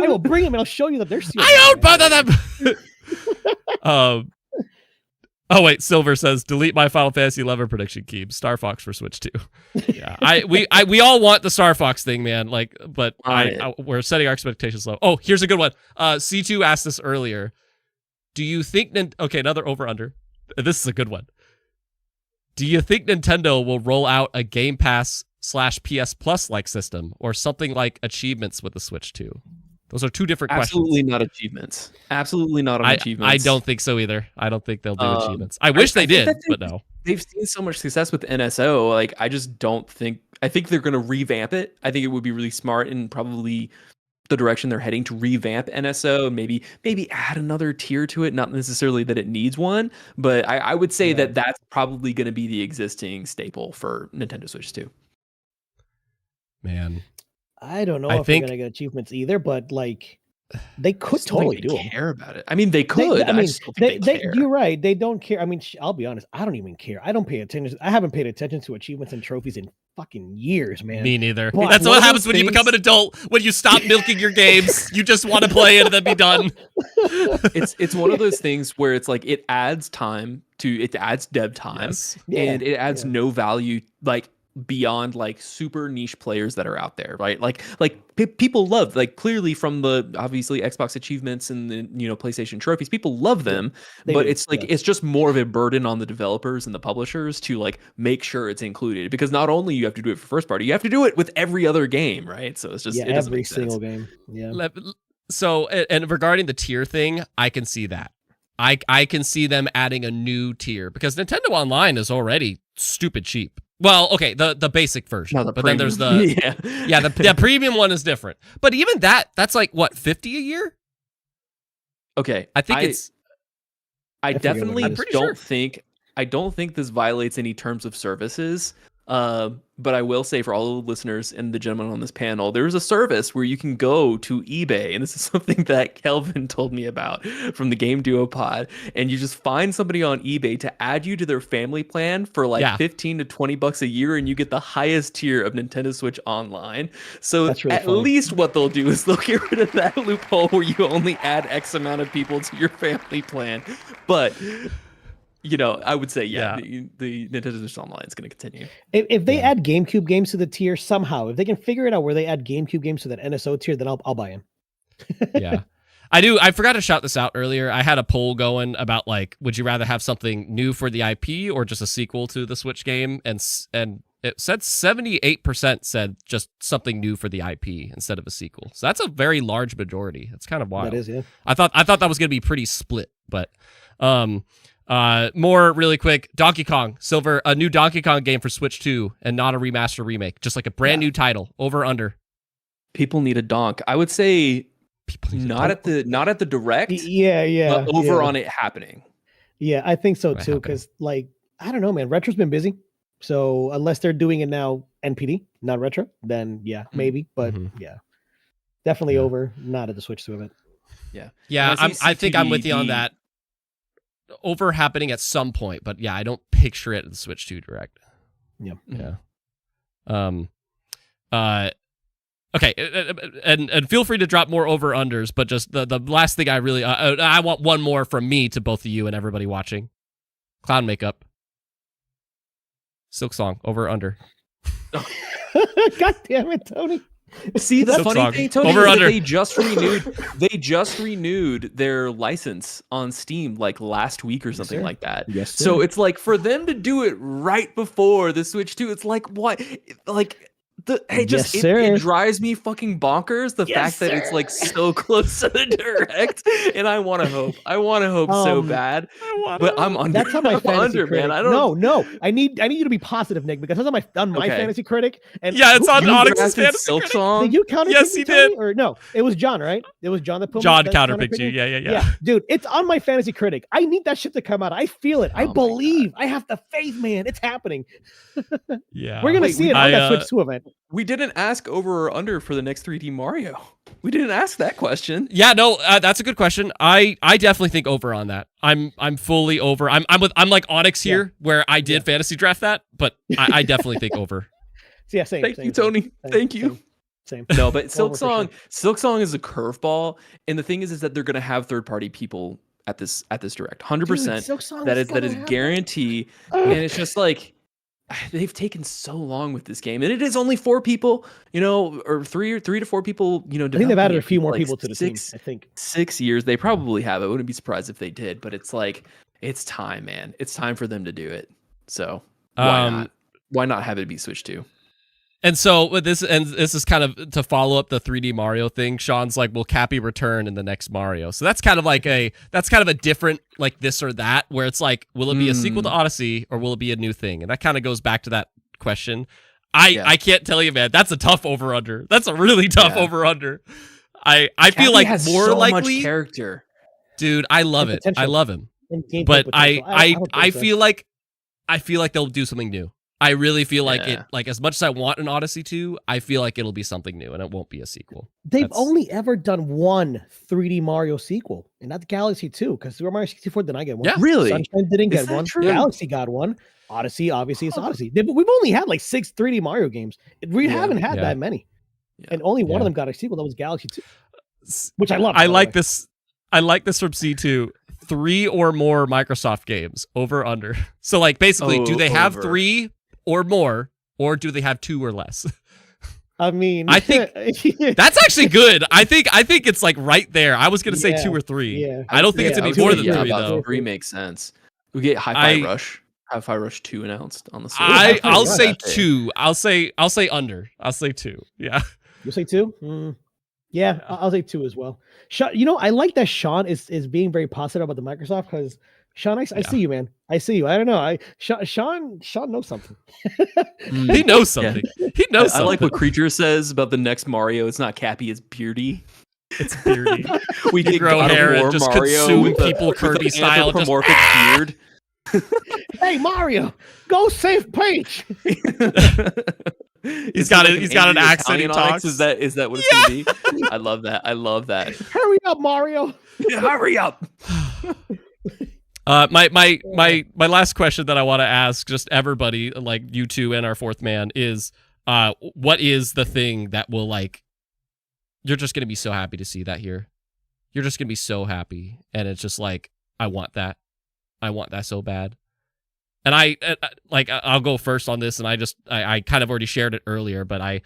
I will bring them and I'll show you that they're serious. I own both of them. Oh wait, Silver says delete my Final Fantasy 11 prediction, Keeb. Star Fox for Switch 2. Yeah, we all want the Star Fox thing, man. Like, but we're setting our expectations low. Oh, here's a good one. C2 asked this earlier. Do you think okay, another over under. This is a good one. Do you think Nintendo will roll out a Game Pass / PS Plus like system or something like achievements with the Switch 2? Those are two different Absolutely questions. not achievements. Absolutely not on achievements. I don't think so either. I don't think they'll do achievements. I wish they did, but no. They've seen so much success with NSO. Like, I just don't think. I think they're going to revamp it. I think it would be really smart and probably the direction they're heading to revamp NSO and maybe add another tier to it. Not necessarily that it needs one, but I would say that that's probably going to be the existing staple for Nintendo Switch 2. Man. I don't know I if think- they're gonna get achievements either, but like they could Still totally don't do even them. care about it. I mean, they could. I mean, just don't think they care. you're right. They don't care. I mean, I'll be honest. I don't even care. I don't pay attention. I haven't paid attention to achievements and trophies in fucking years, man. Me neither. Well, That's one what of happens those when you things- become an adult. When you stop milking your games, you just want to play it and then be done. It's one of those things where it's like it adds dev time Yes. and it adds no value like beyond like super niche players that are out there, right? Like people love, like, clearly from the obviously Xbox achievements and the PlayStation trophies, people love them, but do, it's like it's just more of a burden on the developers and the publishers to like make sure it's included, because not only you have to do it for first party, you have to do it with every other game, right? So it's just it doesn't every make sense. single game. Yeah. So, and regarding the tier thing, I can see that. I can see them adding a new tier because Nintendo Online is already stupid cheap. Well, okay, the basic version, No, the but then there's premium. the the premium one is different. But even that's like what, 50 a year? Okay, I think it's. I forget what definitely it is. don't think this violates any terms of services. But I will say for all the listeners and the gentlemen on this panel, there's a service where you can go to eBay, and this is something that Kelvin told me about from the Game Duo Pod, and you just find somebody on eBay to add you to their family plan for like $15 to $20 a year, and you get the highest tier of Nintendo Switch Online. So That's really at funny. least what they'll do is they'll get rid of that loophole where you only add X amount of people to your family plan. But I would say, the Nintendo Switch Online is going to continue. If they add GameCube games to the tier somehow, if they can figure it out where they add GameCube games to that NSO tier, then I'll buy in. Yeah. I forgot to shout this out earlier. I had a poll going about like, would you rather have something new for the IP or just a sequel to the Switch game? And it said 78% said just something new for the IP instead of a sequel. So that's a very large majority. That's kind of wild. That is, yeah. I thought that was going to be pretty split, but more really quick. Donkey Kong Silver, a new Donkey Kong game for Switch 2 and not a remaster remake, just like a brand new title. Over under. People need a donk. I would say not at the direct. Yeah. But over on it happening. Yeah, I think so Right, too. Because I don't know, man. Retro's been busy, so unless they're doing it now NPD, not retro, then maybe. But definitely over. Not at the Switch 2 event. Yeah. I think I'm with you on that. Over happening at some point, but I don't picture it at the Switch 2 Direct. Yeah. Okay, and feel free to drop more over unders, but just the last thing I really I want one more from me to both of you and everybody watching. Clown makeup. Silk Song, over or under. God damn it, Tony. See, the funny thing, Tony, over is under. That they just renewed their license on Steam like last week or something like that. Yes, sir. So it's like for them to do it right before the Switch 2, it's like what? Like it drives me fucking bonkers. The fact that it's like so close to the Direct, and I want to hope so bad. But I'm under. That's on my fantasy critic. Man. I don't. No. I need you to be positive, Nick, because that's on my fantasy critic. And it's on Onix's fantasy Silk critic. Song. Did you counter? Yes, he did. Or no? It was John, right? It was John that put John counterpicked you. Yeah. Dude, it's on my fantasy critic. I need that shit to come out. I feel it. I believe. I have the faith, man. It's happening. Yeah. We're gonna see it on that Switch 2 event. We didn't ask over or under for the next 3D Mario. We didn't ask that question. Yeah, no, that's a good question. I definitely think over on that. I'm fully over. I'm like Onix here, where I did fantasy draft that, but I definitely think over. Yeah, same. Thank you, Tony. Thank you. Same. No, but Silk Song is a curveball, and the thing is that they're gonna have third-party people at this Direct. 100%. That is guarantee, and it's just like. They've taken so long with this game, and it is only 4 people, or three to 4 people, I think they've added a few more people to the team. I think 6 years. They probably have. I wouldn't be surprised if they did, but it's like it's time, man. It's time for them to do it. So why not? Why not have it be Switch 2? And so with this, and this is kind of to follow up the 3D Mario thing. Sean's like, "Will Cappy return in the next Mario?" So that's kind of like a different like this or that, where it's like, will it be a sequel to Odyssey or will it be a new thing? And that kind of goes back to that question. I can't tell you, man. That's a tough over under. That's a really tough over under. I feel like has more so likely much character, dude. I love it. I love him, but I feel like they'll do something new. I really feel like it, like as much as I want an Odyssey 2, I feel like it'll be something new and it won't be a sequel. They've only ever done one 3D Mario sequel, and that's Galaxy 2, because Super Mario 64 did not get one. Yeah, really? Sunshine didn't get one. True? Galaxy got one. Odyssey, obviously, it's Odyssey. We've only had like 6 3D Mario games. We haven't had that many. And only one of them got a sequel. That was Galaxy 2, which I love. I like this from C2. 3 or more Microsoft games, over under. So like basically, do they have 3 or more, or do they have 2 or less? I mean, I think that's actually good. I think it's like right there. I was gonna say 2 or 3. Yeah. I don't think it's any more than 3 though. 3 makes sense. We get Hi-Fi Rush 2 announced on the Switch. I'll say 2. I'll say under. I'll say 2. Yeah. You say 2? Yeah, I'll say 2 as well. I like that Sean is being very positive about the Microsoft, because Sean, I see you, man. I see you. I don't know. Sean knows something. He knows something. He knows something. I like what Creature says about the next Mario. It's not Cappy, it's Beardy. It's Beardy. We can grow hair and just Mario consume people Kirby style. Anthropomorphic beard. Hey Mario, go save Peach. He's got an accent. He talks. Is that what it's gonna be? I love that. Hurry up, Mario. Hurry up. My last question that I want to ask just everybody, like you two and our fourth man, is what is the thing that will, like, you're just going to be so happy to see that here. You're just going to be so happy, and it's just like, I want that so bad. And I'll go first on this, and I kind of already shared it earlier, but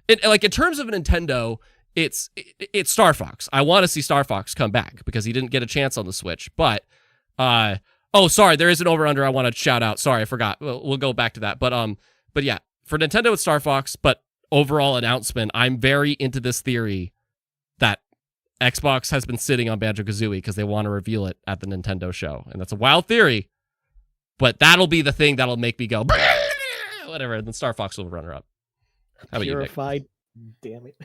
in terms of Nintendo, it's Star Fox. I want to see Star Fox come back because he didn't get a chance on the Switch. But sorry, there is an over-under I want to shout out. Sorry, I forgot. We'll go back to that. But yeah, for Nintendo, it's Star Fox. But overall announcement, I'm very into this theory that Xbox has been sitting on Banjo-Kazooie because they want to reveal it at the Nintendo show. And that's a wild theory, but that'll be the thing that'll make me go, whatever, and then Star Fox will run her up. How about Purified, damn it.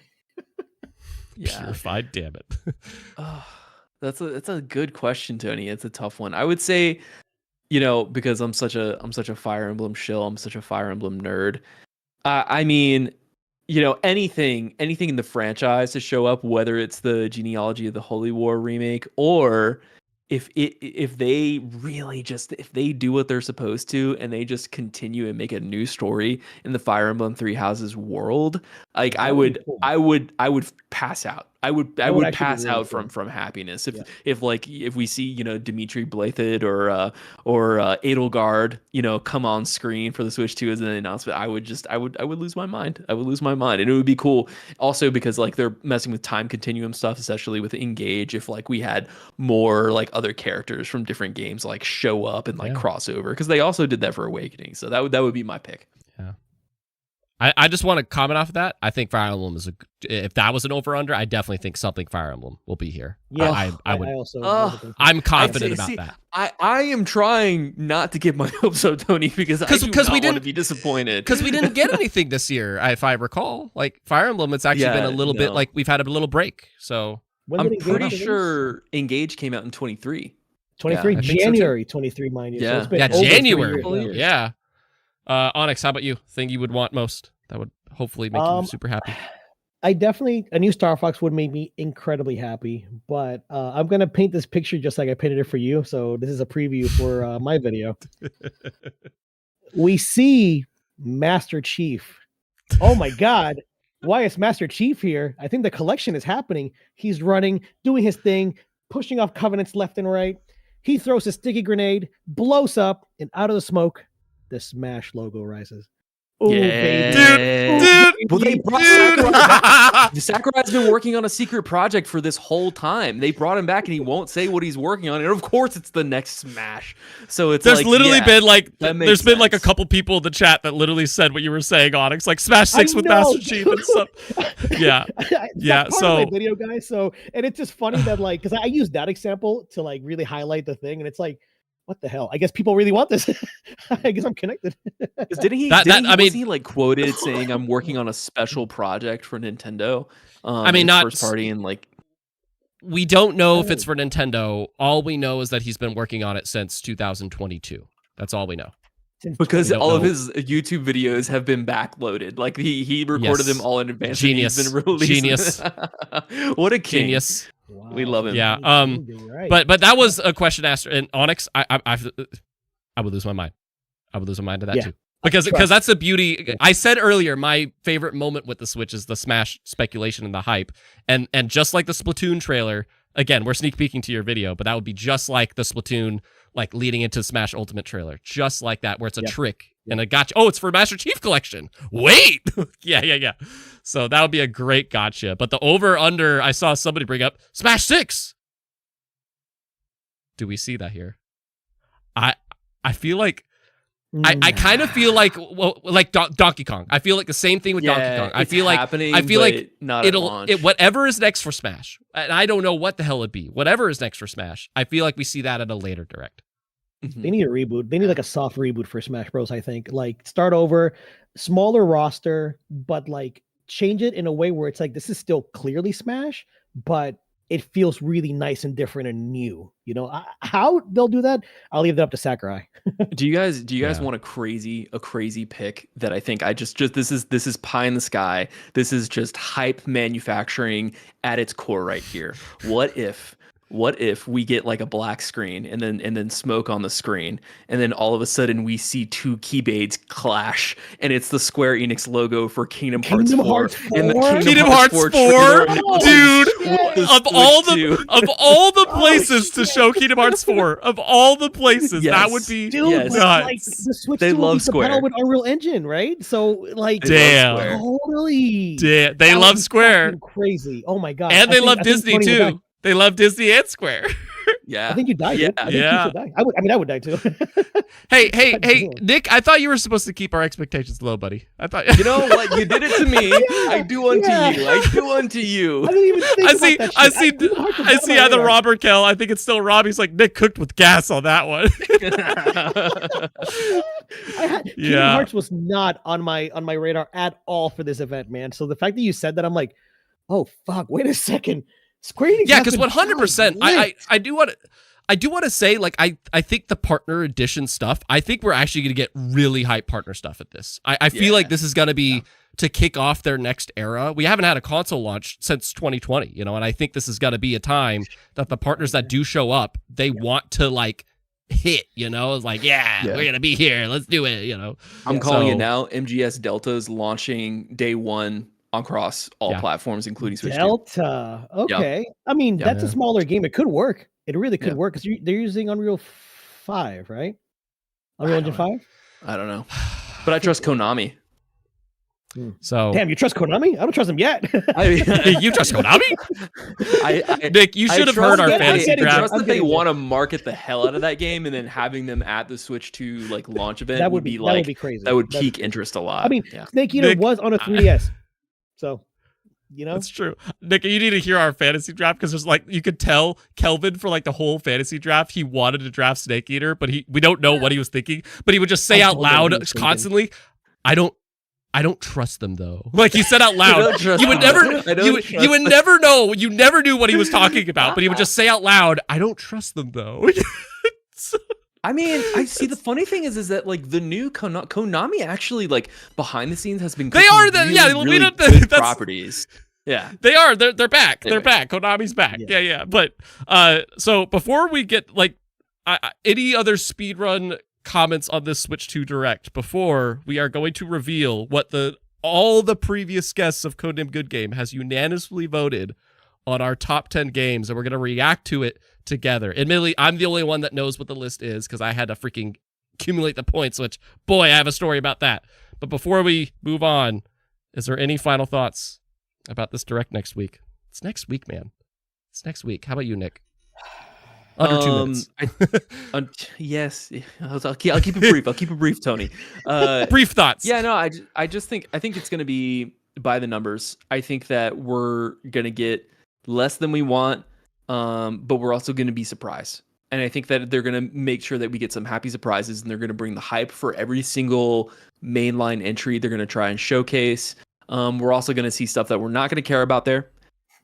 Yeah. Purified, damn it. That's a good question, Tony. It's a tough one. I would say, because I'm such a Fire Emblem shill, I'm such a Fire Emblem nerd. I mean, anything in the franchise to show up, whether it's the Genealogy of the Holy War remake, or if they really if they do what they're supposed to and they just continue and make a new story in the Fire Emblem Three Houses world, like I would pass out. I would pass out from happiness if we see Dimitri Blythed or Edelgard come on screen for the Switch 2 as an announcement. I would lose my mind. I would lose my mind, and it would be cool also because like they're messing with time continuum stuff, especially with Engage. If like we had more like other characters from different games like show up and like crossover, because they also did that for Awakening. So that would be my pick. Yeah. I just want to comment off of that. I think Fire Emblem if that was an over-under, I definitely think something Fire Emblem will be here. Yeah, I would. I'm confident about that. I am trying not to get my hopes up, Tony, because I do not want to be disappointed. Because we didn't get anything this year, if I recall. Like Fire Emblem, it's actually been a little bit like we've had a little break. So I'm pretty sure Engage came out in 23. 23 January 23, mind you. Yeah, so it's been January. Yeah. Onix, how about you? Thing you would want most that would hopefully make you super happy? A new Star Fox would make me incredibly happy, but I'm gonna paint this picture just like I painted it for you. So this is a preview for my video. We see Master Chief. Oh my God. Why is Master Chief here? I think the collection is happening. He's running, doing his thing, pushing off covenants left and right. He throws a sticky grenade, blows up, and out of the smoke, the Smash logo rises. Oh, yeah, dude. Well, they brought Sakurai back. Sakurai's been working on a secret project for this whole time. They brought him back, and he won't say what he's working on. And of course, it's the next Smash. So it's there's literally been like there's been like a sense. couple people in the chat that literally said what you were saying, Onyx, like Smash 6 with Master Chief and stuff. Yeah, yeah. So my video, guys. So and it's just funny that like because I use that example to like really highlight the thing, and it's like, what the hell? I guess people really want this. I guess I'm connected. Didn't he? Was he like quoted saying, "I'm working on a special project for Nintendo"? Not first party and like. We don't know if it's for Nintendo. All we know is that he's been working on it since 2022. That's all we know. Because all of his YouTube videos have been backloaded. Like he recorded them all in advance. Genius. And he's been released. Genius. What a king. Genius. Wow. We love him. Yeah. Right. But that was a question asked, and Onix, I would lose my mind. I would lose my mind to that too. Because that's the beauty. I said earlier, my favorite moment with the Switch is the Smash speculation and the hype, and just like the Splatoon trailer. Again, we're sneak peeking to your video, but that would be just like the Splatoon, like leading into Smash Ultimate trailer, just like that, where it's a trick and a gotcha. Oh, it's for Master Chief Collection. Wait, yeah. So that would be a great gotcha. But the over under, I saw somebody bring up Smash 6. Do we see that here? I feel like. I kind of feel like Donkey Kong. I feel like the same thing with Donkey Kong. I feel like not whatever is next for Smash, and I don't know what the hell it'd be. Whatever is next for Smash, I feel like we see that at a later direct. They need a reboot. They need like a soft reboot for Smash Bros. I think like start over, smaller roster, but like change it in a way where it's like this is still clearly Smash, but it feels really nice and different and new. You know how they'll do that? I'll leave that up to Sakurai. Do you guys want a crazy pick that I think this is pie in the sky. This is just hype manufacturing at its core right here. What if we get like a black screen and then smoke on the screen, and then all of a sudden we see two keyblades clash, and it's the Square Enix logo for Kingdom Hearts 4. And the Kingdom Hearts 4, dude. Of all the places to show Kingdom Hearts 4, of all the places, that would be nuts. Like the Switch they love Square with Unreal Engine, right? So like, totally, damn, they love Square. Crazy. Oh my god, and they love Disney too. They love Disney and Square. Yeah, I think you died. Yeah, I would die too. Hey, Nick! I thought you were supposed to keep our expectations low, buddy. I thought you know what you did it to me. I do unto you. I do unto you. I didn't even think I see either Rob or Kel. I think it's still Rob. He's like Nick cooked with gas on that one. Kingdom Hearts was not on my radar at all for this event, man. So the fact that you said that, I'm like, Oh fuck! Wait a second. Square Enix. Yeah, because 100%. I do want to say, like, I think the partner edition stuff. I think we're actually going to get really hype partner stuff at this. I feel like this is going to be to kick off their next era. We haven't had a console launch since 2020, you know, and I think this is going to be a time that the partners that do show up, they want to like hit, you know, it's like, we're going to be here. Let's do it, you know. I'm calling it now. MGS Delta is launching day one across all platforms, including Switch 2. Delta. Okay. I mean, that's a smaller game. It could work. It really could work because they're using Unreal 5, right? Unreal Engine 5? I don't know. But I trust Konami. So damn, you trust Konami? I don't trust them yet. You trust Konami? Nick, you should have heard our fantasy draft. I trust that they want to market the hell out of that game, and then having them at the Switch 2 like launch event that would be like, that would be crazy. That would pique interest a lot. I mean, Snake Eater was on a 3DS, so you know that's true. Nick, you need to hear our fantasy draft because there's like you could tell Kelvin for like the whole fantasy draft he wanted to draft Snake Eater, but we don't know what he was thinking. But he would just say out loud constantly, I don't trust them though. Like he said out loud, you would never know. You never knew what he was talking about, but he would just say out loud, "I don't trust them though." I mean, I see. The funny thing is that like the new Konami actually like behind the scenes has been. They are the really good properties. Yeah, they are. They're back. Anyway. They're back. Konami's back. Yeah. But so before we get like any other speedrun comments on this Switch 2 Direct, before we are going to reveal what all the previous guests of Codename Good Game has unanimously voted on our top 10 games, and we're going to react to it together. Admittedly, I'm the only one that knows what the list is because I had to freaking accumulate the points, which, boy, I have a story about that. But before we move on, is there any final thoughts about this Direct next week? It's next week, man. It's next week. How about you, Nick? Under 2 minutes. Yes, I'll keep it brief. I'll keep it brief, Tony. Brief thoughts. Yeah, no, I think it's going to be by the numbers. I think that we're going to get less than we want, but we're also going to be surprised. And I think that they're going to make sure that we get some happy surprises, and they're going to bring the hype for every single mainline entry they're going to try and showcase. We're also going to see stuff that we're not going to care about there.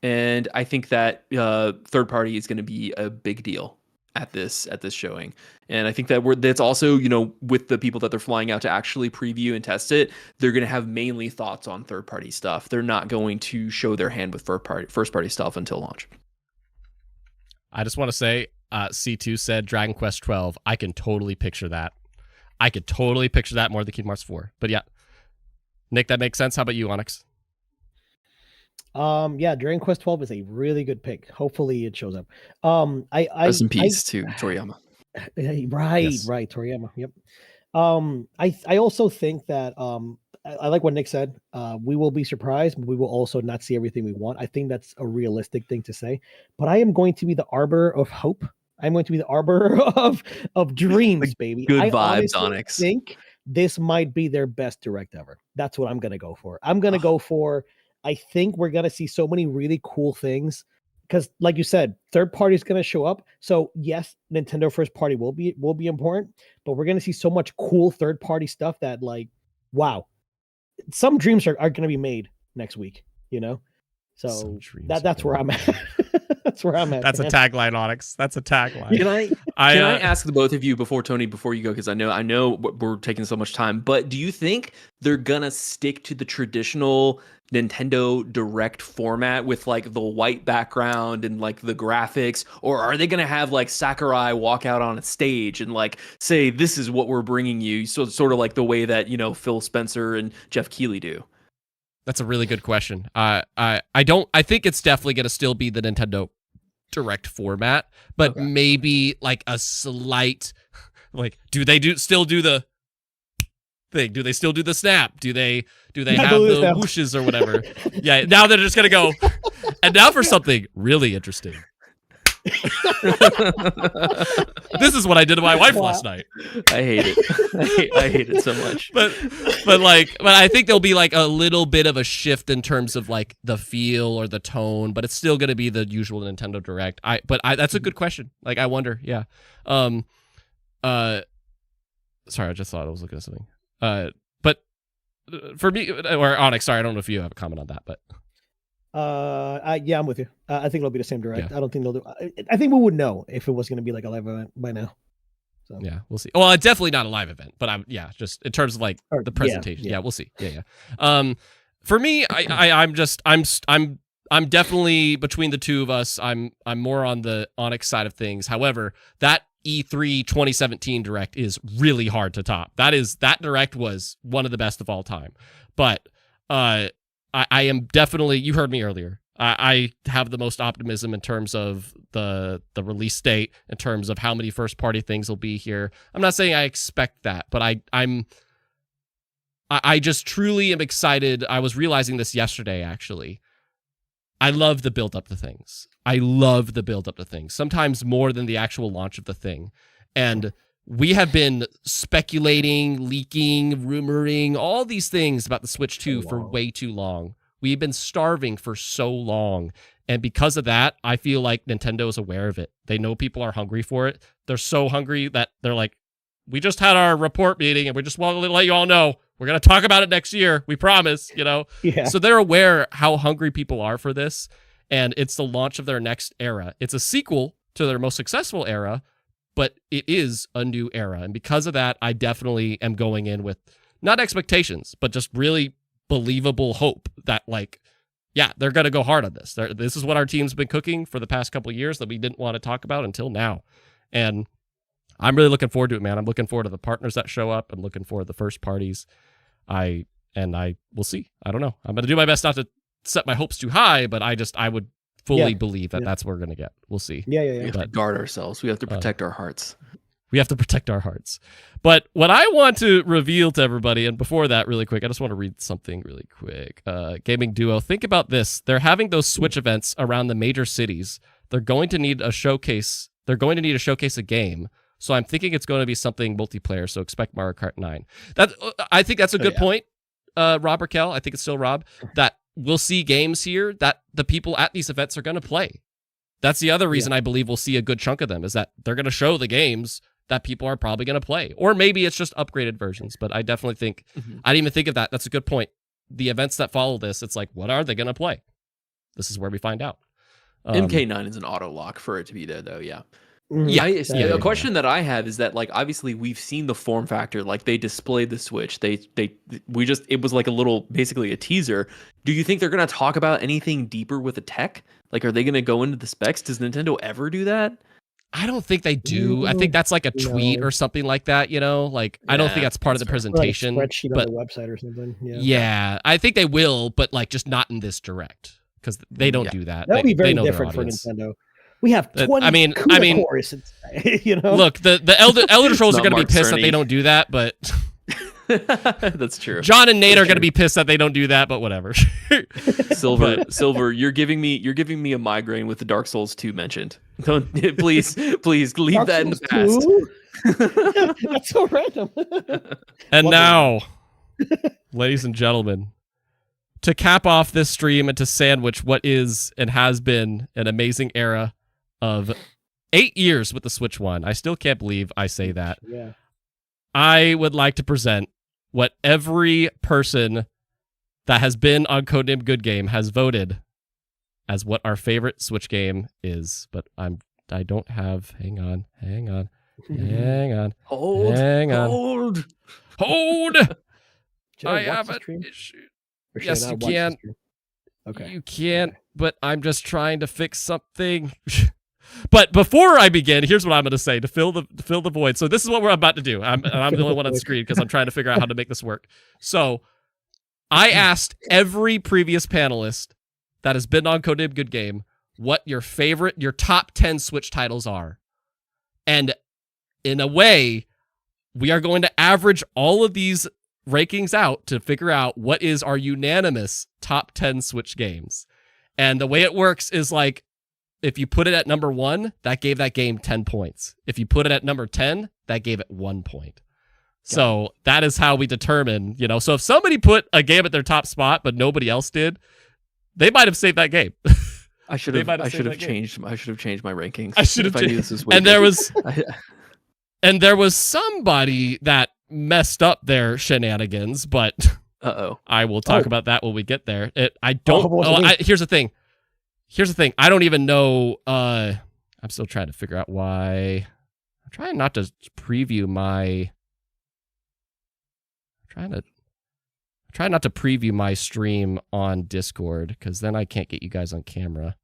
And I think that third party is going to be a big deal at this showing. And I think that that's also, you know, with the people that they're flying out to actually preview and test it, they're going to have mainly thoughts on third party stuff. They're not going to show their hand with first party stuff until launch. I just want to say, C2 said Dragon Quest 12. I can totally picture that. I could totally picture that more than Kingdom Hearts 4. But yeah, Nick, that makes sense. How about you, Onix? Dragon Quest 12 is a really good pick. Hopefully it shows up. Rest in peace to Toriyama. Right, Toriyama. Yep. I also think that I like what Nick said. We will be surprised, but we will also not see everything we want. I think that's a realistic thing to say. But I am going to be the arbiter of hope. I'm going to be the arbiter of dreams, baby. Good vibes, Onix. I think this might be their best Direct ever. That's what I'm going to go for. I'm going to go for. I think we're going to see so many really cool things because, like you said, third party is going to show up. So yes, Nintendo first party will be important, but we're going to see so much cool third party stuff that, like, wow, some dreams are going to be made next week, you know? So that's where I'm at. That's where I'm at. That's man. A tagline, Onix. That's a tagline. Can I ask the both of you before you go, because I know we're taking so much time, but do you think they're gonna stick to the traditional Nintendo Direct format with like the white background and like the graphics, or are they gonna have like Sakurai walk out on a stage and like say, this is what we're bringing you, so sort of like the way that, you know, Phil Spencer and Jeff Keighley do? That's a really good question. I think it's definitely going to still be the Nintendo Direct format, but maybe like a slight, like, do they still do the thing? Do they still do the snap? Do they have the whooshes or whatever? Yeah. Now they're just going to go. And now for something really interesting. This is what I did to my wife last night. I hate it. I hate it so much. But I think there'll be like a little bit of a shift in terms of like the feel or the tone, but it's still going to be the usual Nintendo Direct. That's a good question. Like, I wonder. Yeah. Sorry, I just thought I was looking at something. But for me or Onix, sorry, I don't know if you have a comment on that, but. Yeah, I'm with you. I think it'll be the same direct. Yeah. I don't think they'll do. I think we would know if it was going to be like a live event by now. So. Yeah, we'll see. Well, it's definitely not a live event, but just in terms of like the presentation. Yeah, we'll see. Yeah. For me, I'm definitely between the two of us. I'm more on the Onix side of things. However, that E3 2017 direct is really hard to top. That direct was one of the best of all time. But I am definitely, you heard me earlier. I have the most optimism in terms of the release date, in terms of how many first party things will be here. I'm not saying I expect that, but I just truly am excited. I was realizing this yesterday, actually. I love the build up to things. Sometimes more than the actual launch of the thing. And we have been speculating, leaking, rumoring, all these things about the Switch 2 for way too long. We've been starving for so long. And because of that, I feel like Nintendo is aware of it. They know people are hungry for it. They're so hungry that they're like, we just had our report meeting and we just want to let you all know we're going to talk about it next year. We promise, Yeah. So they're aware how hungry people are for this. And it's the launch of their next era. It's a sequel to their most successful era, but it is a new era. And because of that, I definitely am going in with not expectations, but just really believable hope that they're going to go hard on this. This is what our team's been cooking for the past couple of years that we didn't want to talk about until now. And I'm really looking forward to it, man. I'm looking forward to the partners that show up. I'm looking forward to the first parties. I will see. I don't know. I'm going to do my best not to set my hopes too high, but I would fully believe that that's what we're going to get. We'll see. Yeah. We have to guard ourselves. We have to protect our hearts. We have to protect our hearts. But what I want to reveal to everybody, and before that, really quick, I just want to read something really quick. Gaming Duo, think about this. They're having those Switch events around the major cities. They're going to need a showcase. They're going to need to showcase a game. So I'm thinking it's going to be something multiplayer. So expect Mario Kart 9. I think that's a good point, Rob or Kel. I think it's still Rob. That we'll see games here that the people at these events are going to play. That's the other reason I believe we'll see a good chunk of them, is that they're going to show the games that people are probably going to play. Or maybe it's just upgraded versions, but I definitely think, I didn't even think of that. That's a good point. The events that follow this, it's like, what are they going to play? This is where we find out. MK9 is an auto lock for it to be there, though, yeah. Mm-hmm. A question that I have is that, obviously we've seen the form factor, they displayed the Switch. It was like a little, basically a teaser. Do you think they're going to talk about anything deeper with the tech? Are they going to go into the specs? Does Nintendo ever do that? I don't think they do. I think that's like a tweet or something like that, I don't think that's part of the presentation. Like a spreadsheet on the website or something. Yeah, I think they will, but just not in this direct, because they don't do that. That'll be very different for Nintendo. We have 20 I mean, cores, Look, the Elder Scrolls are going to be pissed that they don't do that, but that's true. John and Nate are going to be pissed that they don't do that, but whatever. Silver, you're giving me a migraine with the Dark Souls 2 mentioned. Don't please leave Dark that in Souls the past. That's so random. And now, ladies and gentlemen, to cap off this stream and to sandwich what is and has been an amazing era of 8 years with the Switch 1. I still can't believe I say that. Yeah. I would like to present what every person that has been on Codename Good Game has voted as what our favorite Switch game is. But I don't have. Hang on. Hold. I have an issue. Yes, you can. Okay. You can't, but I'm just trying to fix something. But before I begin, here's what I'm going to say to fill the void. So this is what we're about to do. I'm the only one on the screen because I'm trying to figure out how to make this work. So I asked every previous panelist that has been on Codename Good Game what your top 10 Switch titles are. And in a way, we are going to average all of these rankings out to figure out what is our unanimous top 10 Switch games. And the way it works is if you put it at number 1, that gave that game 10 points. If you put it at number 10, that gave it 1 point. So that is how we determine, so if somebody put a game at their top spot, but nobody else did, they might have saved that game. I should have changed my rankings. I knew this was and there was somebody that messed up their shenanigans, but Uh-oh. I will talk about that when we get there. Here's the thing. I don't even know. I'm still trying to figure out why. I'm trying not to preview my. Try not to preview my stream on Discord because then I can't get you guys on camera.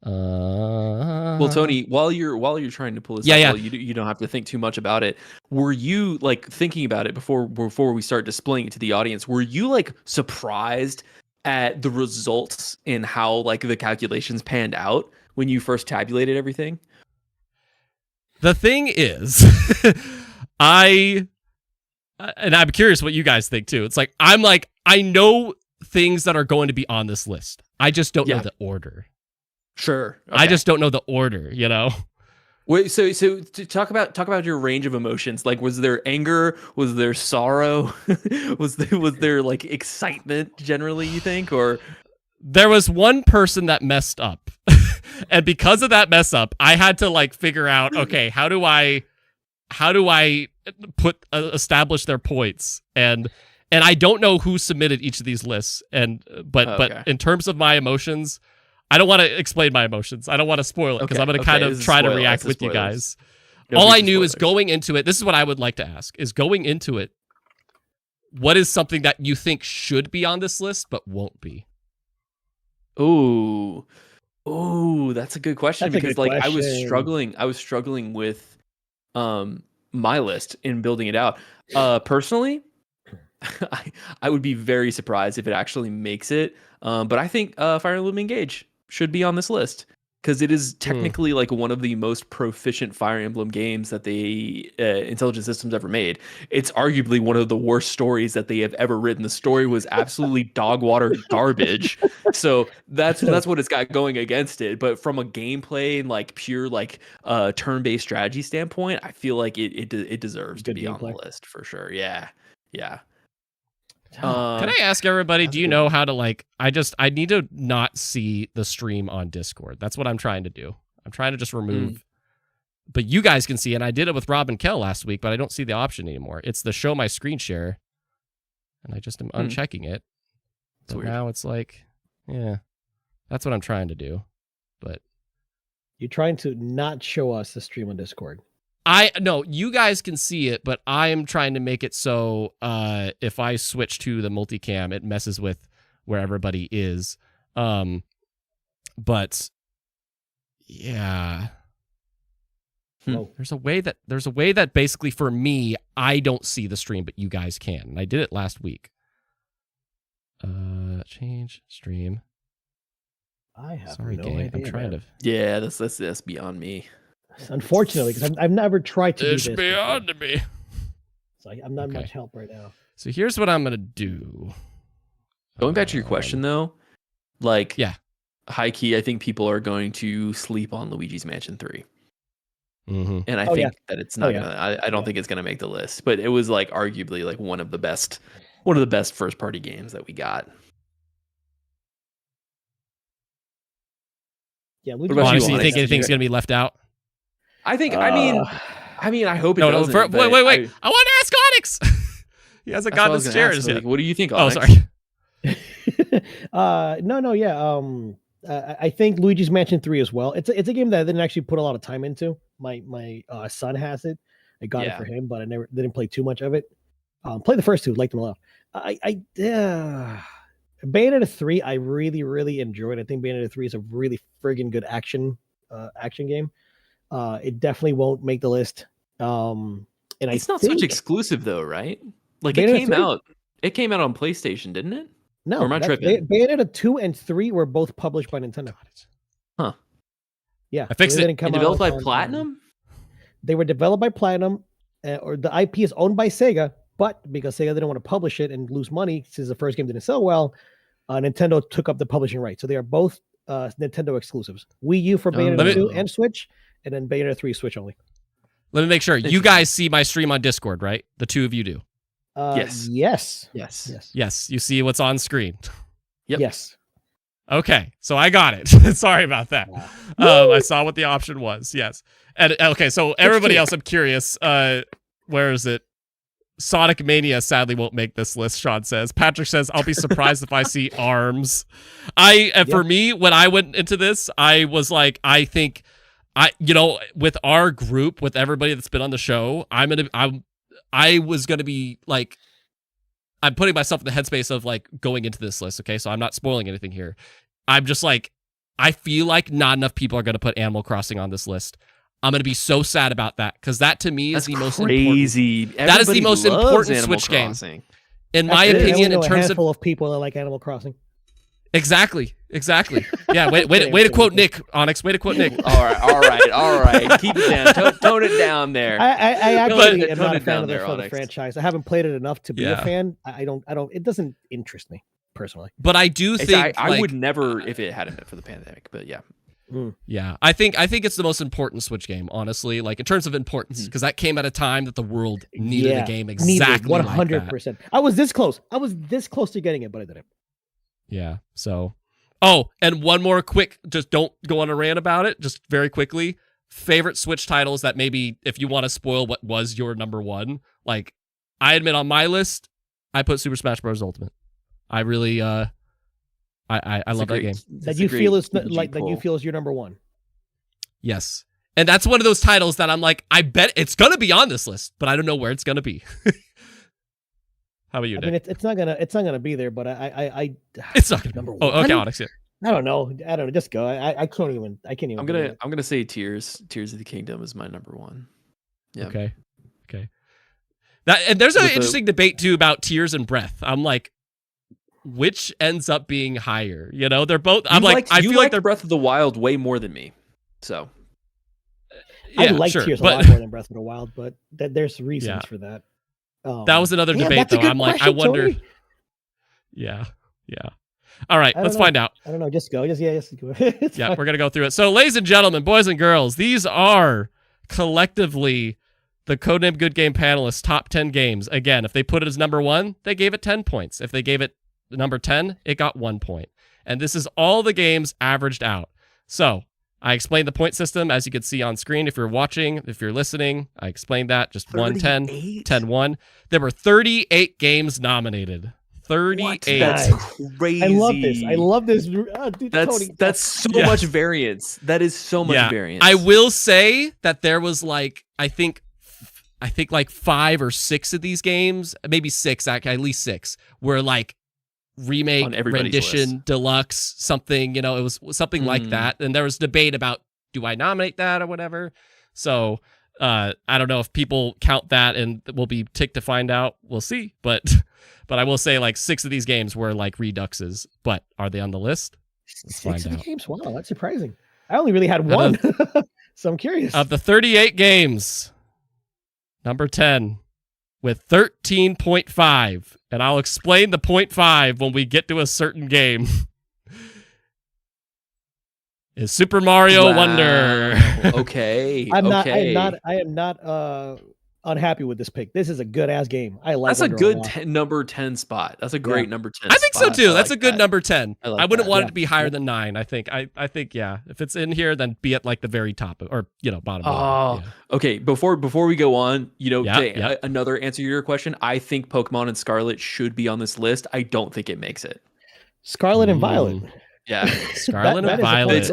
Well, Tony, while you're trying to pull this up, you don't have to think too much about it. Were you like thinking about it before we start displaying it to the audience? Were you like surprised at the results and how like the calculations panned out when you first tabulated everything? The thing is, I'm curious what you guys think too. It's like I know things that are going to be on this list. I just don't know the order. Sure. Okay. I just don't know the order, you know? Wait, so to talk about your range of emotions. Like, was there anger? Was there sorrow? was there like excitement generally, you think? Or there was one person that messed up. And because of that mess up, I had to like figure out, okay, how do I establish their points? And I don't know who submitted each of these lists. But in terms of my emotions, I don't want to explain my emotions. I don't want to spoil it because I'm going to kind of try to react with you guys. All I knew is going into it, this is what I would like to ask, is going into it, what is something that you think should be on this list but won't be? Ooh, that's a good question because I was struggling with my list in building it out. Personally, I would be very surprised if it actually makes it. But I think Fire Emblem Engage should be on this list because it is technically like one of the most proficient Fire Emblem games that the Intelligent Systems ever made. It's arguably one of the worst stories that they have ever written. The story was absolutely dog water garbage. So that's what it's got going against it. But from a gameplay and like pure like turn-based strategy standpoint, I feel like it deserves to be on the list for sure. Yeah. Can I ask everybody, do you know how to like, I need to not see the stream on Discord. That's what I'm trying to do. I'm trying to just remove, but you guys can see, and I did it with Rob and Kel last week, but I don't see the option anymore. It's the show my screen share, and I just am unchecking it. So now it's like, that's what I'm trying to do. But you're trying to not show us the stream on Discord. No, you guys can see it, but I am trying to make it so if I switch to the multicam, it messes with where everybody is. But yeah, there's a way that basically for me, I don't see the stream, but you guys can. And I did it last week. Change stream. I have Sorry, no gang. idea. I'm trying to. Yeah, that's beyond me. Unfortunately, because I've never tried to do this. It's beyond me. So I'm not much help right now. So here's what I'm going to do. Going back to your question, though, like, high key, I think people are going to sleep on Luigi's Mansion 3. Mm-hmm. And I think that it's not gonna. I don't think it's gonna make the list, but it was like arguably like one of the best first party games that we got. Yeah, what about you? You think anything's gonna be left out? I think. I mean, I hope it doesn't. Wait! I want to ask Onix. He hasn't gotten his shares yet. What do you think, Onix? Oh, sorry. No, yeah. I think Luigi's Mansion 3 as well. It's a game that I didn't actually put a lot of time into. My son has it. I got it for him, but I didn't play too much of it. Played the first two, liked them a lot. Bayonetta 3, I really, really enjoyed. I think Bayonetta 3 is a really friggin' good action game. It definitely won't make the list. And it's not such exclusive though, right? Like Bayonetta it came out on PlayStation, didn't it? No, or am I tripping? Bayonetta 2 and 3 were both published by Nintendo. Huh. Yeah. I fixed it. And developed by Platinum? They were developed by Platinum, or the IP is owned by Sega, but because Sega didn't want to publish it and lose money since the first game didn't sell well, Nintendo took up the publishing rights. So they are both Nintendo exclusives. Wii U for Bayonetta 2 and Switch, and then Bayonetta 3 Switch only. Let me make sure. You guys see my stream on Discord, right? The two of you do. Yes. Yes. You see what's on screen. Yep. Yes. Okay, so I got it. Sorry about that. I saw what the option was. Yes. And okay, so everybody else, I'm curious. Where is it? Sonic Mania sadly won't make this list, Sean says. Patrick says, I'll be surprised if I see ARMS. For me, when I went into this, I was like, I think, with our group, with everybody that's been on the show, I was going to be like, I'm putting myself in the headspace of like going into this list, okay? So I'm not spoiling anything here. I'm just like, I feel like not enough people are going to put Animal Crossing on this list. I'm going to be so sad about that because that to me is the most crazy. Important. That is the most important Switch game, in my opinion. In terms of people that like Animal Crossing. Exactly. Yeah. Way to quote Nick, Onix. Way to quote Nick. All right. Keep it down. Tone it down there. I actually am not a fan of the franchise. I haven't played it enough to be a fan. I don't. It doesn't interest me personally. But I do think I would never if it hadn't been for the pandemic. But yeah. Yeah, I think it's the most important Switch game, honestly, like in terms of importance, because that came at a time that the world needed a game exactly 100%. I was this close. To getting it, but I didn't. Yeah. So, and one more quick, just don't go on a rant about it. Just very quickly, favorite Switch titles that maybe if you want to spoil what was your number one, like I admit on my list, I put Super Smash Bros. Ultimate. I really I love that game. That you feel is your number one. Yes. And that's one of those titles that I'm like, I bet it's going to be on this list, but I don't know where it's going to be. How about you, Nick? I mean, it's not gonna be there, but I it's not gonna be number one. Oh, okay, Onix. Yeah. I don't know. Just go. I can't even. I'm gonna say Tears of the Kingdom is my number one. Yeah. Okay. And there's an interesting debate too about Tears and Breath. I'm like, which ends up being higher? They're both. I feel like they're Breath of the Wild way more than me. So. I like Tears a lot more than Breath of the Wild, but there's reasons for that. That was another debate, though. I'm like, I wonder. Tony. Yeah. All right, let's find out. I don't know. Just go. Just go. Yeah, we're gonna go through it. So, ladies and gentlemen, boys and girls, these are collectively the Codename Good Game panelists' top 10 games. Again, if they put it as number 1, they gave it 10 points. If they gave it number 10, it got 1 point. And this is all the games averaged out. So, I explained the point system, as you can see on screen. If you're watching, if you're listening, I explained that. Just 1, 10, 10, 1. There were 38 games nominated. 38. What? That's crazy. I love this. Dude, that's so much variance. That is so much variance. I will say that there was like, I think like 5 or 6 of these games, maybe 6, at least 6, were like remake, rendition, list. Deluxe, something, it was something like that. And there was debate about, do I nominate that or whatever? So I don't know if people count that, and we'll be ticked to find out. We'll see. But I will say like 6 of these games were like reduxes, but are they on the list? Let's 6 of the games? Wow, that's surprising. I only really had 1. So I'm curious. Of the 38 games, number 10 with 13.5, and I'll explain the 0.5 when we get to a certain game, is Super Mario Wonder. Okay. I am not unhappy with this pick. This is a good ass game. I like. That's a good number 10 spot. That's a great number 10. I think so too. That's a good number 10. I wouldn't want it to be higher than 9. I think yeah. If it's in here, then be at like the very top or bottom. Okay. Before we go on, another answer to your question. I think Pokemon and Scarlet should be on this list. I don't think it makes it. Scarlet and Violet. Yeah, Scarlet and Violet.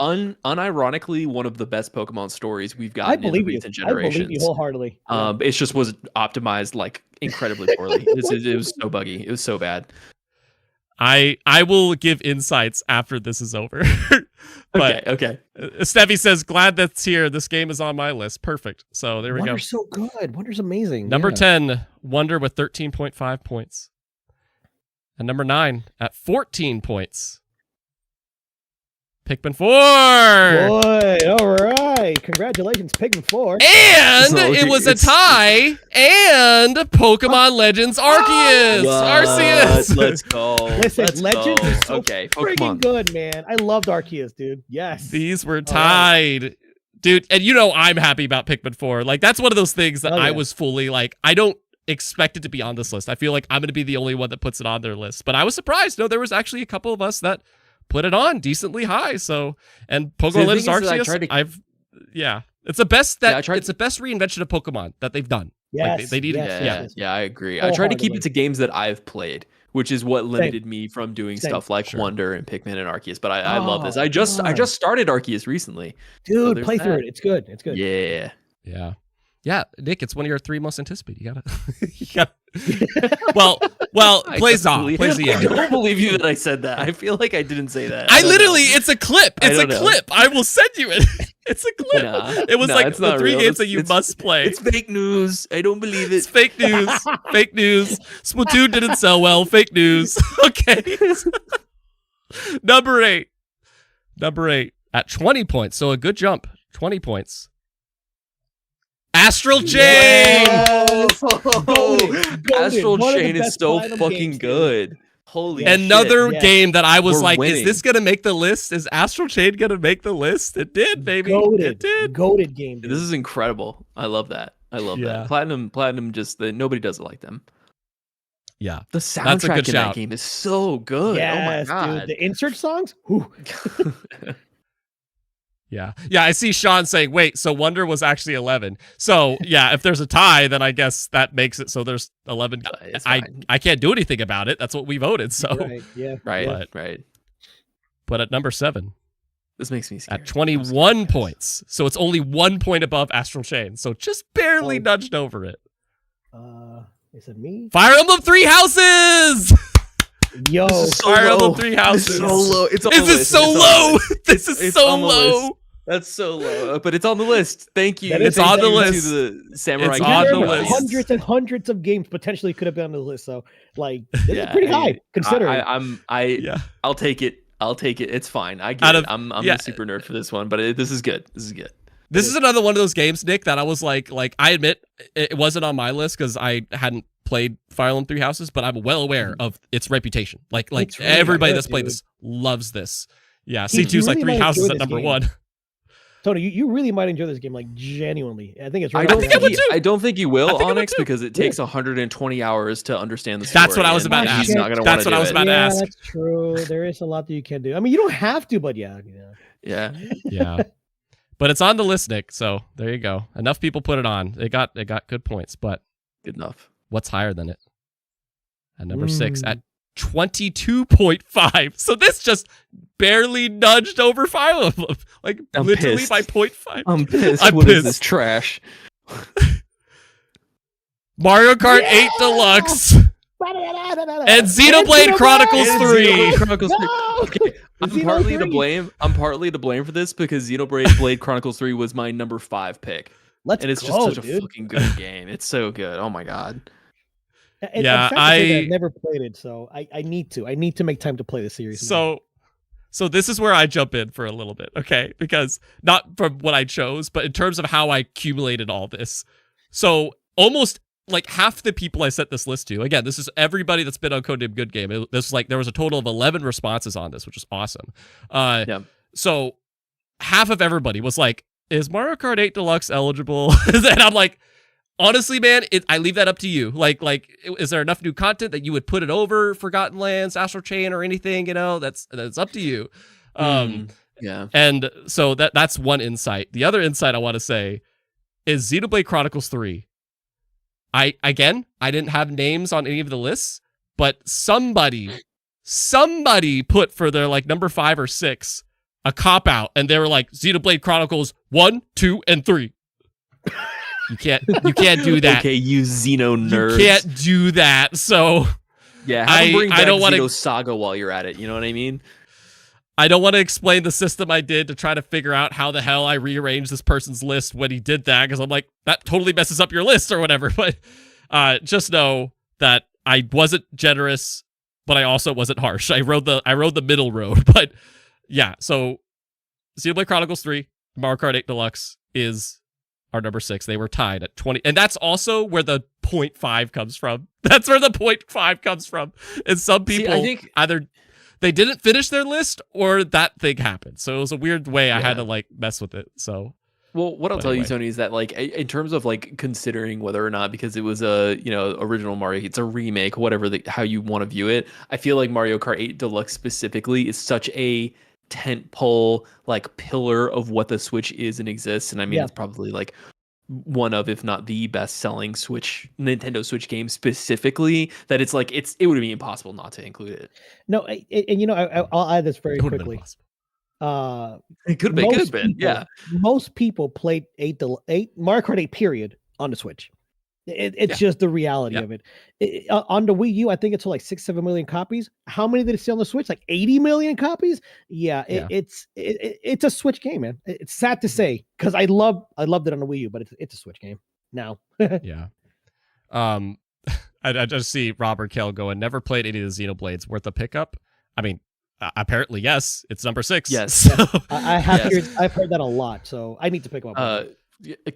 Unironically, one of the best Pokemon stories we've gotten in recent generations. I believe you wholeheartedly. It just was optimized like incredibly poorly. It was so buggy. It was so bad. I will give insights after this is over. But okay. Steffi says, glad that's here. This game is on my list. Perfect. So there we go. Wonder's so good. Wonder's amazing. Number 10, Wonder with 13.5 points. And number 9 at 14 points. Pikmin 4! Boy, all right. Congratulations, Pikmin 4. And it was a tie. And Pokemon Legends Arceus. Arceus. Let's go. Listen, Legends is so freaking good, man. I loved Arceus, dude. Yes. These were tied. Right. Dude, and I'm happy about Pikmin 4. Like, that's one of those things that I was fully like, I don't expect it to be on this list. I feel like I'm going to be the only one that puts it on their list. But I was surprised. No, there was actually a couple of us that put it on decently high. So, and Pokemon Legends Arceus, it's the best it's the best reinvention of Pokemon that they've done. Like Yes, they need yes, yes, Yeah, I agree. I try to keep Wholeheartedly. it to games that I've played, which is what limited me from doing Same. stuff like Sure. Wonder and Pikmin and Arceus. But I love this. Oh, I come on. just started Arceus recently. Dude, there's play through that. it. It's good. It's good. Yeah. Yeah, Nick, it's one of your 3 most anticipated. You gotta. well, plays off. Plays the I end. don't believe you that I said that. I feel like I didn't say that. I don't literally, know. it's a clip. It's a clip. I will send you it. It's a clip. It was like it's the not 3 real. games that you must play. It's fake news. I don't believe It's it. fake news. Fake news. Splatoon didn't sell well. Fake news. Okay. Number 8 at 20 points. So a good jump. 20 points. Astral Chain. Yes! Astral One of the Chain is best so Platinum fucking games, dude. good. Holy Another shit. game that I was We're like, winning. is this gonna make the list? Is Astral Chain gonna make the list? It did, baby. It did. Goated game. Dude. This is incredible. I love that. I love Yeah. that. Platinum just nobody does it like them. Yeah. The That's a soundtrack good in shout. that game is so good. Yes, Oh my god. dude. The insert songs. Whew. Yeah. Yeah, I see Sean saying, wait, so Wonder was actually 11. So, yeah, if there's a tie, then I guess that makes it so there's 11. It's I fine. can't do anything about it. That's what we voted. So, Right. Yeah. Right. but at number 7, This makes me scared. at 21 points. So it's only 1 point above Astral Chain. So just barely nudged over it. Is it me? Fire Emblem 3 Houses! Yo. This is so Fire Emblem low. 3 This Houses. is so low. It's on Is the this list. so It's on the low? list. This is It's so on the list. low. That's so low, but it's on the list. Thank you. That is It's on the Thank you list. to the Samurai It's Game on the Studios. list. Hundreds and hundreds of games potentially could have been on the list. So, like, this Yeah, is pretty I high mean, considering. Yeah. I'll take it. It's fine. I Out get of- it. I'm yeah. a super nerd for this one, but this is good. This is good. This is another one of those games, Nick, that I was like I admit it wasn't on my list because I hadn't played Fire Emblem 3 Houses, but I'm well aware of its reputation. Like It's really everybody good, that's played dude. this loves this. Yeah, Keith, C2's you like really 3 might Houses enjoy at this number game. 1. Tony, you really might enjoy this game, like genuinely. I think it's. I Really don't think I would too. I don't think you will, I think I would Onyx, too. because it takes 120 hours to understand the story. That's what I was about to and he's ask. not gonna That's wanna what I do was it. about to ask. That's true. There is a lot that you can do. I mean, you don't have to, but yeah. Yeah. Yeah. But it's on the list, Nick, so there you go. Enough people put it on. It got good points, but Good enough. what's higher than it? At number 6 at 22.5. So this just barely nudged over Fire Emblem. Like I'm literally pissed. by 0.5. I'm pissed. I'm What is pissed. this trash? Mario Kart 8 Deluxe and Xenoblade Chronicles 3. Chronicles 3. No! Okay, I'm Xeno partly to 3. blame. I'm partly to blame for this because Xenoblade Chronicles 3 was my number 5 pick. Let's And it's go, just such a dude. fucking good game. It's so good. Oh my god. And Yeah, I'm sad to say that I- I've never played it, so I need to. I need to make time to play the series. So this is where I jump in for a little bit, okay? Because not from what I chose, but in terms of how I accumulated all this. So almost like half the people I sent this list to, again, this is everybody that's been on Code Name Good Game. This is like there was a total of 11 responses on this, which is awesome. Yeah. So half of everybody was like, is Mario Kart 8 Deluxe eligible? And I'm like, honestly, man, I leave that up to you. Like, is there enough new content that you would put it over Forgotten Lands, Astral Chain, or anything? You know, that's up to you. Yeah. And so that's one insight. The other insight I want to say is Xenoblade Chronicles 3. I didn't have names on any of the lists, but somebody put for their like number 5 or 6 a cop out, and they were like Xenoblade Chronicles 1, 2, and 3. You can't do that. Okay, you Xeno nerds. You can't do that. So Yeah, have them bring back I don't want Xeno to. Saga while you're at it. You know what I mean? I don't want to explain the system I did to try to figure out how the hell I rearranged this person's list when he did that, because I'm like, that totally messes up your list or whatever. But just know that I wasn't generous, but I also wasn't harsh. I rode the middle road. But yeah, so Xenoblade Chronicles 3, Mario Kart 8 Deluxe is our number 6. They were tied at 20. And that's also where the 0.5 comes from. That's where the 0.5 comes from. And some people I think either they didn't finish their list or that thing happened. So it was a weird way I had to like mess with it. So well, what I'll But tell you, anyway. Tony, is that like in terms of like considering whether or not, because it was a original Mario, it's a remake, whatever how you want to view it. I feel like Mario Kart 8 Deluxe specifically is such a tentpole like pillar of what the Switch is and exists, and I mean Yeah. it's probably like one of, if not the best-selling Nintendo Switch game specifically, that it's like it would be impossible not to include it. No, and I'll add this very It would have been quickly. possible. It could have been. Yeah. Most people played Mario Kart 8 period on the Switch. It's just the reality of it. On the Wii U, I think it's like 6-7 million copies. How many did it sell on the Switch? Like 80 million copies? Yeah, it's a Switch game, man. It's sad to say because I loved it on the Wii U, but it's a Switch game now. Yeah. I just see Robert Kell going, never played any of the Xenoblades, worth a pickup? I mean, apparently, yes. It's number 6. Yes. So. I have I've heard that a lot, so I need to pick them up.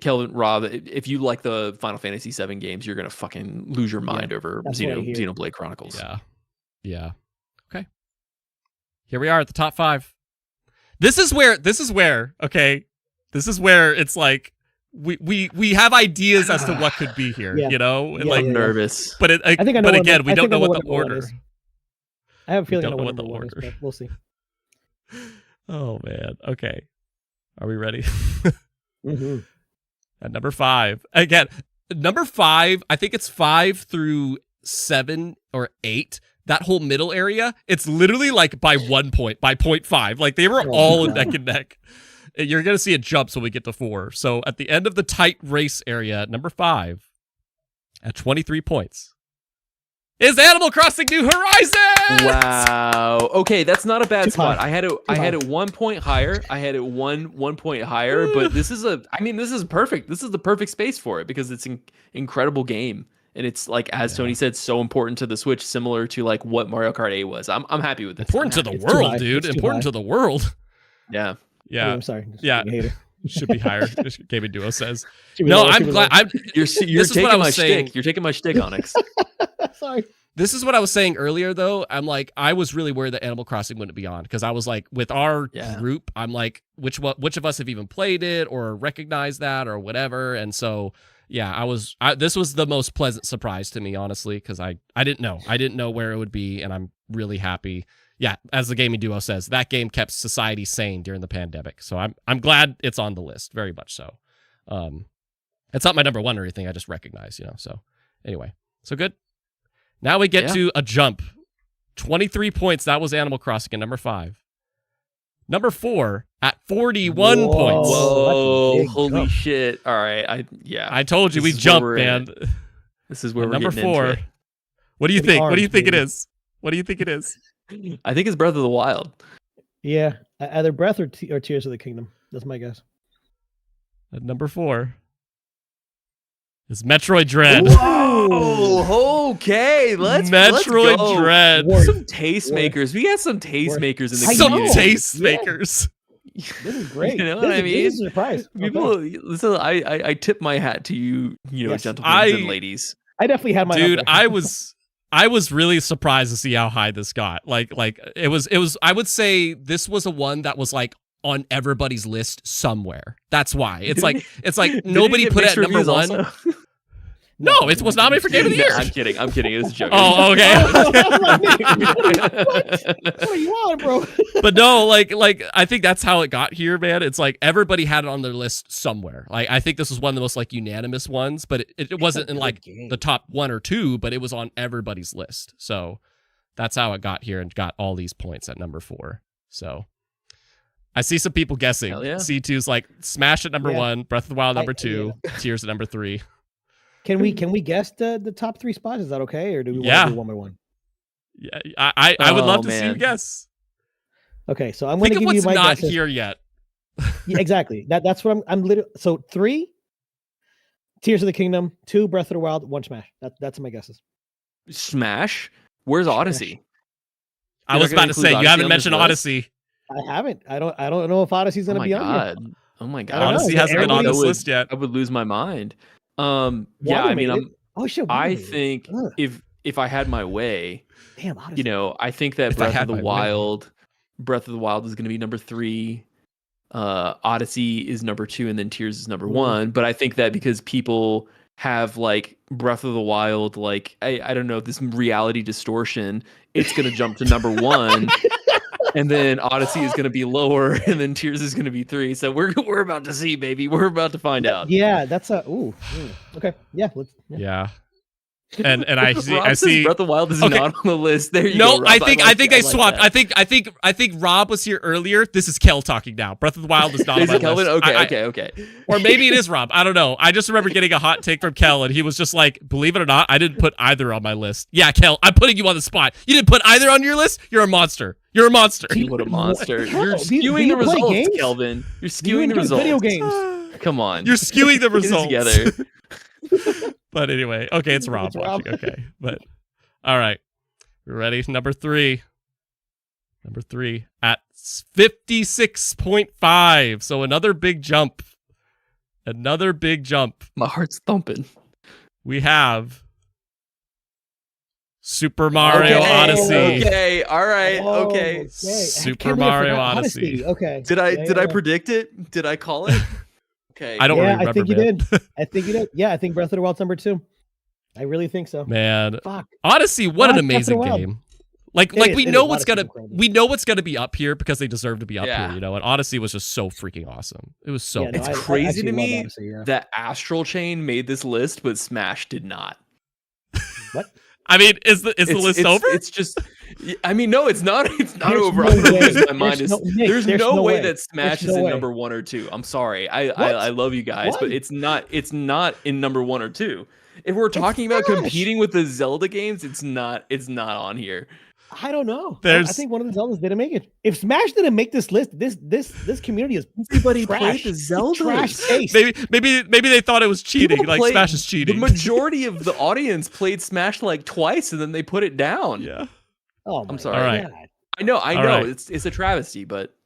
Kelvin, Rob, if you like the Final Fantasy VII games, you're gonna fucking lose your mind over Xenoblade Chronicles. Yeah. Okay. Here we are at the top 5. This is where okay. This is where it's like we have ideas as to what could be here, you know? And I'm nervous. But I think I know. But again, we don't know what the order is. I have a feeling I know what the order is, but we'll see. Oh man. Okay. Are we ready? Mm-hmm. At number 5. Again, number 5, I think it's 5 through 7 or 8. That whole middle area, it's literally like by 1 point, by 0.5. Like they were all neck and neck. You're going to see it jumps when we get to 4. So at the end of the tight race area, number 5, at 23 points, is Animal Crossing New Horizons! Wow. Okay, that's not a bad spot. I had it 1 point higher. I had it one point higher, but this is perfect. This is the perfect space for it because it's an incredible game. And it's like, as Tony said, so important to the Switch, similar to like what Mario Kart 8 was. I'm happy with this. Important to the world, dude. Important to the world. Yeah. Yeah. I'm sorry. Yeah. Should be higher. Gaming Duo says. No, I'm glad. You're taking my shtick. You're taking my shtick, Onix. Sorry. This is what I was saying earlier, though. I'm like, I was really worried that Animal Crossing wouldn't be on because I was like, with our group, I'm like, which of us have even played it or recognized that or whatever, and so yeah, this was the most pleasant surprise to me, honestly, because I didn't know where it would be, and I'm really happy. Yeah, as the Gaming Duo says, that game kept society sane during the pandemic, so I'm glad it's on the list, very much so. It's not my number 1 or anything. I just recognize, So anyway, so good. Now we get to a jump. 23 points. That was Animal Crossing at number 5. Number 4 at 41 points. Whoa! Holy shit! All right, I told you we jumped, man. This is where we're number getting 4. Into it. What do you think? What do you think it is? What do you think it is? I think it's Breath of the Wild. Yeah, either Breath or Tears of the Kingdom. That's my guess. At number 4 is Metroid Dread. Whoa! Okay, let's go. Dread. Some tastemakers. We got some tastemakers in the community. Some tastemakers. This is great. You know what I mean? This is a surprise. People, listen, I tip my hat to you, gentlemen and ladies. I definitely had my dude. I was really surprised to see how high this got. Like it was. I would say this was a one that was like on everybody's list somewhere. That's why it's like nobody put it at number 1. No, it was nominated for Game of the Year. I'm kidding. It was a joke. Oh, okay. What are you on, bro? But no, like I think that's how it got here, man. It's like everybody had it on their list somewhere. Like I think this was one of the most like unanimous ones, but it wasn't in like the top 1 or 2, but it was on everybody's list. So that's how it got here and got all these points at number 4. So I see some people guessing. C2's like Smash at number 1, Breath of the Wild number 2, Tears at number 3. Can we guess the top 3 spots? Is that okay, or do we want to do one by one? Yeah, I would love to see you guess. Okay, so I'm going to give you my not guesses. Here yet. Yeah, exactly. That's what I'm literally. So 3, Tears of the Kingdom. 2, Breath of the Wild. 1, Smash. That's my guesses. Smash. Where's Odyssey? I was about to say you haven't mentioned Odyssey. I haven't. I don't know if Odyssey's going to be on here. Oh my god! Odyssey hasn't been on this list yet. I would lose my mind. Yeah, I mean, I think if I had my way, I think that Breath of the Wild is going to be number 3. Odyssey is number 2, and then Tears is number 1. But I think that because people have like Breath of the Wild, like I don't know, this reality distortion, it's going to jump to number 1. and then Odyssey is going to be lower, and then Tears is going to be 3. So we're about to see, baby. We're about to find out. Yeah, that's okay. Yeah, Yeah. And I see Rob says Breath of the Wild is not on the list. There you go. No, I think they swapped. I think Rob was here earlier. This is Kel talking now. Breath of the Wild is not on my Kelvin? list. Okay. Or maybe it is Rob. I don't know. I just remember getting a hot take from Kel, and he was just like, "Believe it or not, I didn't put either on my list." Yeah, Kel, I'm putting you on the spot. You didn't put either on your list. You're a monster. You're a monster. What a monster! You're skewing the results, Kelvin. You're skewing the results. Video games. Come on. You're skewing the results. Get it together. But anyway, okay, it's Rob watching. Okay, but all right, we're ready. Number three at 56.5. So another big jump. My heart's thumping. We have Super Mario Odyssey. Okay, all right, okay. Super Mario Odyssey. Okay. Did I predict it? Did I call it? Okay. I don't really remember. I think you did. I think you did. Yeah, I think Breath of the Wild's number 2. I really think so. Man, Fuck. Odyssey, what an amazing game! We know what's gonna be up here because they deserve to be up here, you know. And Odyssey was just so freaking awesome. It was so. It's crazy to me that Astral Chain made this list, but Smash did not. What? I mean, is the list over? It's just. I mean, no, it's not. It's not over. My mind is. There's no way that Smash is in number 1 or 2. I'm sorry. I love you guys, but it's not. It's not in number 1 or 2. If we're talking about competing with the Zelda games, it's not on here. I don't know. I think one of the Zeldas didn't make it. If Smash didn't make this list, this community is everybody trash. played the Zeldas. Trash taste. Maybe they thought it was cheating. Smash is cheating. The majority of the audience played Smash like twice, and then they put it down. Yeah. Oh, I'm sorry. All right. I know. Right. It's a travesty, but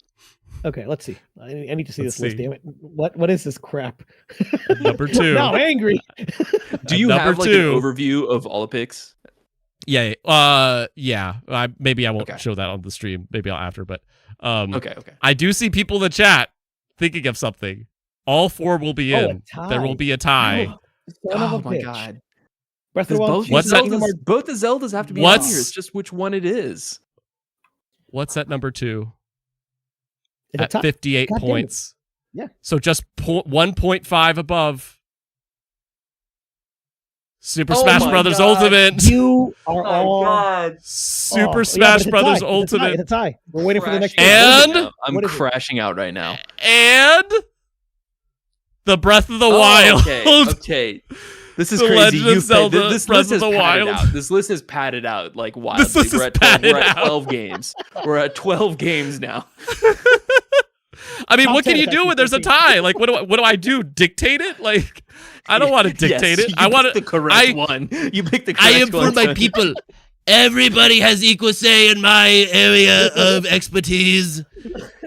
okay. Let's see. I need to see this list. Damn it! What is this crap? Number 2. No, angry. Do you have like an overview of all the picks? Yeah. Maybe I won't show that on the stream. Maybe I'll after. But okay. I do see people in the chat thinking of something. All 4 will be in. There will be a tie. Oh my god. Breath of the Wild. Both the Zeldas have to be on here. It's just which one it is. What's at number 2? At 58 points. Yeah. So just 1.5 above. Super Smash Brothers Ultimate. You are all Super Smash Brothers Ultimate. It's a tie. We're waiting for the next one. And I'm crashing out right now. And the Breath of the Wild. Okay. This is crazy. This list is padded out. This list is padded out like wildly. We're at 12 games. We're at 12 games now. I mean, what can you do when there's a tie? Like, what do I do? Dictate it? Like, I don't want to dictate it. I want the correct one. You picked the correct one. I am for my people. Everybody has equal say in my area of expertise.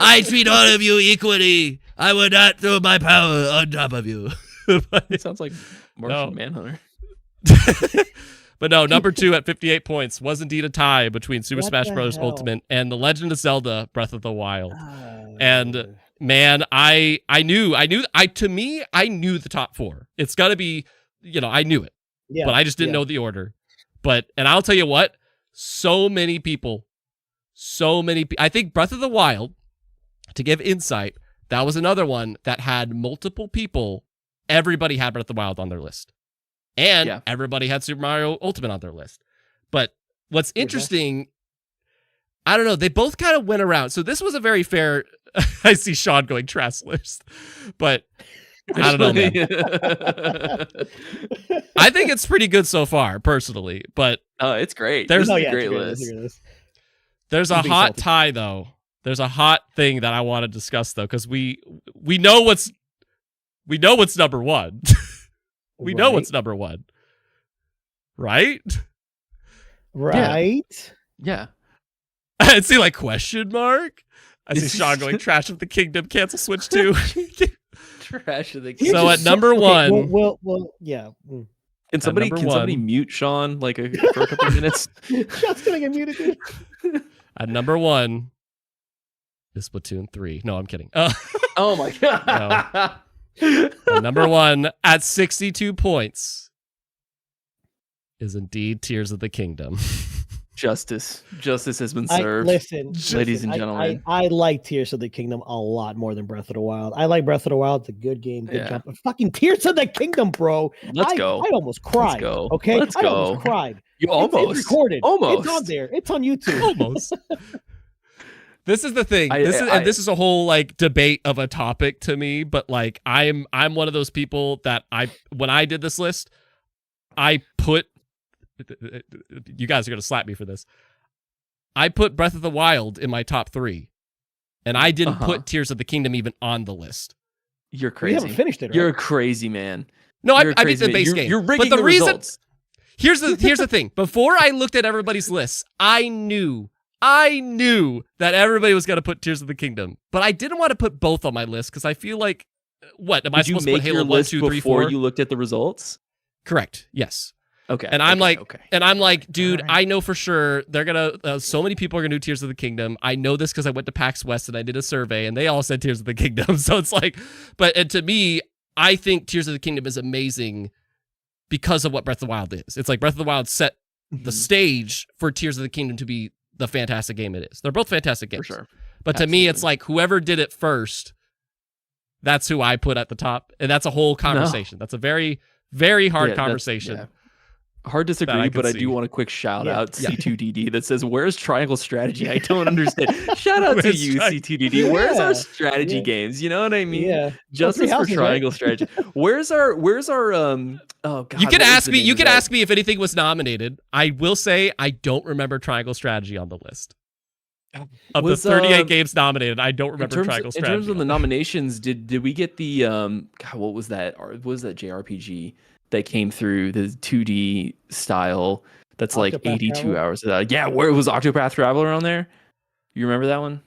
I treat all of you equally. I would not throw my power on top of you. It sounds like Martian Manhunter. But no, number 2 at 58 points was indeed a tie between Super Smash Bros. Ultimate and The Legend of Zelda Breath of the Wild. And man, I knew the top 4. It's got to be, I knew it. Yeah, but I just didn't know the order. And I'll tell you what, so many people, I think Breath of the Wild, to give insight, that was another one that had multiple people. Everybody had Breath of the Wild on their list. And everybody had Super Mario Ultimate on their list. But what's interesting, I don't know, they both kind of went around. So this was a very fair, I see Sean going trash list, but I don't know, man. I think it's pretty good so far, personally, but it's great. There's a great list. There's a hot tie, though. There's a hot thing that I want to discuss, though, because we know what's number 1. We know what's number 1. Right? Right? Yeah. I see question mark. I see Sean going trash of the kingdom, cancel Switch 2. Trash of the kingdom. So at number 1. Well, yeah. Can somebody mute Sean for a couple of minutes? Sean's gonna get muted. At number 1 is Splatoon 3. No, I'm kidding. Oh my god. No. Number 1 at 62 points is indeed Tears of the Kingdom. Justice has been served. Ladies and gentlemen. I like Tears of the Kingdom a lot more than Breath of the Wild. I like Breath of the Wild. It's a good game, good jump. But fucking Tears of the Kingdom, bro. Let's go. I almost cried. Let's go. Okay, Let's I go. almost cried. You almost it's recorded. Almost. It's on there. It's on YouTube. Almost. This is the thing. This is a whole like debate of a topic to me, but like I'm one of those people that when I did this list, I put, you guys are going to slap me for this. I put Breath of the Wild in my top 3, and I didn't put Tears of the Kingdom even on the list. You're crazy. You haven't finished it, right? You're a crazy man. No, I beat the base game. You're rigging but the reason, results. Here's the thing. Before I looked at everybody's lists, I knew that everybody was going to put Tears of the Kingdom, but I didn't want to put both on my list because I feel like, what am I supposed to put Halo 1, 2, 3, 4? Before you looked at the results? Correct. Yes. Okay. And I'm like, dude, I know for sure they're gonna. So many people are gonna do Tears of the Kingdom. I know this because I went to PAX West and I did a survey, and they all said Tears of the Kingdom. So it's like, and to me, I think Tears of the Kingdom is amazing because of what Breath of the Wild is. It's like Breath of the Wild set the stage for Tears of the Kingdom to be the fantastic game it is. They're both fantastic games. For sure. But to me, it's like whoever did it first, that's who I put at the top. And that's a whole conversation. That's a very, very hard conversation. Yeah. Hard disagree, but I do want a quick shout out to C2DD that says, where's Triangle Strategy? I don't understand. Shout out to you, C2DD. Where's our strategy games? You know what I mean? Yeah. Justice for Triangle Strategy. Where's our oh god. You can ask me if anything was nominated. I will say I don't remember Triangle Strategy on the list. Of the 38 games nominated, I don't remember Triangle Strategy. In terms of the nominations, did we get the what was that? What was that JRPG that came through the 2D style? That's like Octopath 82 Traveler? hours. Yeah, where was Octopath Traveler on there? You remember that one?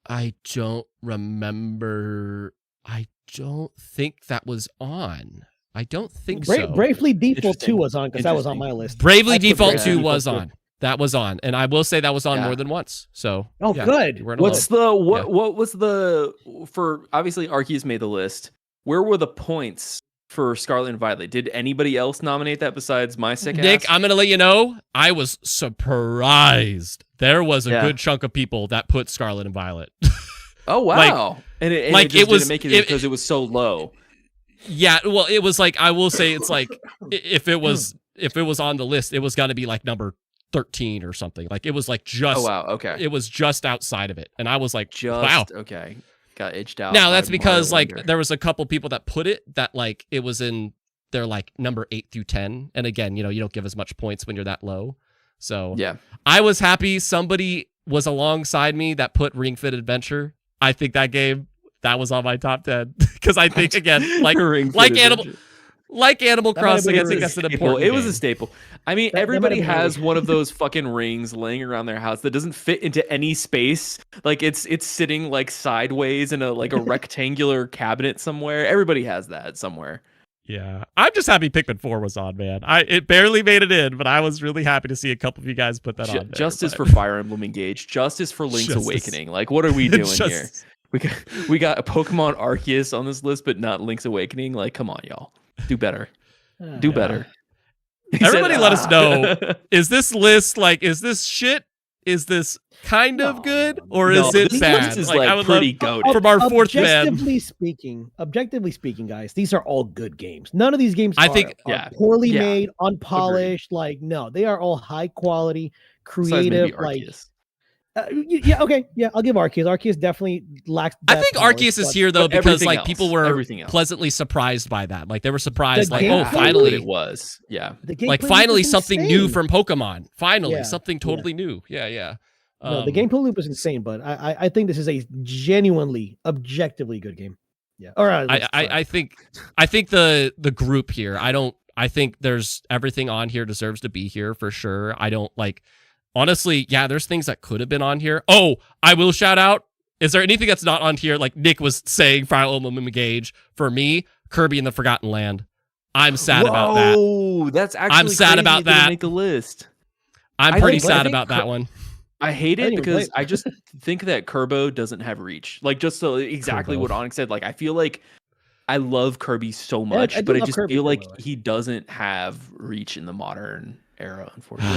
I don't remember. I don't think that was on. I don't think so. Bravely Default 2 was on because that was on my list. Bravely Default 2 was on. That was on, and I will say that was on more than once. So, good. What was the for? Obviously, Arceus made the list. Where were the points for Scarlet and Violet? Did anybody else nominate that besides my sick ass? Nick, I'm gonna let you know. I was surprised. There was a good chunk of people that put Scarlet and Violet. Oh wow! It didn't make it because it was so low. Yeah, well, it was like I will say it's like if it was on the list, it was gonna be like number 13 or something. Like it was like just. Oh wow! Okay. It was just outside of it, and I was like, wow. Okay. Got edged out. Now that's because like there was a couple people that put it that like it was in their like number 8 through 10, and again, you don't give as much points when you're that low. So yeah, I was happy somebody was alongside me that put Ring Fit Adventure. I think that game that was on my top 10 because I think again like Animal Crossing, I think that's an important game. It was a staple. I mean, everybody has one of those fucking rings laying around their house that doesn't fit into any space. Like it's sitting like sideways in a rectangular cabinet somewhere. Everybody has that somewhere. Yeah, I'm just happy Pikmin 4 was on, man. It barely made it in, but I was really happy to see a couple of you guys put that on. Justice for Fire Emblem Engage. Justice for Link's Awakening. Like, what are we doing here? We got a Pokemon Arceus on this list, but not Link's Awakening. Like, come on, y'all. Do better. Do better. Everybody let us know. Is this list is this shit? Is this kind of good or is it bad? This is like pretty goated. From our fourth man. Objectively speaking, guys, these are all good games. None of these games are poorly made, unpolished. Agreed. Like, no, they are all high quality, creative. I'll give Arceus. Arceus definitely lacks. I think Arceus is here though because like people were pleasantly surprised by that. Like they were surprised, like, oh, finally it was. Yeah, like finally something new from Pokemon. Finally something totally new. Yeah. No, the gameplay loop is insane, but I think this is a genuinely, objectively good game. Yeah. All right. I think the group here. I think there's everything on here deserves to be here for sure. I don't like. Honestly, yeah, there's things that could have been on here. Oh, I will shout out. Is there anything that's not on here? Like Nick was saying, Fire Emblem Engage. For me, Kirby in the Forgotten Land. I'm sad about that. Oh, that's actually I'm sad about that. Make a list. I'm pretty sad about that one. I hate it because I just think that Kirby doesn't have reach. Like just exactly what Onix said. Like I feel like I love Kirby so much, but I just feel like he doesn't have reach in the modern era, unfortunately.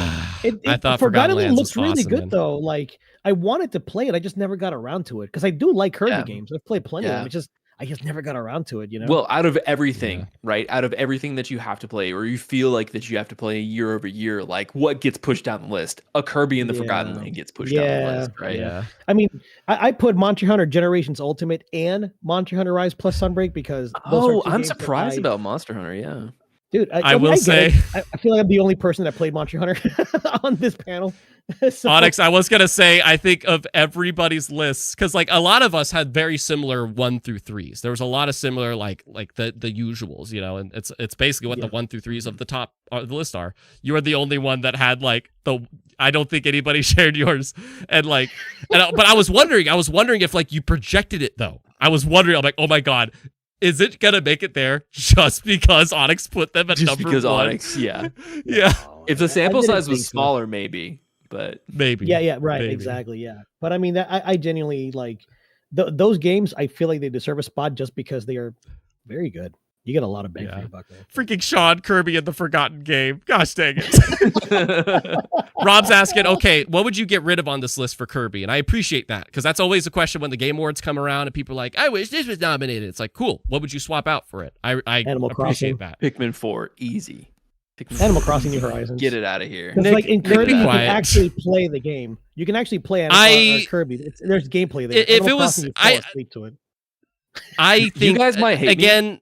I thought Forgotten Forgotten Land Lands looks was really awesome, good man. though. Like I wanted to play it, I just never got around to it because I do like Kirby Yeah. games. I've played plenty of Yeah. them. It's just I just never got around to it. You know. Well, out of everything, Yeah. right? Out of everything that you have to play, or you feel like that you have to play year over year, like what gets pushed down the list? A Kirby in the Forgotten Land gets pushed down the list, right? Yeah. I mean, I put Monster Hunter Generations Ultimate and Monster Hunter Rise plus Sunbreak because those are Oh, two I'm games that surprised about Monster Hunter. Yeah. Dude, I will get say- it. I feel like I'm the only person that played Monster Hunter on this panel. So- Onix, I was gonna say, I think of everybody's lists because like a lot of us had very similar 1 through 3s. There was a lot of similar like the usuals, you know, and it's basically what the 1 through 3s of the top of the list are. You are the only one that had like I don't think anybody shared yours, and like, but I was wondering if like you projected it though. I was wondering, I'm like, oh my god. Is it gonna make it there just because Onix put them at Just number because 1? Onix, yeah. Yeah, If the sample didn't size was think so. smaller, maybe, but maybe. Yeah, right, Maybe. exactly, yeah. But I mean, I genuinely like those games. I feel like they deserve a spot just because they are very good. You get a lot of bang for Yeah. your buck, man. Freaking Sean Kirby in the Forgotten Game. Gosh dang it. Rob's asking, okay, what would you get rid of on this list for Kirby? And I appreciate that because that's always a question when the Game Awards come around and people are like, I wish this was nominated. It's like, cool. What would you swap out for it? I Animal appreciate Crossing. that. Pikmin 4, easy. Pikmin Animal 4, Crossing New easy. Horizons. Get it out of here. Because like in Kirby, you can quiet. actually play the game. You can actually play Kirby. There's gameplay there. If it Animal was- Crossing, you fall asleep to it. I You think guys might hate me. again.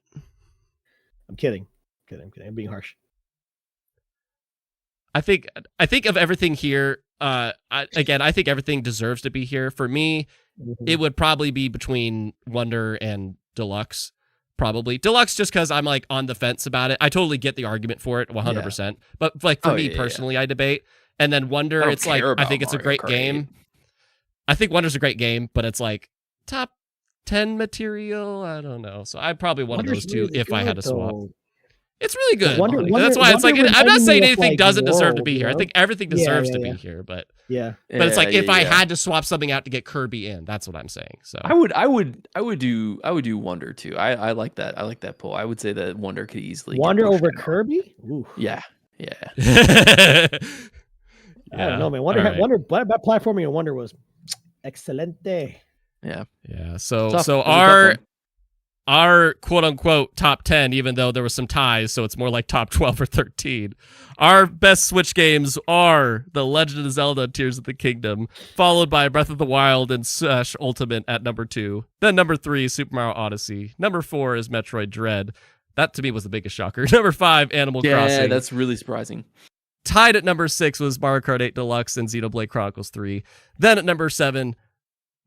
I'm kidding. I'm being harsh. I think of everything here. I think everything deserves to be here. For me, it would probably be between Wonder and Deluxe. Probably Deluxe, just because I'm like on the fence about it. I totally get the argument for it, 100%. But like for me personally, I debate. And then Wonder, I don't it's like care I about think it's a Mario great Kart game. I think Wonder's a great game, but it's like top 10 material. I don't know. So I'd probably one of those two if I had to swap. It's really good. That's why it's like I'm not saying anything doesn't deserve to be here. I think everything deserves to be here, but it's like if I had to swap something out to get Kirby in, that's what I'm saying. So I would do Wonder too. I like that. I like that poll. I would say that Wonder could easily Wonder get pushed over down. Kirby. Ooh. Yeah. I don't know, man. Wonder that platforming in Wonder was excelente. Yeah. So Tough. so It was a tough one. our quote unquote top 10, even though there was some ties, so it's more like top 12 or 13. Our best Switch games are The Legend of Zelda Tears of the Kingdom, followed by Breath of the Wild and Smash Ultimate at number 2. Then number 3, Super Mario Odyssey. Number 4 is Metroid Dread. That to me was the biggest shocker. Number 5, Animal Crossing. Yeah, that's really surprising. Tied at number 6 was Mario Kart 8 Deluxe and Xenoblade Chronicles 3. Then at number 7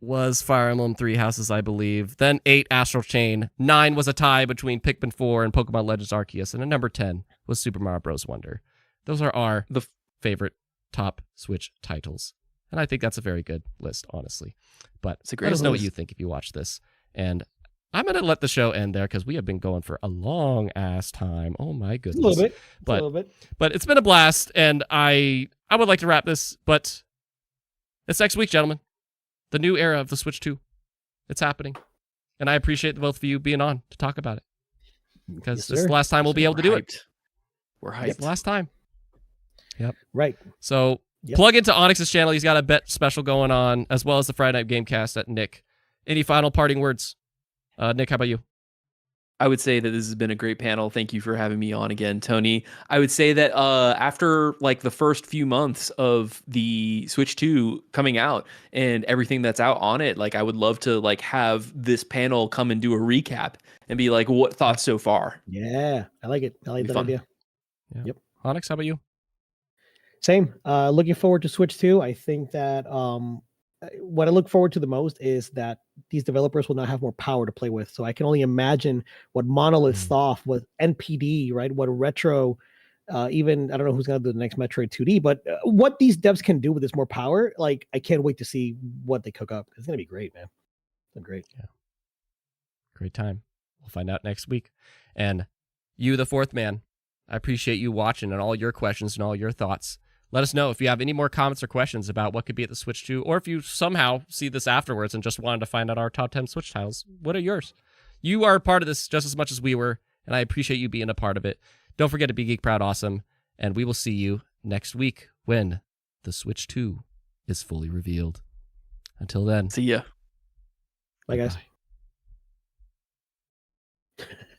was Fire Emblem 3 Houses, I believe. Then 8, Astral Chain. 9 was a tie between Pikmin 4 and Pokemon Legends Arceus. And at number 10 was Super Mario Bros. Wonder. Those are our favorite top Switch titles. And I think that's a very good list, honestly. But It's a great let us know what list. you think if you watch this. And I'm going to let the show end there because we have been going for a long ass time. Oh my goodness. A little bit. But, a little bit. But it's been a blast, and I would like to wrap this, but it's next week, gentlemen. The new era of the Switch 2. It's happening. And I appreciate the both of you being on to talk about it. Because this is the last time we'll be able to do it. We're It's hyped. the last time. Yep. Right. So plug into Onyx's channel. He's got a bet special going on, as well as the Friday Night Gamecast at Nick. Any final parting words? Nick, how about you? I would say that this has been a great panel. Thank you for having me on again, Tony. I would say that after like the first few months of the Switch 2 coming out and everything that's out on it, like I would love to like have this panel come and do a recap and be like, what thoughts so far? Yeah, I like it. I like Be that fun. idea. Yeah. Yep. Onyx, how about you? Same. Looking forward to Switch 2. I think that what I look forward to the most is that these developers will now have more power to play with. So I can only imagine what Monolith thought with NPD, right? What Retro, even I don't know who's going to do the next Metroid 2D, but what these devs can do with this more power, like I can't wait to see what they cook up. It's going to be great, man. It's great. Yeah. Great time. We'll find out next week. And you, the fourth man, I appreciate you watching and all your questions and all your thoughts. Let us know if you have any more comments or questions about what could be at the Switch 2, or if you somehow see this afterwards and just wanted to find out our top 10 Switch titles. What are yours? You are a part of this just as much as we were, and I appreciate you being a part of it. Don't forget to be Geek Proud Awesome, and we will see you next week when the Switch 2 is fully revealed. Until then. See ya. Bye, guys. Bye.